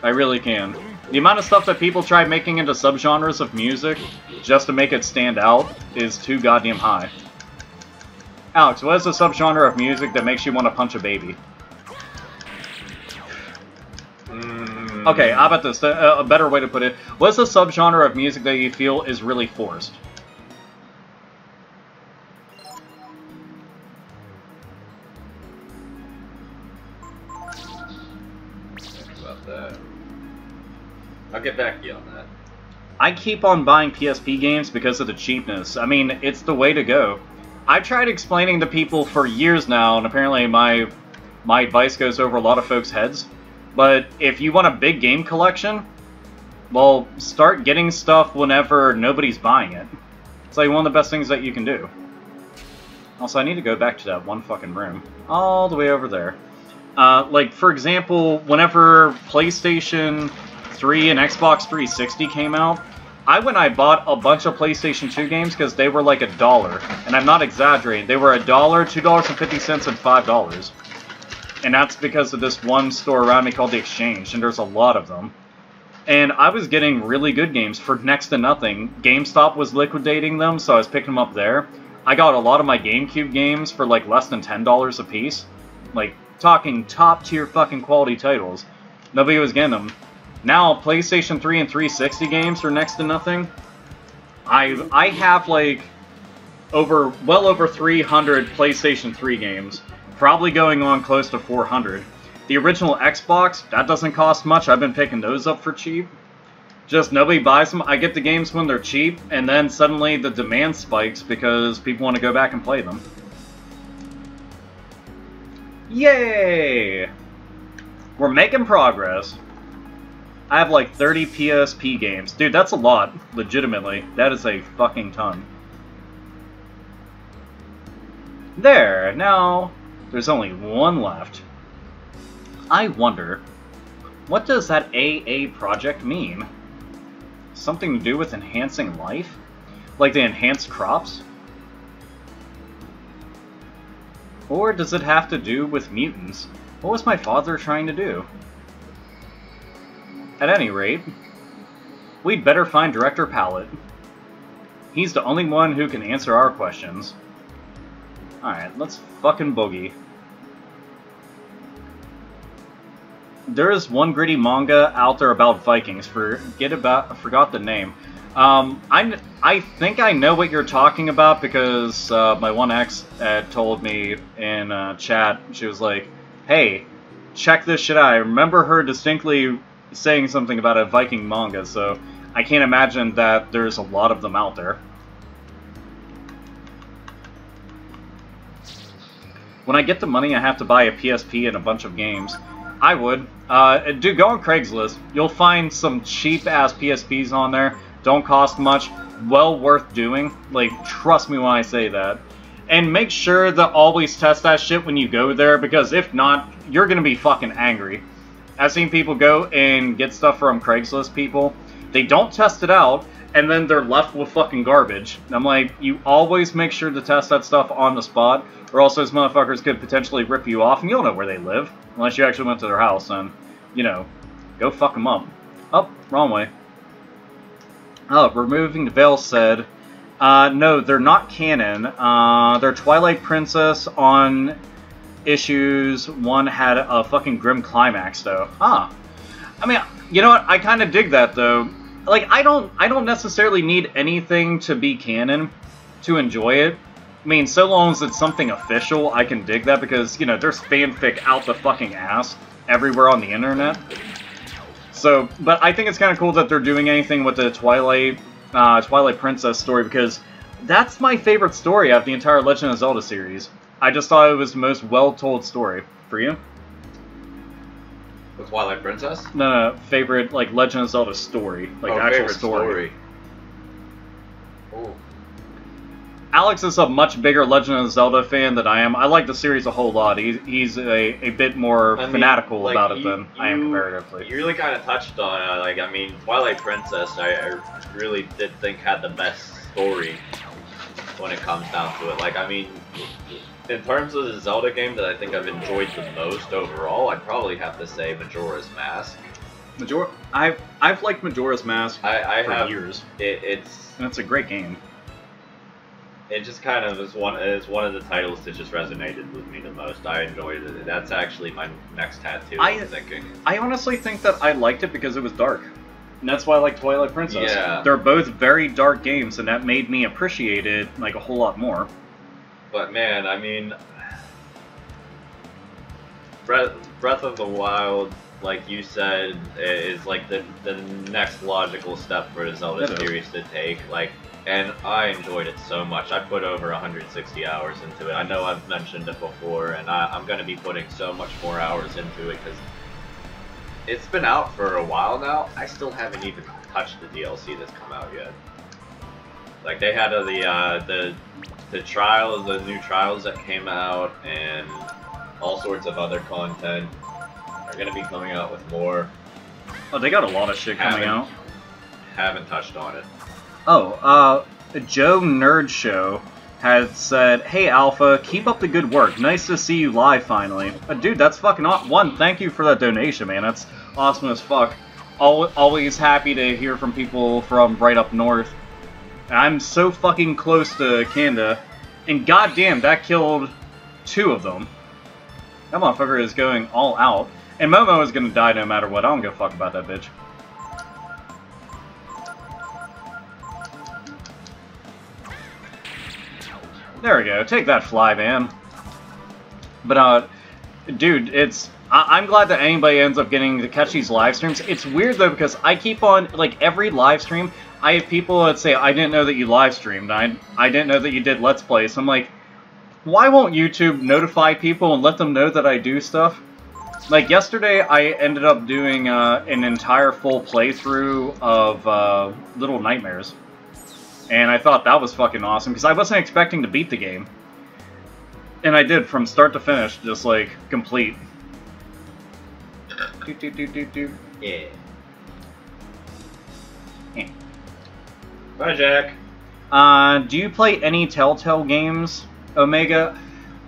[SPEAKER 1] I really can. The amount of stuff that people try making into subgenres of music just to make it stand out is too goddamn high. Alex, what is a subgenre of music that makes you want to punch a baby? Okay, how about this? A better way to put it. What is a subgenre of music that you feel is really forced?
[SPEAKER 2] I'll get back to you on that.
[SPEAKER 1] I keep on buying PSP games because of the cheapness. I mean, it's the way to go. I've tried explaining to people for years now, and apparently my advice goes over a lot of folks' heads. But if you want a big game collection, well, start getting stuff whenever nobody's buying it. It's like one of the best things that you can do. Also, I need to go back to that one fucking room. All the way over there. Like, for example, whenever PlayStation 3 and Xbox 360 came out, I bought a bunch of PlayStation 2 games because they were like $1. And I'm not exaggerating. They were $1, $2.50, and $5. And that's because of this one store around me called The Exchange, and there's a lot of them. And I was getting really good games for next to nothing. GameStop was liquidating them, so I was picking them up there. I got a lot of my GameCube games for like less than $10 a piece. Like, talking top-tier fucking quality titles. Nobody was getting them. Now, PlayStation 3 and 360 games are next to nothing. I have, like, well over 300 PlayStation 3 games. Probably going on close to 400. The original Xbox, that doesn't cost much. I've been picking those up for cheap. Just nobody buys them. I get the games when they're cheap, and then suddenly the demand spikes because people want to go back and play them. Yay! We're making progress. I have like 30 PSP games. Dude, that's a lot. Legitimately. That is a fucking ton. There. Now, there's only one left. I wonder, what does that AA project mean? Something to do with enhancing life? Like the enhanced crops? Or does it have to do with mutants? What was my father trying to do? At any rate, we'd better find Director Pallet. He's the only one who can answer our questions. Alright, let's fucking boogie. There is one gritty manga out there about Vikings. Forgot the name. I think I know what you're talking about because my one ex told me in chat. She was like, "Hey, check this shit out." I remember her distinctly saying something about a Viking manga, so I can't imagine that there's a lot of them out there. When I get the money, I have to buy a PSP and a bunch of games. I would. Dude, go on Craigslist. You'll find some cheap-ass PSPs on there. Don't cost much. Well worth doing. Like, trust me when I say that. And make sure to always test that shit when you go there, because if not, you're gonna be fucking angry. I've seen people go and get stuff from Craigslist people. They don't test it out, and then they're left with fucking garbage. And I'm like, you always make sure to test that stuff on the spot, or else those motherfuckers could potentially rip you off, and you don't know where they live. Unless you actually went to their house, and, you know, go fuck them up. Oh, wrong way. Oh, Removing the Veil said, no, they're not canon. They're Twilight Princess on issues 1 had a fucking grim climax, though. Ah. I mean, you know what? I kind of dig that, though. Like, I don't necessarily need anything to be canon to enjoy it. I mean, so long as it's something official, I can dig that, because, you know, there's fanfic out the fucking ass everywhere on the internet. So, but I think it's kind of cool that they're doing anything with the Twilight Princess story, because that's my favorite story out of the entire Legend of Zelda series. I just thought it was the most well-told story. For you?
[SPEAKER 2] The Twilight Princess?
[SPEAKER 1] No, favorite, like, Legend of Zelda story. Like, actual story.
[SPEAKER 2] Oh.
[SPEAKER 1] Alex is a much bigger Legend of Zelda fan than I am. I like the series a whole lot. He's a bit more fanatical
[SPEAKER 2] like,
[SPEAKER 1] about it than I am comparatively.
[SPEAKER 2] You really kind of touched on it. Like, I mean, Twilight Princess, I really did think had the best story when it comes down to it. Like, I mean, in terms of the Zelda game that I think I've enjoyed the most overall, I'd probably have to say Majora's Mask.
[SPEAKER 1] I've liked Majora's Mask for years. It's a great game.
[SPEAKER 2] It just kind of is one of the titles that just resonated with me the most. I enjoyed it. That's actually my next tattoo, I'm thinking.
[SPEAKER 1] I honestly think that I liked it because it was dark. And that's why I like Twilight Princess.
[SPEAKER 2] Yeah.
[SPEAKER 1] They're both very dark games, and that made me appreciate it like a whole lot more.
[SPEAKER 2] But man, I mean, Breath of the Wild, like you said, is like the next logical step for the Zelda series to take. Like, and I enjoyed it so much. I put over 160 hours into it. I know I've mentioned it before, and I'm going to be putting so much more hours into it because it's been out for a while now. I still haven't even touched the DLC that's come out yet. Like, they had the trials, the new trials that came out, and all sorts of other content are going to be coming out with more.
[SPEAKER 1] Oh, they got a lot of shit coming out.
[SPEAKER 2] Haven't touched on it.
[SPEAKER 1] Oh, Joe Nerd Show has said, "Hey Alpha, keep up the good work. Nice to see you live finally." Dude, that's fucking awesome. One, thank you for that donation, man. That's awesome as fuck. Always happy to hear from people from right up north. I'm so fucking close to Canada, and goddamn, that killed 2 of them. That motherfucker is going all out. And Momo is gonna die no matter what. I don't give a fuck about that bitch. There we go. Take that, fly, man. But, dude, I'm glad that anybody ends up getting to catch these live streams. It's weird, though, because I keep on, like, every live stream, I have people that say, I didn't know that you live streamed. I didn't know that you did Let's Plays. I'm like, why won't YouTube notify people and let them know that I do stuff? Like, yesterday, I ended up doing an entire full playthrough of Little Nightmares. And I thought that was fucking awesome, because I wasn't expecting to beat the game. And I did, from start to finish, just, like, complete.
[SPEAKER 2] Yeah. Bye, Jack.
[SPEAKER 1] Do you play any Telltale games, Omega?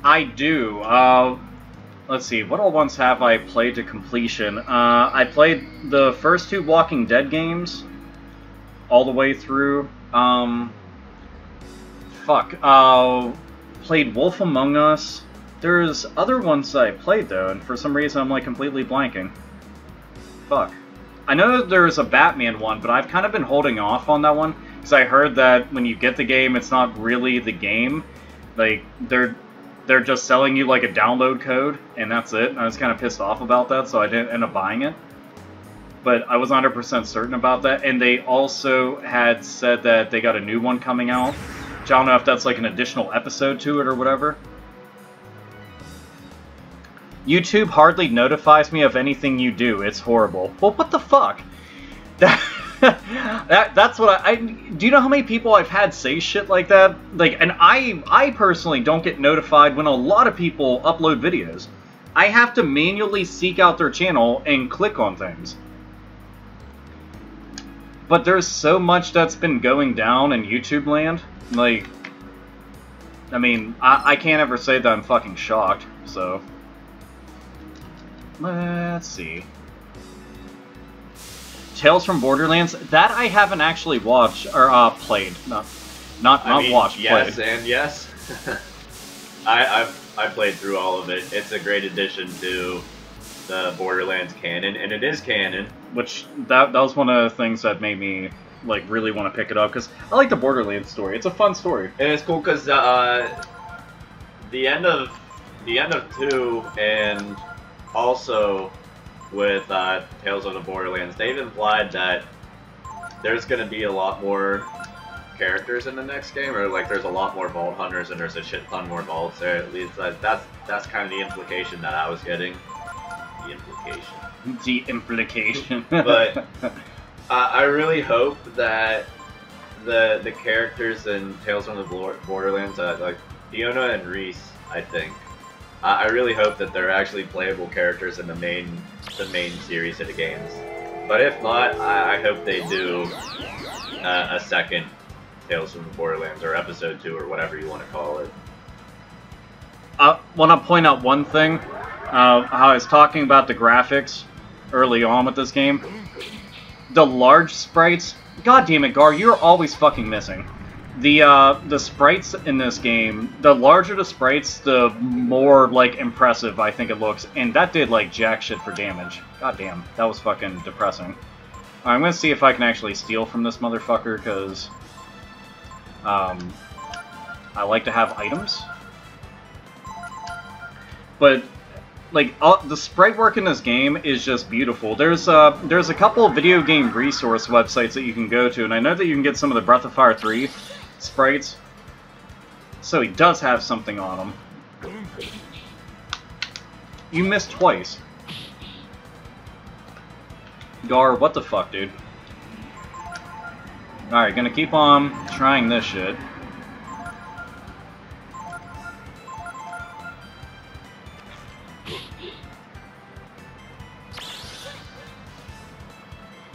[SPEAKER 1] I do. Let's see, what all ones have I played to completion? I played the first 2 Walking Dead games all the way through. Played Wolf Among Us. There's other ones that I played, though, and for some reason I'm, like, completely blanking. Fuck. I know there's a Batman one, but I've kind of been holding off on that one, because I heard that when you get the game, it's not really the game. Like, they're just selling you, like, a download code, and that's it. And I was kind of pissed off about that, so I didn't end up buying it. But I was 100% certain about that, and they also had said that they got a new one coming out, which I don't know if that's like an additional episode to it or whatever. YouTube hardly notifies me of anything you do. It's horrible. Well, what the fuck? That's what do you know how many people I've had say shit like that? Like, and I personally don't get notified when a lot of people upload videos. I have to manually seek out their channel and click on things. But there's so much that's been going down in YouTube land. Like, I mean, I can't ever say that I'm fucking shocked, so. Let's see. Tales from Borderlands, that I haven't actually watched, or played. Not watched,
[SPEAKER 2] yes,
[SPEAKER 1] played.
[SPEAKER 2] And yes. I played through all of it. It's a great addition to the Borderlands canon, and it is canon.
[SPEAKER 1] Which, that was one of the things that made me, like, really want to pick it up, because I like the Borderlands story. It's a fun story.
[SPEAKER 2] And it's cool because the end of 2, and also with Tales of the Borderlands, they've implied that there's going to be a lot more characters in the next game, or like there's a lot more vault hunters and there's a shit ton more vaults there. At least that's kind of the implication that I was getting.
[SPEAKER 1] The implication.
[SPEAKER 2] But I really hope that the characters in Tales from the Borderlands, like Fiona and Reese, I think, I really hope that they're actually playable characters in the main series of the games. But if not, I hope they do a second Tales from the Borderlands, or Episode 2, or whatever you want to call it.
[SPEAKER 1] I want to point out one thing. How I was talking about the graphics early on with this game. The large sprites... God damn it, Gar, you're always fucking missing. The sprites in this game, the larger the sprites, the more, like, impressive I think it looks. And that did, like, jack shit for damage. God damn, that was fucking depressing. Alright, I'm gonna see if I can actually steal from this motherfucker, because... I like to have items. But... like, the sprite work in this game is just beautiful. There's a couple of video game resource websites that you can go to, and I know that you can get some of the Breath of Fire 3 sprites. So he does have something on him. You missed twice. Gar, what the fuck, dude? Alright, gonna keep on trying this shit.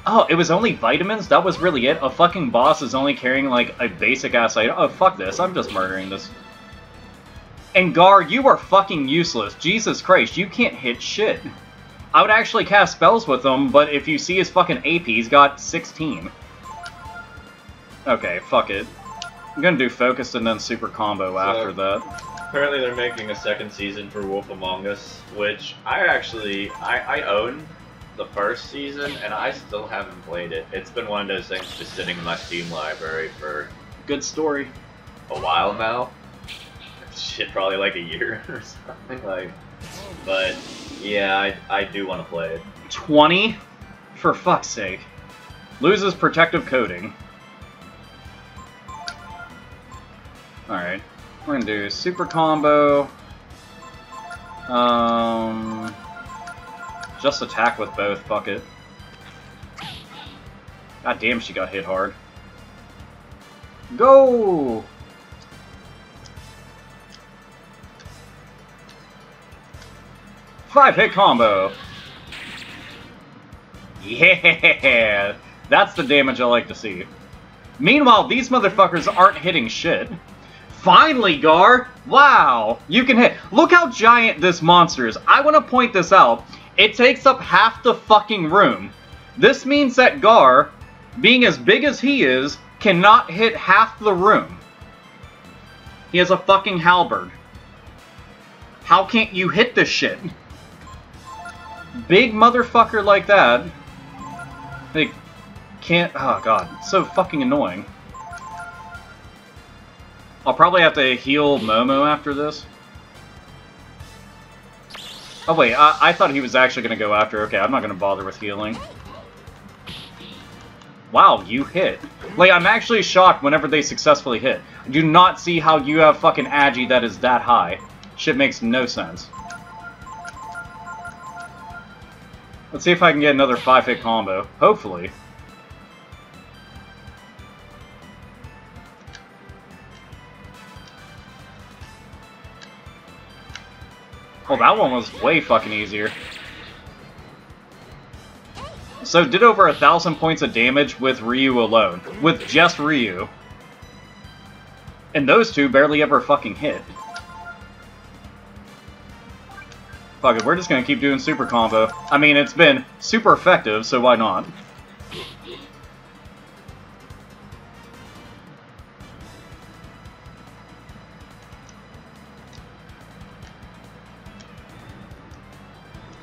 [SPEAKER 1] Oh, it was only vitamins? That was really it? A fucking boss is only carrying, like, a basic-ass item? Oh, fuck this. I'm just murdering this. And Gar, you are fucking useless. Jesus Christ, you can't hit shit. I would actually cast spells with him, but if you see his fucking AP, he's got 16. Okay, fuck it. I'm gonna do Focused and then Super Combo after that.
[SPEAKER 2] Apparently they're making a second season for Wolf Among Us, which I own the first season, and I still haven't played it. It's been one of those things just sitting in my Steam library for...
[SPEAKER 1] good story.
[SPEAKER 2] A while now. Shit, probably like a year or something, like... But, yeah, I do want to play it.
[SPEAKER 1] 20? For fuck's sake. Loses protective coating. Alright. We're gonna do Super Combo. Just attack with both, fuck it. God damn, she got hit hard. Go! Five-hit combo! Yeah! That's the damage I like to see. Meanwhile, these motherfuckers aren't hitting shit. Finally, Gar! Wow! You can hit. Look how giant this monster is. I want to point this out. It takes up half the fucking room. This means that Gar, being as big as he is, cannot hit half the room. He has a fucking halberd. How can't you hit this shit? Big motherfucker like that. They can't... oh god, it's so fucking annoying. I'll probably have to heal Momo after this. Oh wait, I thought he was actually going to go after... okay, I'm not going to bother with healing. Wow, you hit. Like, I'm actually shocked whenever they successfully hit. I do not see how you have fucking agi that is that high. Shit makes no sense. Let's see if I can get another 5-hit combo. Hopefully. Oh, that one was way fucking easier. So, did over 1,000 points of damage with Ryu alone. With just Ryu. And those two barely ever fucking hit. Fuck it, we're just gonna keep doing super combo. I mean, it's been super effective, so why not?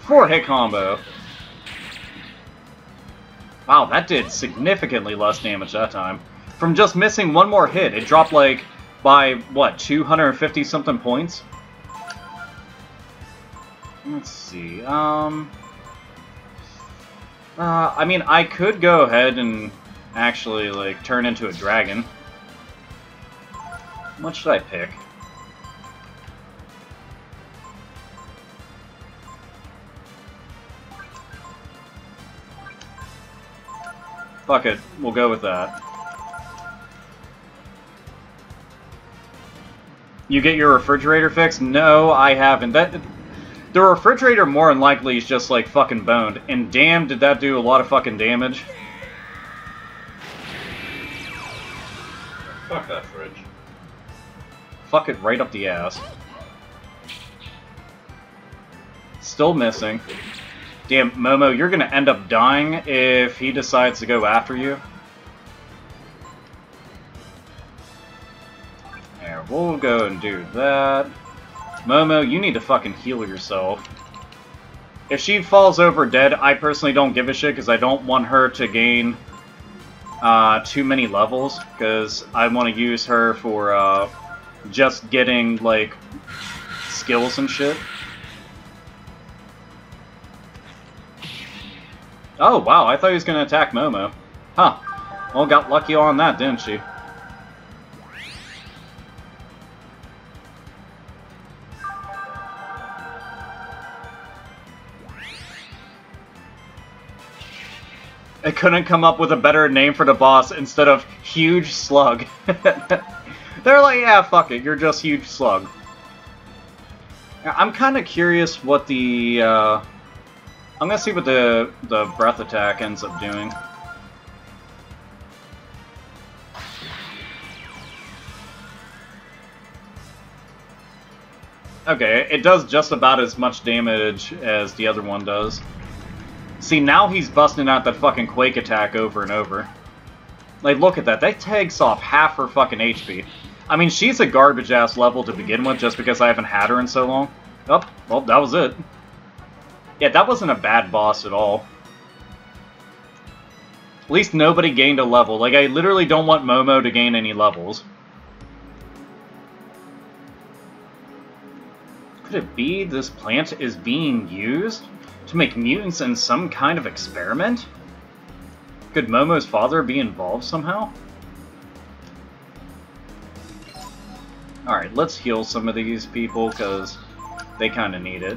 [SPEAKER 1] Four-hit combo. Wow, that did significantly less damage that time. From just missing one more hit, it dropped like by what, 250 something points? Let's see. I mean, I could go ahead and actually, like, turn into a dragon. What should I pick? Fuck it, we'll go with that. You get your refrigerator fixed? No, I haven't. The refrigerator more than likely is just like fucking boned. And damn, did that do a lot of fucking damage.
[SPEAKER 3] Fuck that fridge.
[SPEAKER 1] Fuck it right up the ass. Still missing. Damn, Momo, you're gonna end up dying if he decides to go after you. There, we'll go and do that. Momo, you need to fucking heal yourself. If she falls over dead, I personally don't give a shit because I don't want her to gain too many levels, because I want to use her for just getting, like, skills and shit. Oh, wow, I thought he was going to attack Momo. Huh. Well, got lucky on that, didn't she? I couldn't come up with a better name for the boss instead of Huge Slug. They're like, yeah, fuck it, you're just Huge Slug. I'm kind of curious what the, I'm gonna see what the breath attack ends up doing. Okay, it does just about as much damage as the other one does. See, now he's busting out that fucking Quake attack over and over. Like, look at that. That takes off half her fucking HP. I mean, she's a garbage-ass level to begin with, just because I haven't had her in so long. Oh, well, that was it. Yeah, that wasn't a bad boss at all. At least nobody gained a level. Like, I literally don't want Momo to gain any levels. Could it be this plant is being used to make mutants in some kind of experiment? Could Momo's father be involved somehow? Alright, let's heal some of these people, because they kind of need it.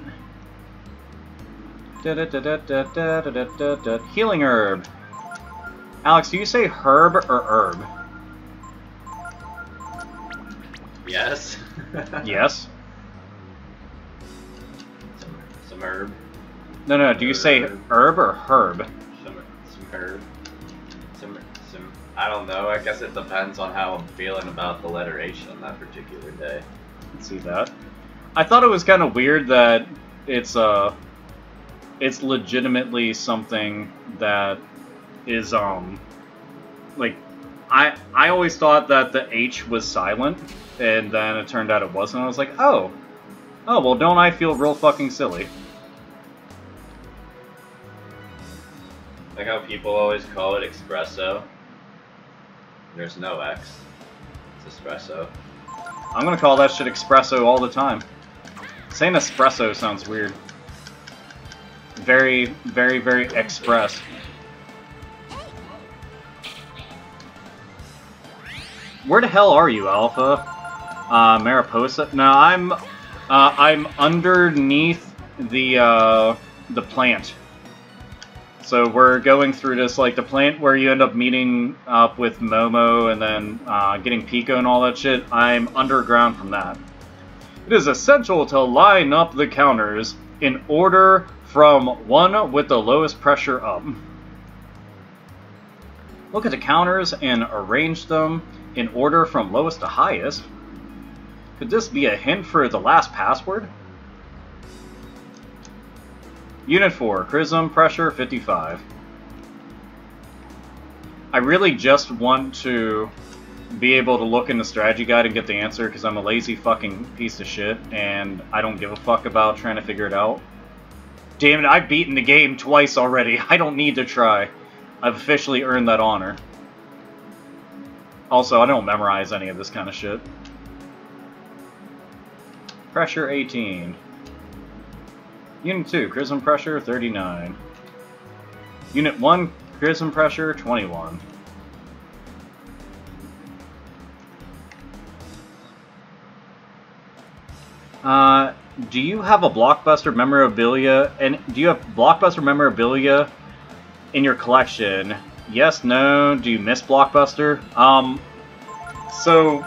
[SPEAKER 1] Healing herb. Alex, do you say herb or herb?
[SPEAKER 2] Yes.
[SPEAKER 1] Yes.
[SPEAKER 2] Some herb.
[SPEAKER 1] No, do you say herb or herb?
[SPEAKER 2] Some herb. Some. I don't know. I guess it depends on how I'm feeling about the letter H on that particular day.
[SPEAKER 1] Let's see that. I thought it was kind of weird that it's legitimately something that is like I always thought that the H was silent, and then it turned out it wasn't. I was like, oh well, don't I feel real fucking silly?
[SPEAKER 2] Like how people always call it espresso. There's no X. It's espresso.
[SPEAKER 1] I'm gonna call that shit espresso all the time. Saying espresso sounds weird. Very, very, very express. Where the hell are you, Alpha? Mariposa? No, I'm underneath the plant. So we're going through this, like, the plant where you end up meeting up with Momo and then getting Pico and all that shit. I'm underground from that. It is essential to line up the counters in order from one with the lowest pressure up. Look at the counters and arrange them in order from lowest to highest. Could this be a hint for the last password? Unit 4, Chrism, pressure 55. I really just want to be able to look in the strategy guide and get the answer, because I'm a lazy fucking piece of shit, and I don't give a fuck about trying to figure it out. Damn it, I've beaten the game twice already. I don't need to try. I've officially earned that honor. Also, I don't memorize any of this kind of shit. Pressure 18. Unit 2, Chrism pressure 39. Unit 1, criticism pressure, 21. Do you have a Blockbuster memorabilia, and do you have Blockbuster memorabilia in your collection? Yes, no, do you miss Blockbuster? So,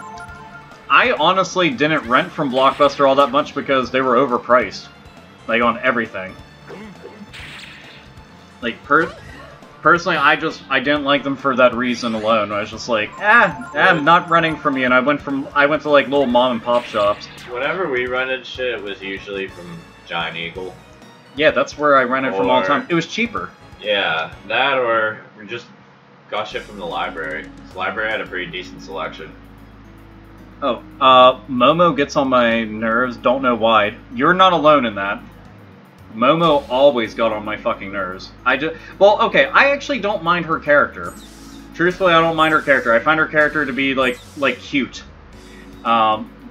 [SPEAKER 1] I honestly didn't rent from Blockbuster all that much because they were overpriced. Like, on everything. Like, personally, I didn't like them for that reason alone. I was just like, I'm not renting from you, and I went to, like, little mom and pop shops.
[SPEAKER 3] Whenever we rented shit, it was usually from Giant Eagle.
[SPEAKER 1] Yeah, that's where I rented from all the time. It was cheaper.
[SPEAKER 3] Yeah, that or we just got shit from the library. The library had a pretty decent selection.
[SPEAKER 1] Oh, Momo gets on my nerves, don't know why. You're not alone in that. Momo always got on my fucking nerves. Well, okay, I actually don't mind her character. Truthfully, I don't mind her character. I find her character to be, like cute.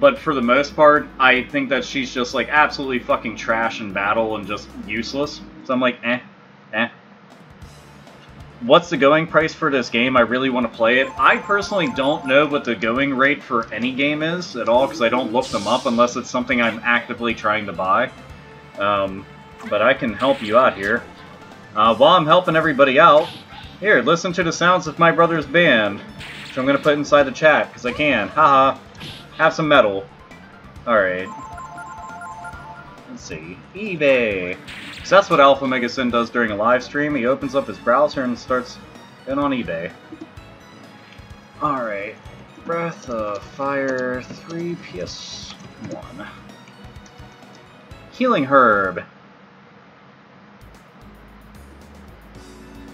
[SPEAKER 1] But for the most part, I think that she's just, like, absolutely fucking trash in battle and just useless. So I'm like, eh. What's the going price for this game? I really want to play it. I personally don't know what the going rate for any game is at all, because I don't look them up unless it's something I'm actively trying to buy. But I can help you out here. While I'm helping everybody out, here, listen to the sounds of my brother's band, which I'm going to put inside the chat, because I can. Haha. Have some metal. Alright. Let's see. eBay. So that's what AlphaOmegaSin does during a live stream. He opens up his browser and starts going on eBay. Alright. Breath of Fire 3 PS1. Healing Herb.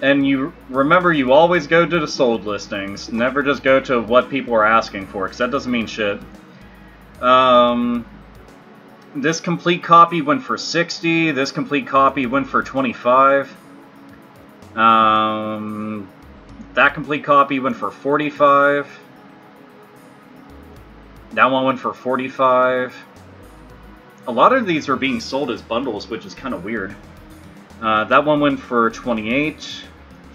[SPEAKER 1] And you remember, you always go to the sold listings. Never just go to what people are asking for, because that doesn't mean shit. This complete copy went for 60. This complete copy went for 25. That complete copy went for 45. That one went for 45. A lot of these are being sold as bundles, which is kind of weird. That one went for 28,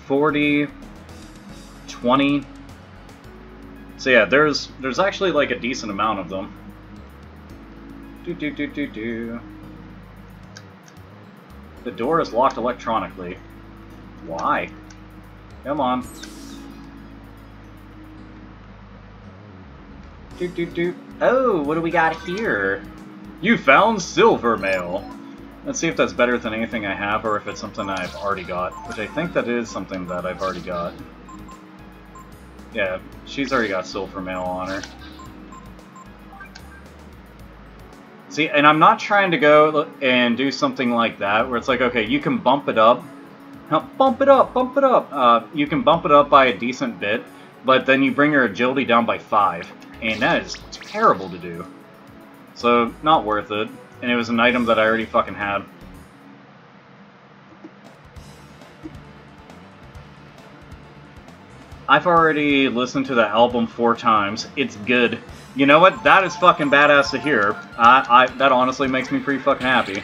[SPEAKER 1] 40, 20. So yeah, there's actually like a decent amount of them. The door is locked electronically. Why? Come on. Oh, what do we got here? You found silver mail. Let's see if that's better than anything I have, or if it's something I've already got. Which I think that is something that I've already got. Yeah, she's already got silver mail on her. See, and I'm not trying to go and do something like that, where it's like, okay, you can bump it up. Bump it up, bump it up. You can bump it up by a decent bit, but then you bring your agility down by 5. And that is terrible to do. So, not worth it. And it was an item that I already fucking had. I've already listened to the album 4 times. It's good. You know what? That is fucking badass to hear. That honestly makes me pretty fucking happy.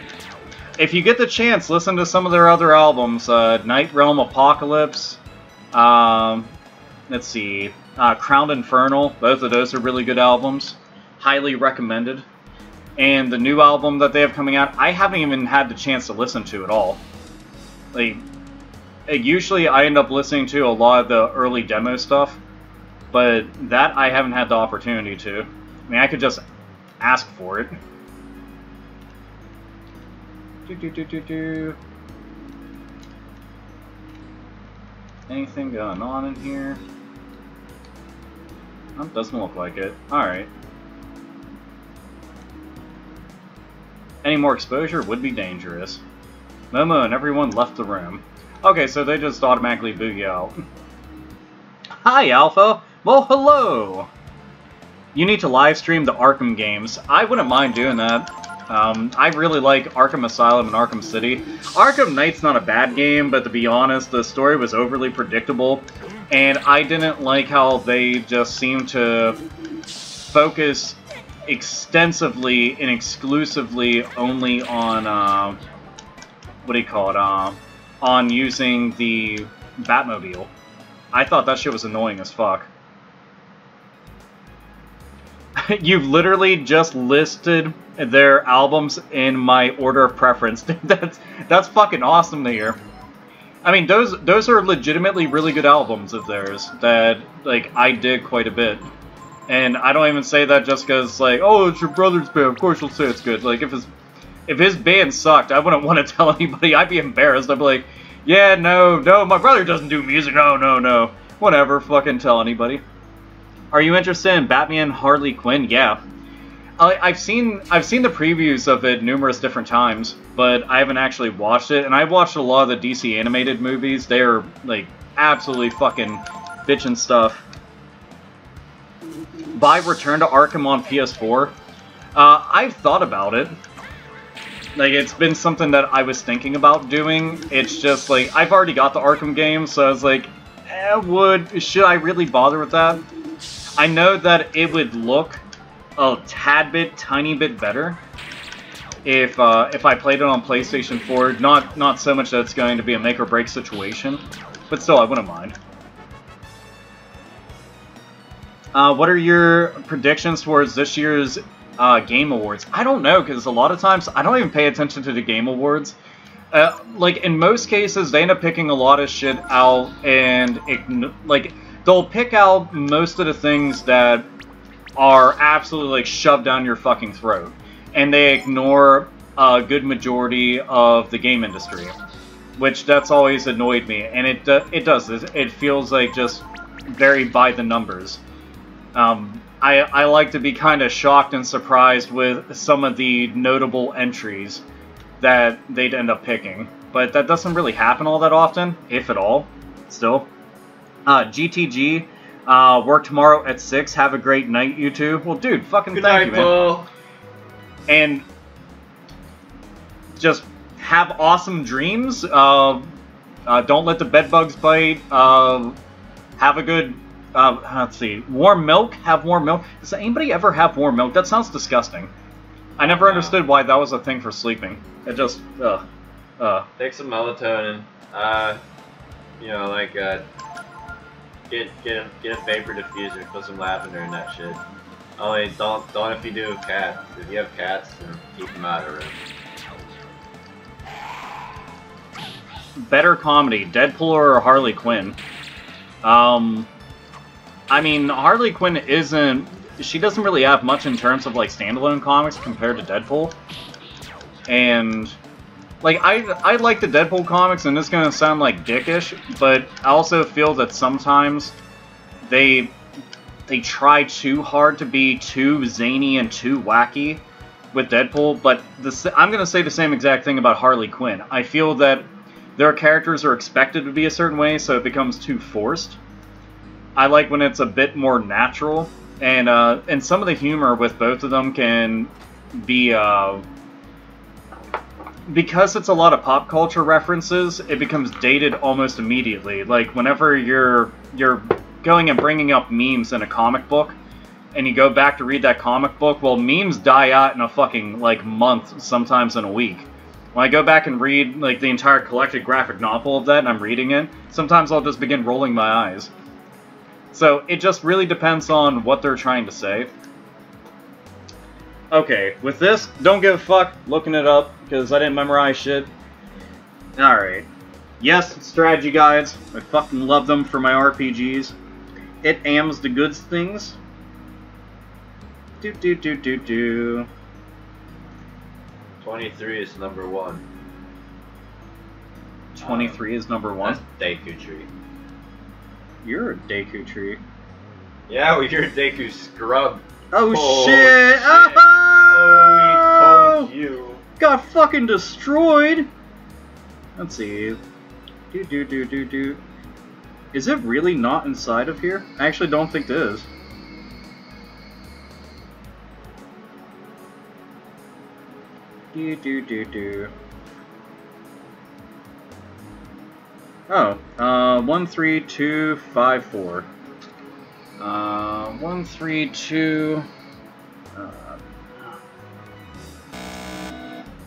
[SPEAKER 1] If you get the chance, listen to some of their other albums. Night Realm Apocalypse. Let's see. Crowned Infernal. Both of those are really good albums. Highly recommended. And the new album that they have coming out, I haven't even had the chance to listen to at all. Like, usually I end up listening to a lot of the early demo stuff, but that I haven't had the opportunity to. I mean, I could just ask for it. Anything going on in here? Oh, doesn't look like it. Alright. Any more exposure would be dangerous. Momo and everyone left the room. Okay, so they just automatically boogie out. Hi, Alpha! Well, hello! You need to live stream the Arkham games. I wouldn't mind doing that. I really like Arkham Asylum and Arkham City. Arkham Knight's not a bad game, but to be honest, the story was overly predictable, and I didn't like how they just seemed to focus extensively and exclusively only on, what do you call it, on using the Batmobile. I thought that shit was annoying as fuck. You've literally just listed their albums in my order of preference. That's fucking awesome to hear. I mean, those are legitimately really good albums of theirs that, like, I dig quite a bit. And I don't even say that just because, like, oh, it's your brother's band, of course you'll say it's good. Like, if his band sucked, I wouldn't want to tell anybody. I'd be embarrassed. I'd be like, yeah, no, my brother doesn't do music. No. Whatever, fucking tell anybody. Are you interested in Batman Harley Quinn? Yeah. I've seen the previews of it numerous different times, but I haven't actually watched it. And I've watched a lot of the DC animated movies. They're, like, absolutely fucking bitchin' stuff. Buy Return to Arkham on PS4. I've thought about it. Like, it's been something that I was thinking about doing. It's just, like, I've already got the Arkham game, so I was like, should I really bother with that? I know that it would look a tiny bit better if I played it on PlayStation 4. Not so much that it's going to be a make or break situation, but still, I wouldn't mind. What are your predictions towards this year's Game Awards? I don't know, because a lot of times I don't even pay attention to the Game Awards. Like, in most cases, they end up picking a lot of shit out, and like, they'll pick out most of the things that are absolutely, like, shoved down your fucking throat, and they ignore a good majority of the game industry, which that's always annoyed me, and it does this. It feels like just very by the numbers. I like to be kind of shocked and surprised with some of the notable entries that they'd end up picking. But that doesn't really happen all that often, if at all, still. GTG, work tomorrow at 6. Have a great night, you two. Well, dude, fucking thank you, man. Paul. And just have awesome dreams. Don't let the bedbugs bite. Have a good... let's see. Warm milk? Have warm milk? Does anybody ever have warm milk? That sounds disgusting. I never understood why that was a thing for sleeping. It just,
[SPEAKER 2] Take some melatonin. You know, like, get a vapor diffuser, put some lavender in that shit. Only don't if you do have cats. If you have cats, then keep them out of the room.
[SPEAKER 1] Better comedy, Deadpool or Harley Quinn? I mean, Harley Quinn isn't... She doesn't really have much in terms of, like, standalone comics compared to Deadpool. And, like, I like the Deadpool comics, and this is gonna sound, like, dickish, but I also feel that sometimes they try too hard to be too zany and too wacky with Deadpool, but I'm gonna say the same exact thing about Harley Quinn. I feel that their characters are expected to be a certain way, so it becomes too forced. I like when it's a bit more natural, and some of the humor with both of them can be, because it's a lot of pop culture references, it becomes dated almost immediately. Like, whenever you're going and bringing up memes in a comic book, and you go back to read that comic book, well, memes die out in a fucking, like, month, sometimes in a week. When I go back and read, like, the entire collected graphic novel of that, and I'm reading it, sometimes I'll just begin rolling my eyes. So, it just really depends on what they're trying to say. Okay, with this, don't give a fuck looking it up, because I didn't memorize shit. Alright. Yes, strategy guides. I fucking love them for my RPGs. It ams the good things.
[SPEAKER 2] 23 is number 1.
[SPEAKER 1] 23 is number 1?
[SPEAKER 2] That's Deku Tree.
[SPEAKER 1] You're a Deku Tree.
[SPEAKER 2] Yeah, well, you're a Deku Scrub.
[SPEAKER 1] Oh shit!
[SPEAKER 2] Oh, we told you.
[SPEAKER 1] Got fucking destroyed! Let's see. Is it really not inside of here? I actually don't think it is. Oh, 13254. 132.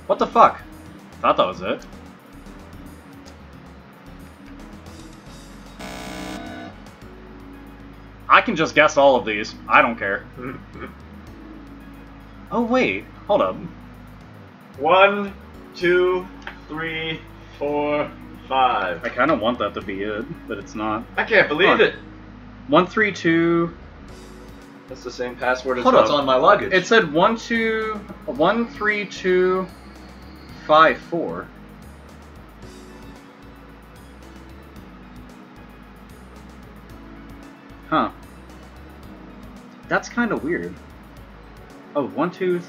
[SPEAKER 1] What the fuck? Thought that was it. can just guess all of these. I don't care. Oh, wait. Hold up.
[SPEAKER 3] 1, 2, 3, 4, 5.
[SPEAKER 1] I kind of want that to be it, but it's not.
[SPEAKER 2] I can't believe it.
[SPEAKER 1] 132.
[SPEAKER 2] That's the same password as
[SPEAKER 1] Hold
[SPEAKER 2] what's
[SPEAKER 1] up.
[SPEAKER 2] on my luggage.
[SPEAKER 1] It said 13254. Huh. That's kind of weird. Oh, 1, 2.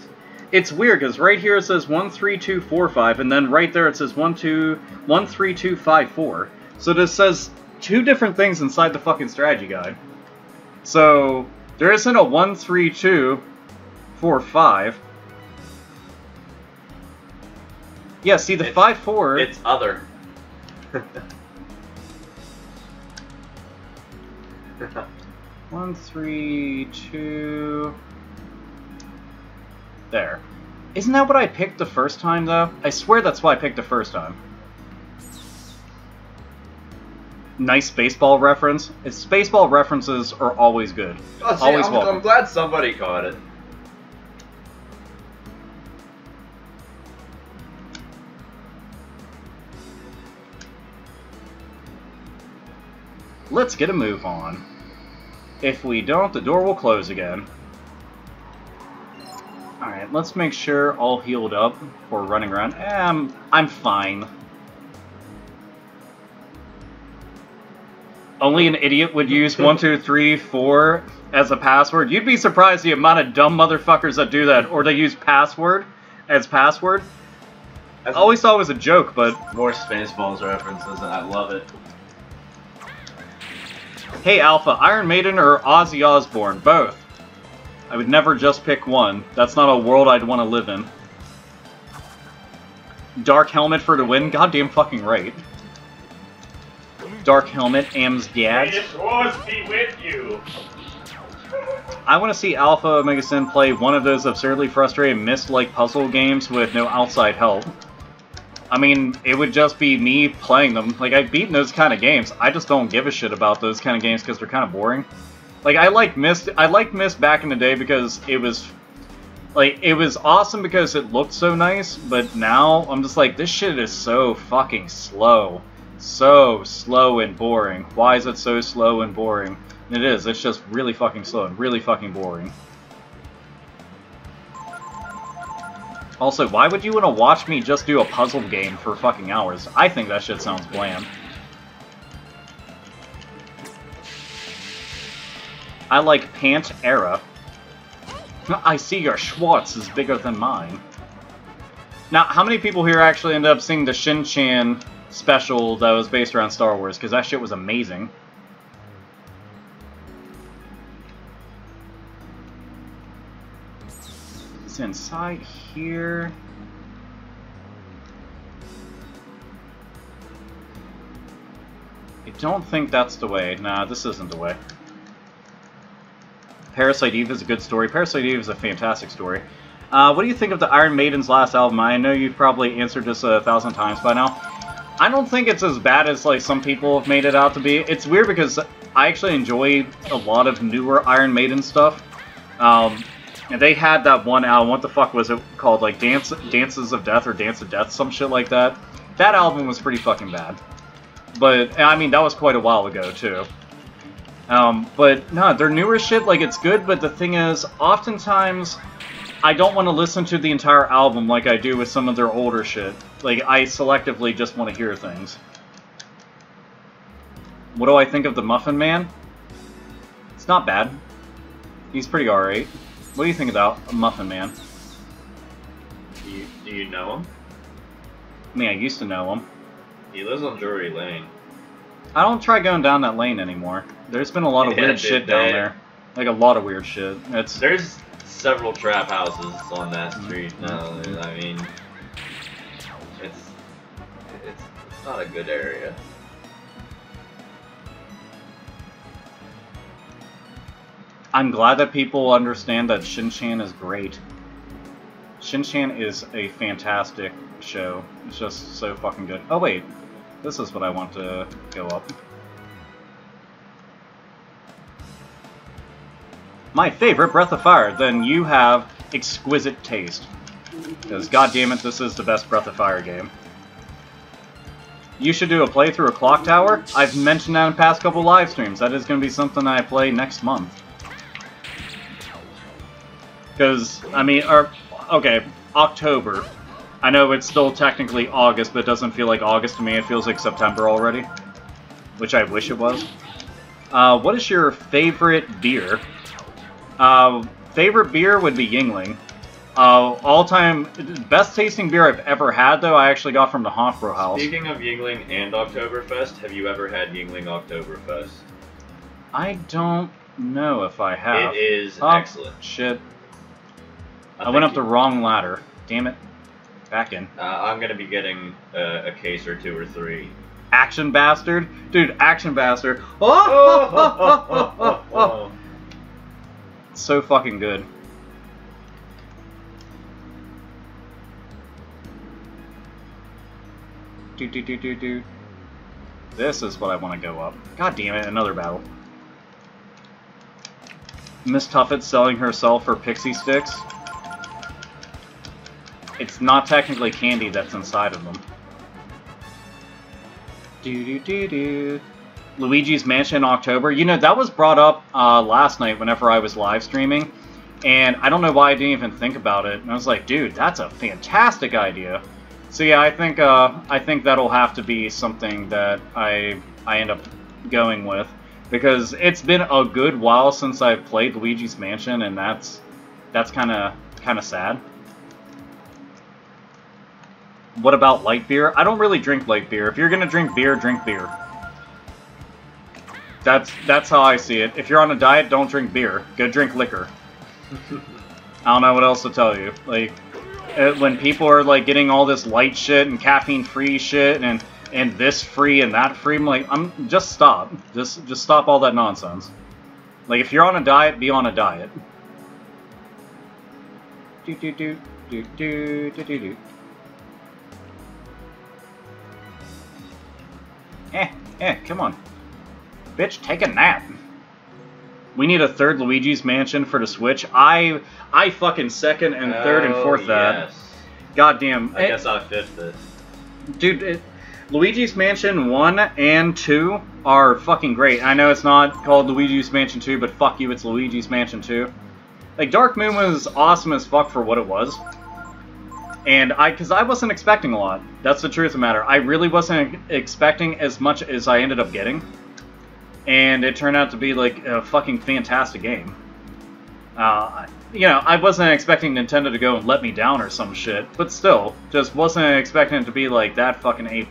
[SPEAKER 1] It's weird because right here it says 13245, and then right there it says 13254. So this says two different things inside the fucking strategy guide. So there isn't a 13245. Yeah, see the 54.
[SPEAKER 2] It's other.
[SPEAKER 1] 132. There. Isn't that what I picked the first time, though? I swear that's what I picked the first time. Nice baseball reference. Baseball references are always good.
[SPEAKER 2] Oh, see,
[SPEAKER 1] Always
[SPEAKER 2] I'm
[SPEAKER 1] welcome.
[SPEAKER 2] glad somebody caught it.
[SPEAKER 1] Let's get a move on. If we don't, the door will close again. Alright, let's make sure all healed up before running around. I'm fine. Only an idiot would use 1, 2, 3, 4 as a password. You'd be surprised the amount of dumb motherfuckers that do that, or they use password as password. I always thought it was a joke, but...
[SPEAKER 3] More Spaceballs references, and I love it.
[SPEAKER 1] Hey Alpha, Iron Maiden or Ozzy Osbourne? Both. I would never just pick one. That's not a world I'd want to live in. Dark Helmet for the win? Goddamn fucking right. Dark Helmet, Am's Gads.
[SPEAKER 3] May the force be with you!
[SPEAKER 1] I want to see AlphaOmegaSin play one of those absurdly frustrating Myst-like puzzle games with no outside help. I mean, it would just be me playing them. Like, I've beaten those kind of games. I just don't give a shit about those kind of games because they're kind of boring. Like, I liked Myst back in the day because it was... Like, it was awesome because it looked so nice, but now I'm just like, this shit is so fucking slow. So slow and boring. Why is it so slow and boring? It is. It's just really fucking slow and really fucking boring. Also, why would you want to watch me just do a puzzle game for fucking hours? I think that shit sounds bland. I like Pant Era. I see your Schwartz is bigger than mine. Now, how many people here actually ended up seeing the Shin-Chan special that was based around Star Wars? Because that shit was amazing. It's inside here. I don't think that's the way. Nah, this isn't the way. Parasite Eve is a good story. Parasite Eve is a fantastic story. What do you think of the Iron Maiden's last album? I know you've probably answered this 1,000 times by now. I don't think it's as bad as like some people have made it out to be. It's weird because I actually enjoy a lot of newer Iron Maiden stuff. And they had that one album, what the fuck was it called? Like Dances of Death or Dance of Death, some shit like that. That album was pretty fucking bad. But, I mean, that was quite a while ago, too. But, no, their newer shit, like, it's good, but the thing is, oftentimes, I don't want to listen to the entire album like I do with some of their older shit. Like, I selectively just want to hear things. What do I think of the Muffin Man? It's not bad. He's pretty alright. What do you think about Muffin Man?
[SPEAKER 3] Do you know him?
[SPEAKER 1] I mean, I used to know him.
[SPEAKER 3] He lives on Drury Lane.
[SPEAKER 1] I don't try going down that lane anymore. There's been a lot of weird shit down there. Like, a lot of weird shit.
[SPEAKER 3] There's several trap houses on that street now. I mean, it's not a good area.
[SPEAKER 1] I'm glad that people understand that Shin-Chan is great. Shin-Chan is a fantastic show. It's just so fucking good. Oh wait, this is what I want to go up. my favorite Breath of Fire, then you have exquisite taste. Because, goddammit, this is the best Breath of Fire game. You should do a playthrough of Clock Tower. I've mentioned that in past couple live streams. That is going to be something I play next month. Because, I mean, okay, October. I know it's still technically August, but it doesn't feel like August to me. It feels like September already. Which I wish it was. What is your favorite beer? Favorite beer would be Yingling. All-time best tasting beer I've ever had, though, I actually got from the Hofbräu House.
[SPEAKER 2] Speaking of Yingling and Oktoberfest, have you ever had Yingling Oktoberfest?
[SPEAKER 1] I don't know if I have.
[SPEAKER 2] It is excellent.
[SPEAKER 1] Shit. I went up the wrong ladder. Damn it. Back in.
[SPEAKER 2] I'm gonna be getting a case or 2 or 3.
[SPEAKER 1] Action Bastard? Dude, Action Bastard. Oh! It's so fucking good. Do. This is what I want to go up. God damn it, another battle. Miss Tuffet selling herself for pixie sticks. It's not technically candy that's inside of them. Do. Luigi's Mansion in October. You know, that was brought up last night whenever I was live streaming. And I don't know why I didn't even think about it. And I was like, dude, that's a fantastic idea. So yeah, I think that'll have to be something that I end up going with, because it's been a good while since I've played Luigi's Mansion, and that's kind of sad. What about light beer? I don't really drink light beer. If you're gonna drink beer, drink beer. That's how I see it. If you're on a diet, don't drink beer. Go drink liquor. I don't know what else to tell you. Like, when people are like getting all this light shit and caffeine-free shit and this free and that free, I'm like, just stop. Just stop all that nonsense. Like, if you're on a diet, be on a diet. Do. Come on. Bitch, take a nap. We need a third Luigi's Mansion for the Switch. I fucking second and third and fourth that. Goddamn.
[SPEAKER 2] I guess I'll fifth this.
[SPEAKER 1] Dude, Luigi's Mansion 1 and 2 are fucking great. I know it's not called Luigi's Mansion 2, but fuck you, it's Luigi's Mansion 2. Like, Dark Moon was awesome as fuck for what it was. And because I wasn't expecting a lot. That's the truth of the matter. I really wasn't expecting as much as I ended up getting. And it turned out to be, like, a fucking fantastic game. You know, I wasn't expecting Nintendo to go and let me down or some shit, but still, just wasn't expecting it to be, like, that fucking A+.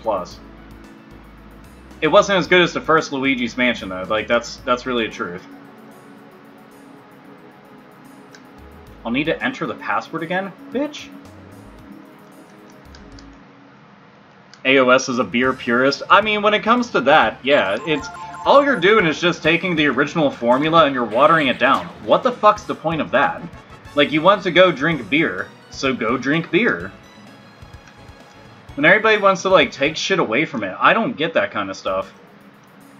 [SPEAKER 1] It wasn't as good as the first Luigi's Mansion, though. Like, that's really the truth. I'll need to enter the password again? Bitch. AOS is a beer purist. I mean, when it comes to that, yeah, it's... all you're doing is just taking the original formula and you're watering it down. What the fuck's the point of that? Like, you want to go drink beer, so go drink beer. When everybody wants to, like, take shit away from it, I don't get that kind of stuff.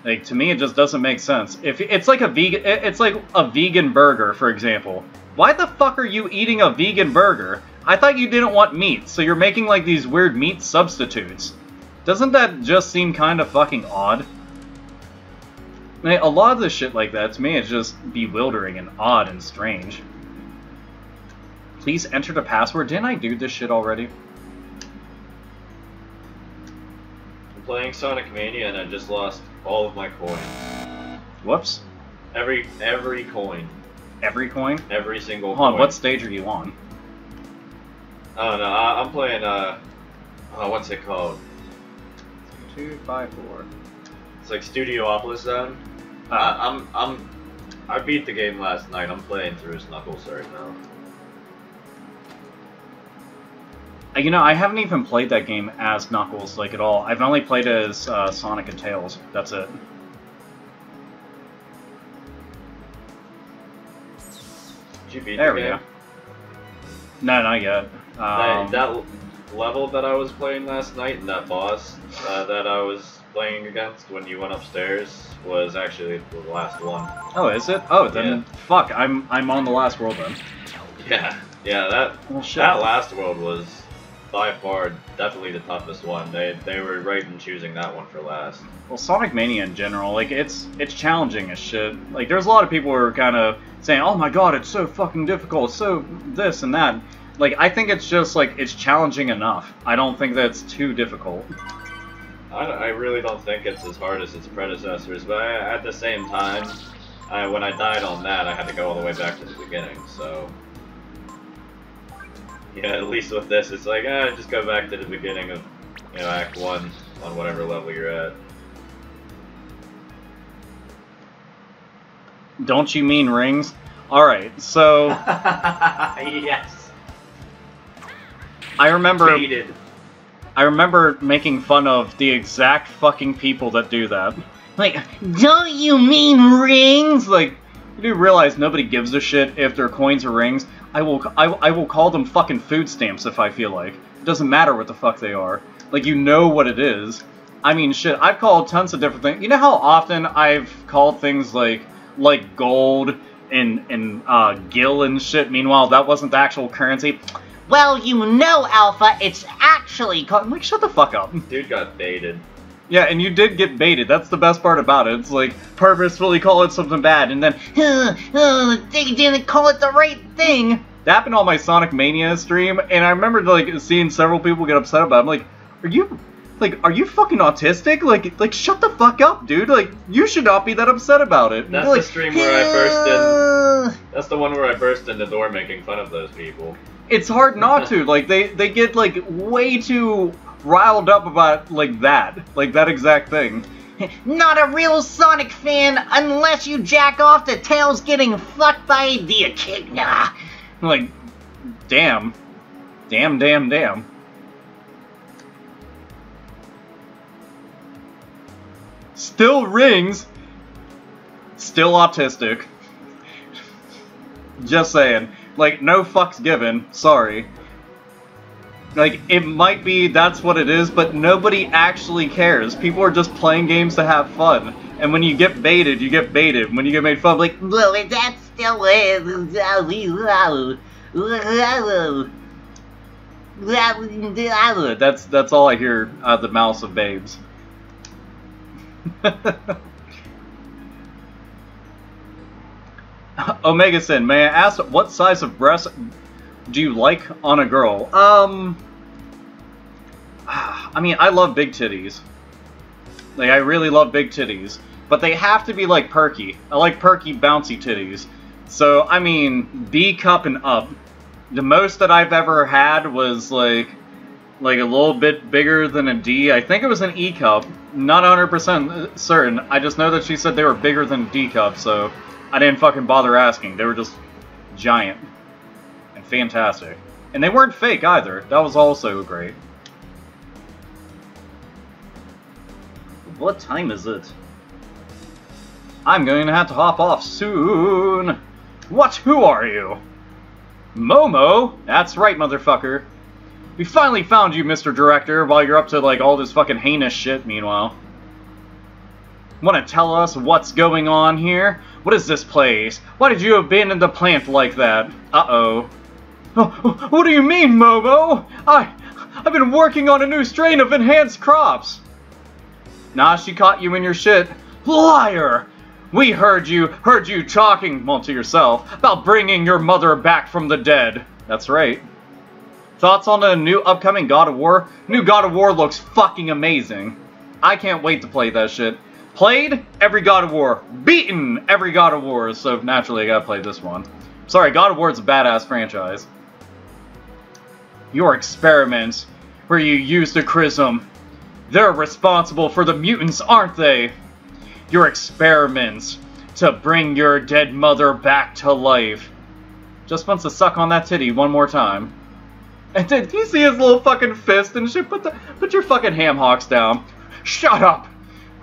[SPEAKER 1] Like, to me, it just doesn't make sense. If it's like a vegan burger, for example. Why the fuck are you eating a vegan burger? I thought you didn't want meat, so you're making, like, these weird meat substitutes. Doesn't that just seem kind of fucking odd? I mean, a lot of this shit like that, to me, is just bewildering and odd and strange. Please enter the password. Didn't I do this shit already?
[SPEAKER 2] I'm playing Sonic Mania and I just lost all of my coins.
[SPEAKER 1] Whoops.
[SPEAKER 2] Every coin.
[SPEAKER 1] Every coin?
[SPEAKER 2] Every single
[SPEAKER 1] Hold on,
[SPEAKER 2] coin.
[SPEAKER 1] what stage are you on?
[SPEAKER 2] I don't know. I'm playing, what's it called?
[SPEAKER 1] 2, 5, 4.
[SPEAKER 2] It's like Studiopolis Zone. I beat the game last night. I'm playing through his Knuckles right now.
[SPEAKER 1] You know, I haven't even played that game as Knuckles, like, at all. I've only played it as Sonic and Tails. That's it.
[SPEAKER 2] Did you beat
[SPEAKER 1] There
[SPEAKER 2] the
[SPEAKER 1] we
[SPEAKER 2] game?
[SPEAKER 1] go. No, not yet.
[SPEAKER 2] level that I was playing last night, and that boss that I was playing against when you went upstairs was actually the last one.
[SPEAKER 1] Oh, is it? Oh, then fuck. I'm on the last world then.
[SPEAKER 2] Yeah. That last world was by far definitely the toughest one. They were right in choosing that one for last.
[SPEAKER 1] Well, Sonic Mania in general, like it's challenging as shit. Like there's a lot of people who are kind of saying, "Oh my god, it's so fucking difficult, so this and that." Like I think it's just like it's challenging enough. I don't think that's too difficult.
[SPEAKER 2] I really don't think it's as hard as its predecessors, but at the same time, when I died on that, I had to go all the way back to the beginning, so... Yeah, at least with this, it's like, just go back to the beginning of, Act 1 on whatever level you're at.
[SPEAKER 1] Don't you mean rings? Alright, so...
[SPEAKER 2] Yes!
[SPEAKER 1] I remember...
[SPEAKER 2] Baited.
[SPEAKER 1] I remember making fun of the exact fucking people that do that. Like, don't you mean rings? Like, you do realize nobody gives a shit if they're coins or rings. I will call them fucking food stamps if I feel like. It doesn't matter what the fuck they are. Like, you know what it is. I mean, shit, I've called tons of different things. You know how often I've called things like gold and gil and shit? Meanwhile, that wasn't the actual currency. Well, you know, Alpha, it's actually called... Like, shut the fuck up.
[SPEAKER 2] Dude got baited.
[SPEAKER 1] Yeah, and you did get baited. That's the best part about it. It's like, purposefully call it something bad, and then, they didn't call it the right thing. That happened on my Sonic Mania stream, and I remember, like, seeing several people get upset about it. I'm like, are you fucking autistic? Like, shut the fuck up, dude. Like, you should not be that upset about it.
[SPEAKER 2] That's
[SPEAKER 1] like,
[SPEAKER 2] the stream where I burst in... That's the one where I burst in the door making fun of those people.
[SPEAKER 1] It's hard not to. Like, they get, like, way too riled up about, like, that exact thing. Not a real Sonic fan unless you jack off to Tails getting fucked by the Echidna. Like, damn. Damn. Still rings. Still autistic. Just saying. Like, no fucks given. Sorry. Like, it might be that's what it is, but nobody actually cares. People are just playing games to have fun. And when you get baited, you get baited. When you get made fun of, like, well, that's still that's all I hear out of the mouths of babes. OmegaSin, may I ask what size of breast do you like on a girl? I mean, I love big titties. Like, I really love big titties. But they have to be, like, perky. I like perky, bouncy titties. So, I mean, B cup and up. The most that I've ever had was, like a little bit bigger than a D. I think it was an E cup. Not 100% certain. I just know that she said they were bigger than a D cup, so I didn't fucking bother asking. They were just giant and fantastic. And they weren't fake either. That was also great. What time is it? I'm going to have to hop off soon. What? Who are you? Momo? That's right, motherfucker. We finally found you, Mr. Director, while you're up to, like, all this fucking heinous shit, meanwhile. Want to tell us what's going on here? What is this place? Why did you abandon the plant like that? Uh-oh. Oh, what do you mean, Momo? I've been working on a new strain of enhanced crops. Nah, she caught you in your shit. Liar! We heard you talking, well, to yourself, about bringing your mother back from the dead. That's right. Thoughts on the new upcoming God of War? New God of War looks fucking amazing. I can't wait to play that shit. Played every God of War. Beaten every God of War, so naturally I gotta play this one. Sorry, God of War is a badass franchise. Your experiments, where you used the Chrism, they're responsible for the mutants, aren't they? Your experiments to bring your dead mother back to life. Just wants to suck on that titty one more time. And then, do you see his little fucking fist and shit? Put your fucking ham hocks down. Shut up!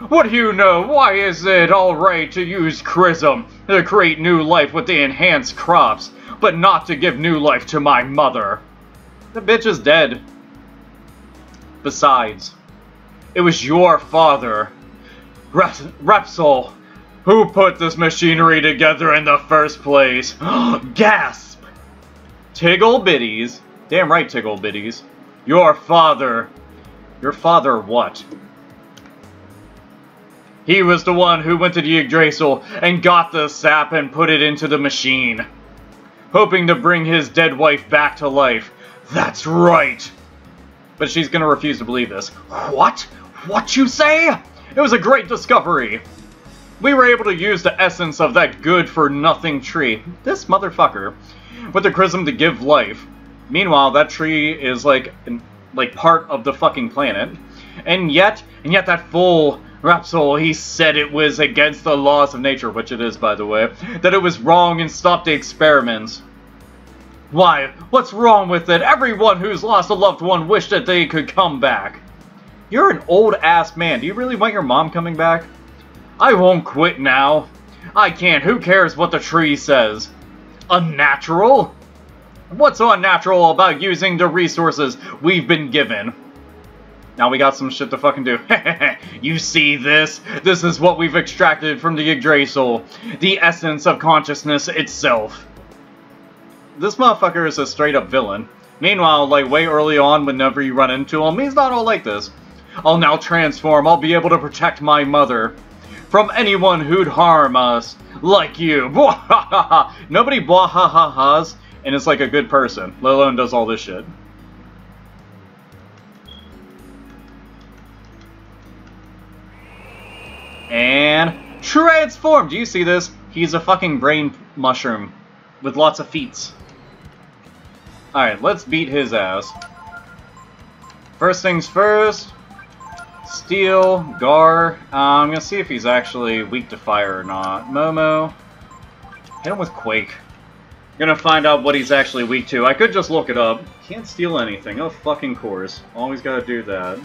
[SPEAKER 1] What do you know? Why is it alright to use Chrism to create new life with the enhanced crops, but not to give new life to my mother? The bitch is dead. Besides, it was your father, Repsol, who put this machinery together in the first place. Gasp! Tiggle Bitties. Damn right, Tiggle Bitties. Your father. Your father what? He was the one who went to the Yggdrasil and got the sap and put it into the machine, hoping to bring his dead wife back to life. That's right! But she's gonna refuse to believe this. What? What you say? It was a great discovery! We were able to use the essence of that good-for-nothing tree, this motherfucker, with the chrism to give life. Meanwhile, that tree is like part of the fucking planet. And yet that fool, Repsol, he said it was against the laws of nature, which it is, by the way, that it was wrong and stopped the experiments. Why, what's wrong with it? Everyone who's lost a loved one wished that they could come back. You're an old-ass man. Do you really want your mom coming back? I won't quit now. I can't. Who cares what the tree says? Unnatural? What's so unnatural about using the resources we've been given? Now we got some shit to fucking do. You see this? This is what we've extracted from the Yggdrasil. The essence of consciousness itself. This motherfucker is a straight-up villain. Meanwhile, like, way early on, whenever you run into him, he's not all like this. I'll now transform. I'll be able to protect my mother from anyone who'd harm us. Like you. Nobody blah-ha-ha-has and is like a good person, let alone does all this shit. And transform! Do you see this? He's a fucking brain mushroom with lots of feats. Alright, let's beat his ass. First things first. Steel, Gar. I'm gonna see if he's actually weak to fire or not. Momo. Hit him with Quake. Gonna find out what he's actually weak to. I could just look it up. Can't steal anything. Of fucking course. Always gotta do that.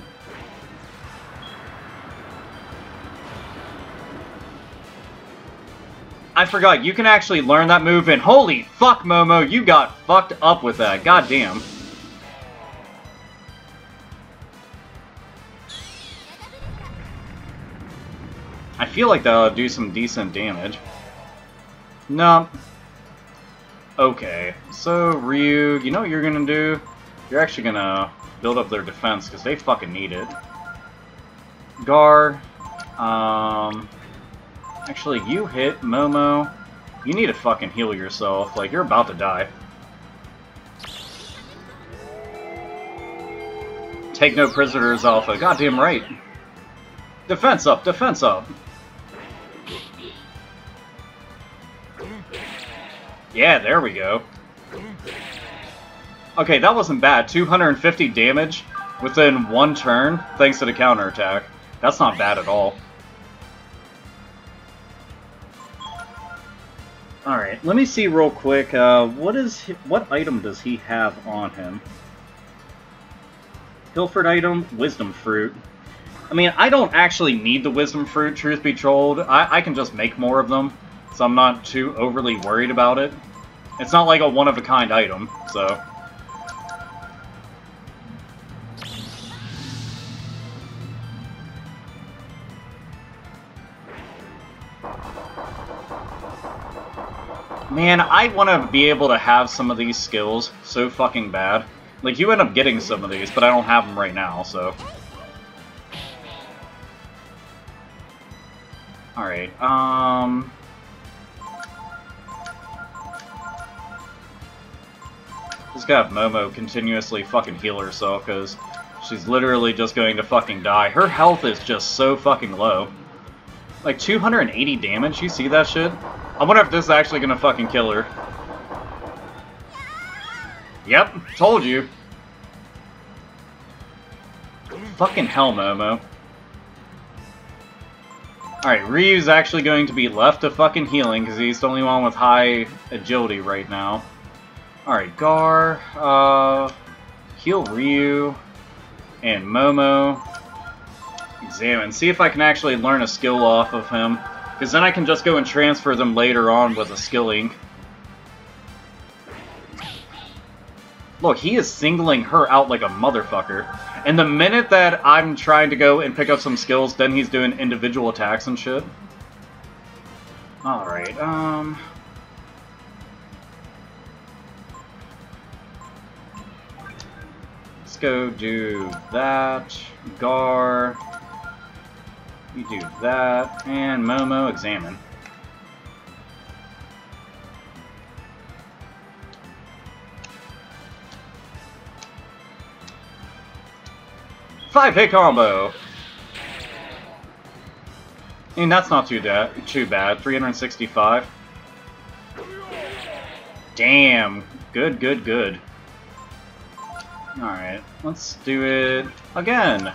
[SPEAKER 1] I forgot, you can actually learn that move, and holy fuck, Momo, you got fucked up with that. God damn. I feel like that'll do some decent damage. No. Okay, so Ryu, you know what you're gonna do? You're actually gonna build up their defense, because they fucking need it. Gar, actually, you hit Momo. You need to fucking heal yourself. Like, you're about to die. Take no prisoners, Alpha. Goddamn right. Defense up, defense up. Yeah, there we go. Okay, that wasn't bad. 250 damage within one turn, thanks to the counterattack. That's not bad at all. Alright, let me see real quick, what item does he have on him? Pilfered item, Wisdom Fruit. I mean, I don't actually need the Wisdom Fruit, truth be told. I can just make more of them, so I'm not too overly worried about it. It's not like a one-of-a-kind item, so... Man, I want to be able to have some of these skills so fucking bad. Like, you end up getting some of these, but I don't have them right now, so... Alright, just gotta have Momo continuously fucking heal herself, because she's literally just going to fucking die. Her health is just so fucking low. Like, 280 damage, you see that shit? I wonder if this is actually gonna fucking kill her. Yep, told you. Fucking hell, Momo. Alright, Ryu's actually going to be left to fucking healing, because he's the only one with high agility right now. Alright, Gar, heal Ryu, and Momo. Examine, see if I can actually learn a skill off of him. Because then I can just go and transfer them later on with a skill ink. Look, he is singling her out like a motherfucker. And the minute that I'm trying to go and pick up some skills, then he's doing individual attacks and shit. Alright, let's go do that. Gar. You do that. And Momo, examine. Five-hit combo! I mean, that's not too bad. 365. Damn. Good, good, good. Alright, let's do it again.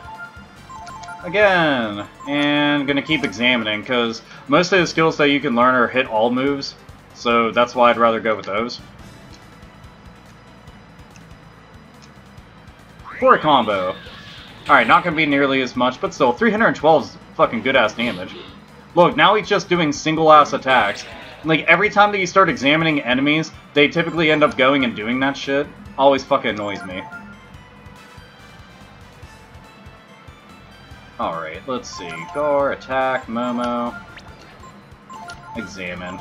[SPEAKER 1] Again. And gonna keep examining, because most of the skills that you can learn are hit all moves. So that's why I'd rather go with those. For a combo. Alright, not gonna be nearly as much, but still, 312 is fucking good-ass damage. Look, now he's just doing single-ass attacks. Like, every time that you start examining enemies, they typically end up going and doing that shit. Always fucking annoys me. Alright, let's see. Gar, attack, Momo. Examine.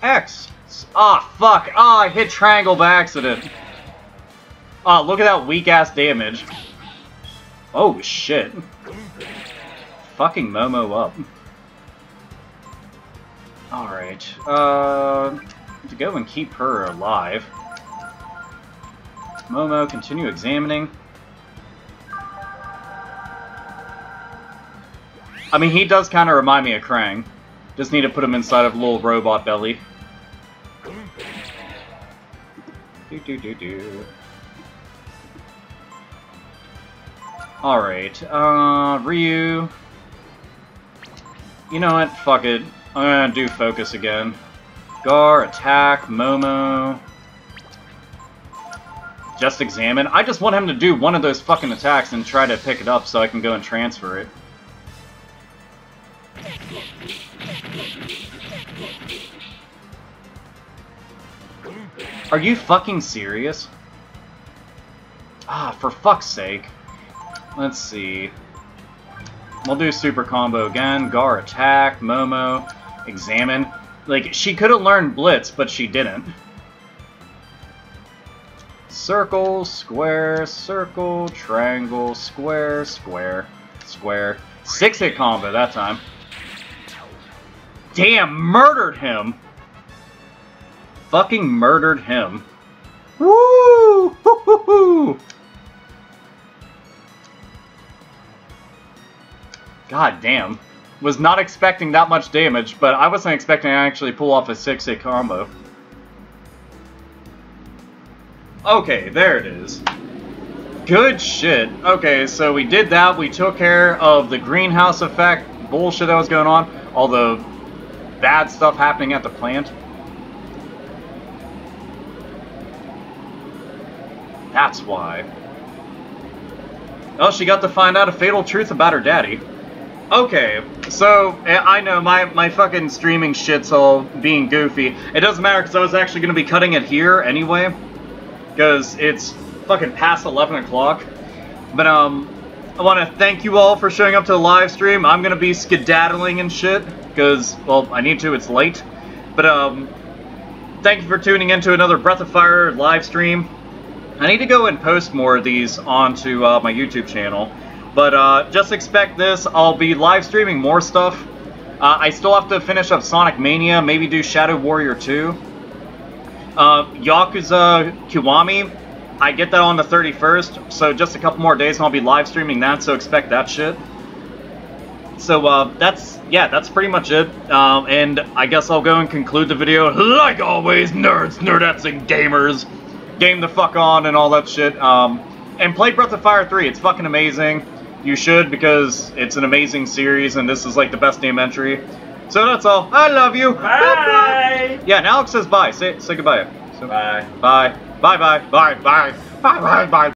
[SPEAKER 1] X! Ah, fuck! Ah, I hit triangle by accident! Ah, look at that weak-ass damage. Oh, shit. Fucking Momo up. Alright, to go and keep her alive. Momo, continue examining. I mean, he does kind of remind me of Krang. Just need to put him inside of a little robot belly. Alright, Ryu. You know what? Fuck it. I'm gonna do focus again. Gar, attack, Momo. Just examine. I just want him to do one of those fucking attacks and try to pick it up so I can go and transfer it. Are you fucking serious? Ah, for fuck's sake. Let's see. We'll do super combo again. Gar attack, Momo, examine. Like, she could have learned Blitz, but she didn't. Circle, square, circle, triangle, square, square, square. 6-hit combo that time. Damn, murdered him! Fucking murdered him. Woo! Hoo-hoo-hoo! God damn. Was not expecting that much damage, but I wasn't expecting to actually pull off a 6-hit combo. Okay, there it is. Good shit. Okay, so we did that. We took care of the greenhouse effect bullshit that was going on. All the bad stuff happening at the plant. That's why. Oh, she got to find out a fatal truth about her daddy. Okay, so, I know, my fucking streaming shit's all being goofy. It doesn't matter, because I was actually going to be cutting it here anyway. Because it's fucking past 11 o'clock. But, I want to thank you all for showing up to the live stream. I'm going to be skedaddling and shit. Because, well, I need to, it's late. But, thank you for tuning into another Breath of Fire live stream. I need to go and post more of these onto my YouTube channel. But just expect this. I'll be live streaming more stuff. I still have to finish up Sonic Mania, maybe do Shadow Warrior 2. Yakuza Kiwami, I get that on the 31st, so just a couple more days and I'll be live streaming that, so expect that shit. So that's pretty much it. And I guess I'll go and conclude the video. Like always, nerds, nerdettes, and gamers. Game the fuck on and all that shit. And play Breath of Fire 3. It's fucking amazing. You should, because it's an amazing series, and this is like the best name entry. So that's all. I love you.
[SPEAKER 3] Bye.
[SPEAKER 1] Yeah, and Alex says bye. Say goodbye.
[SPEAKER 2] Bye.
[SPEAKER 1] Bye. Bye. Bye. Bye. Bye. Bye. Bye. Bye.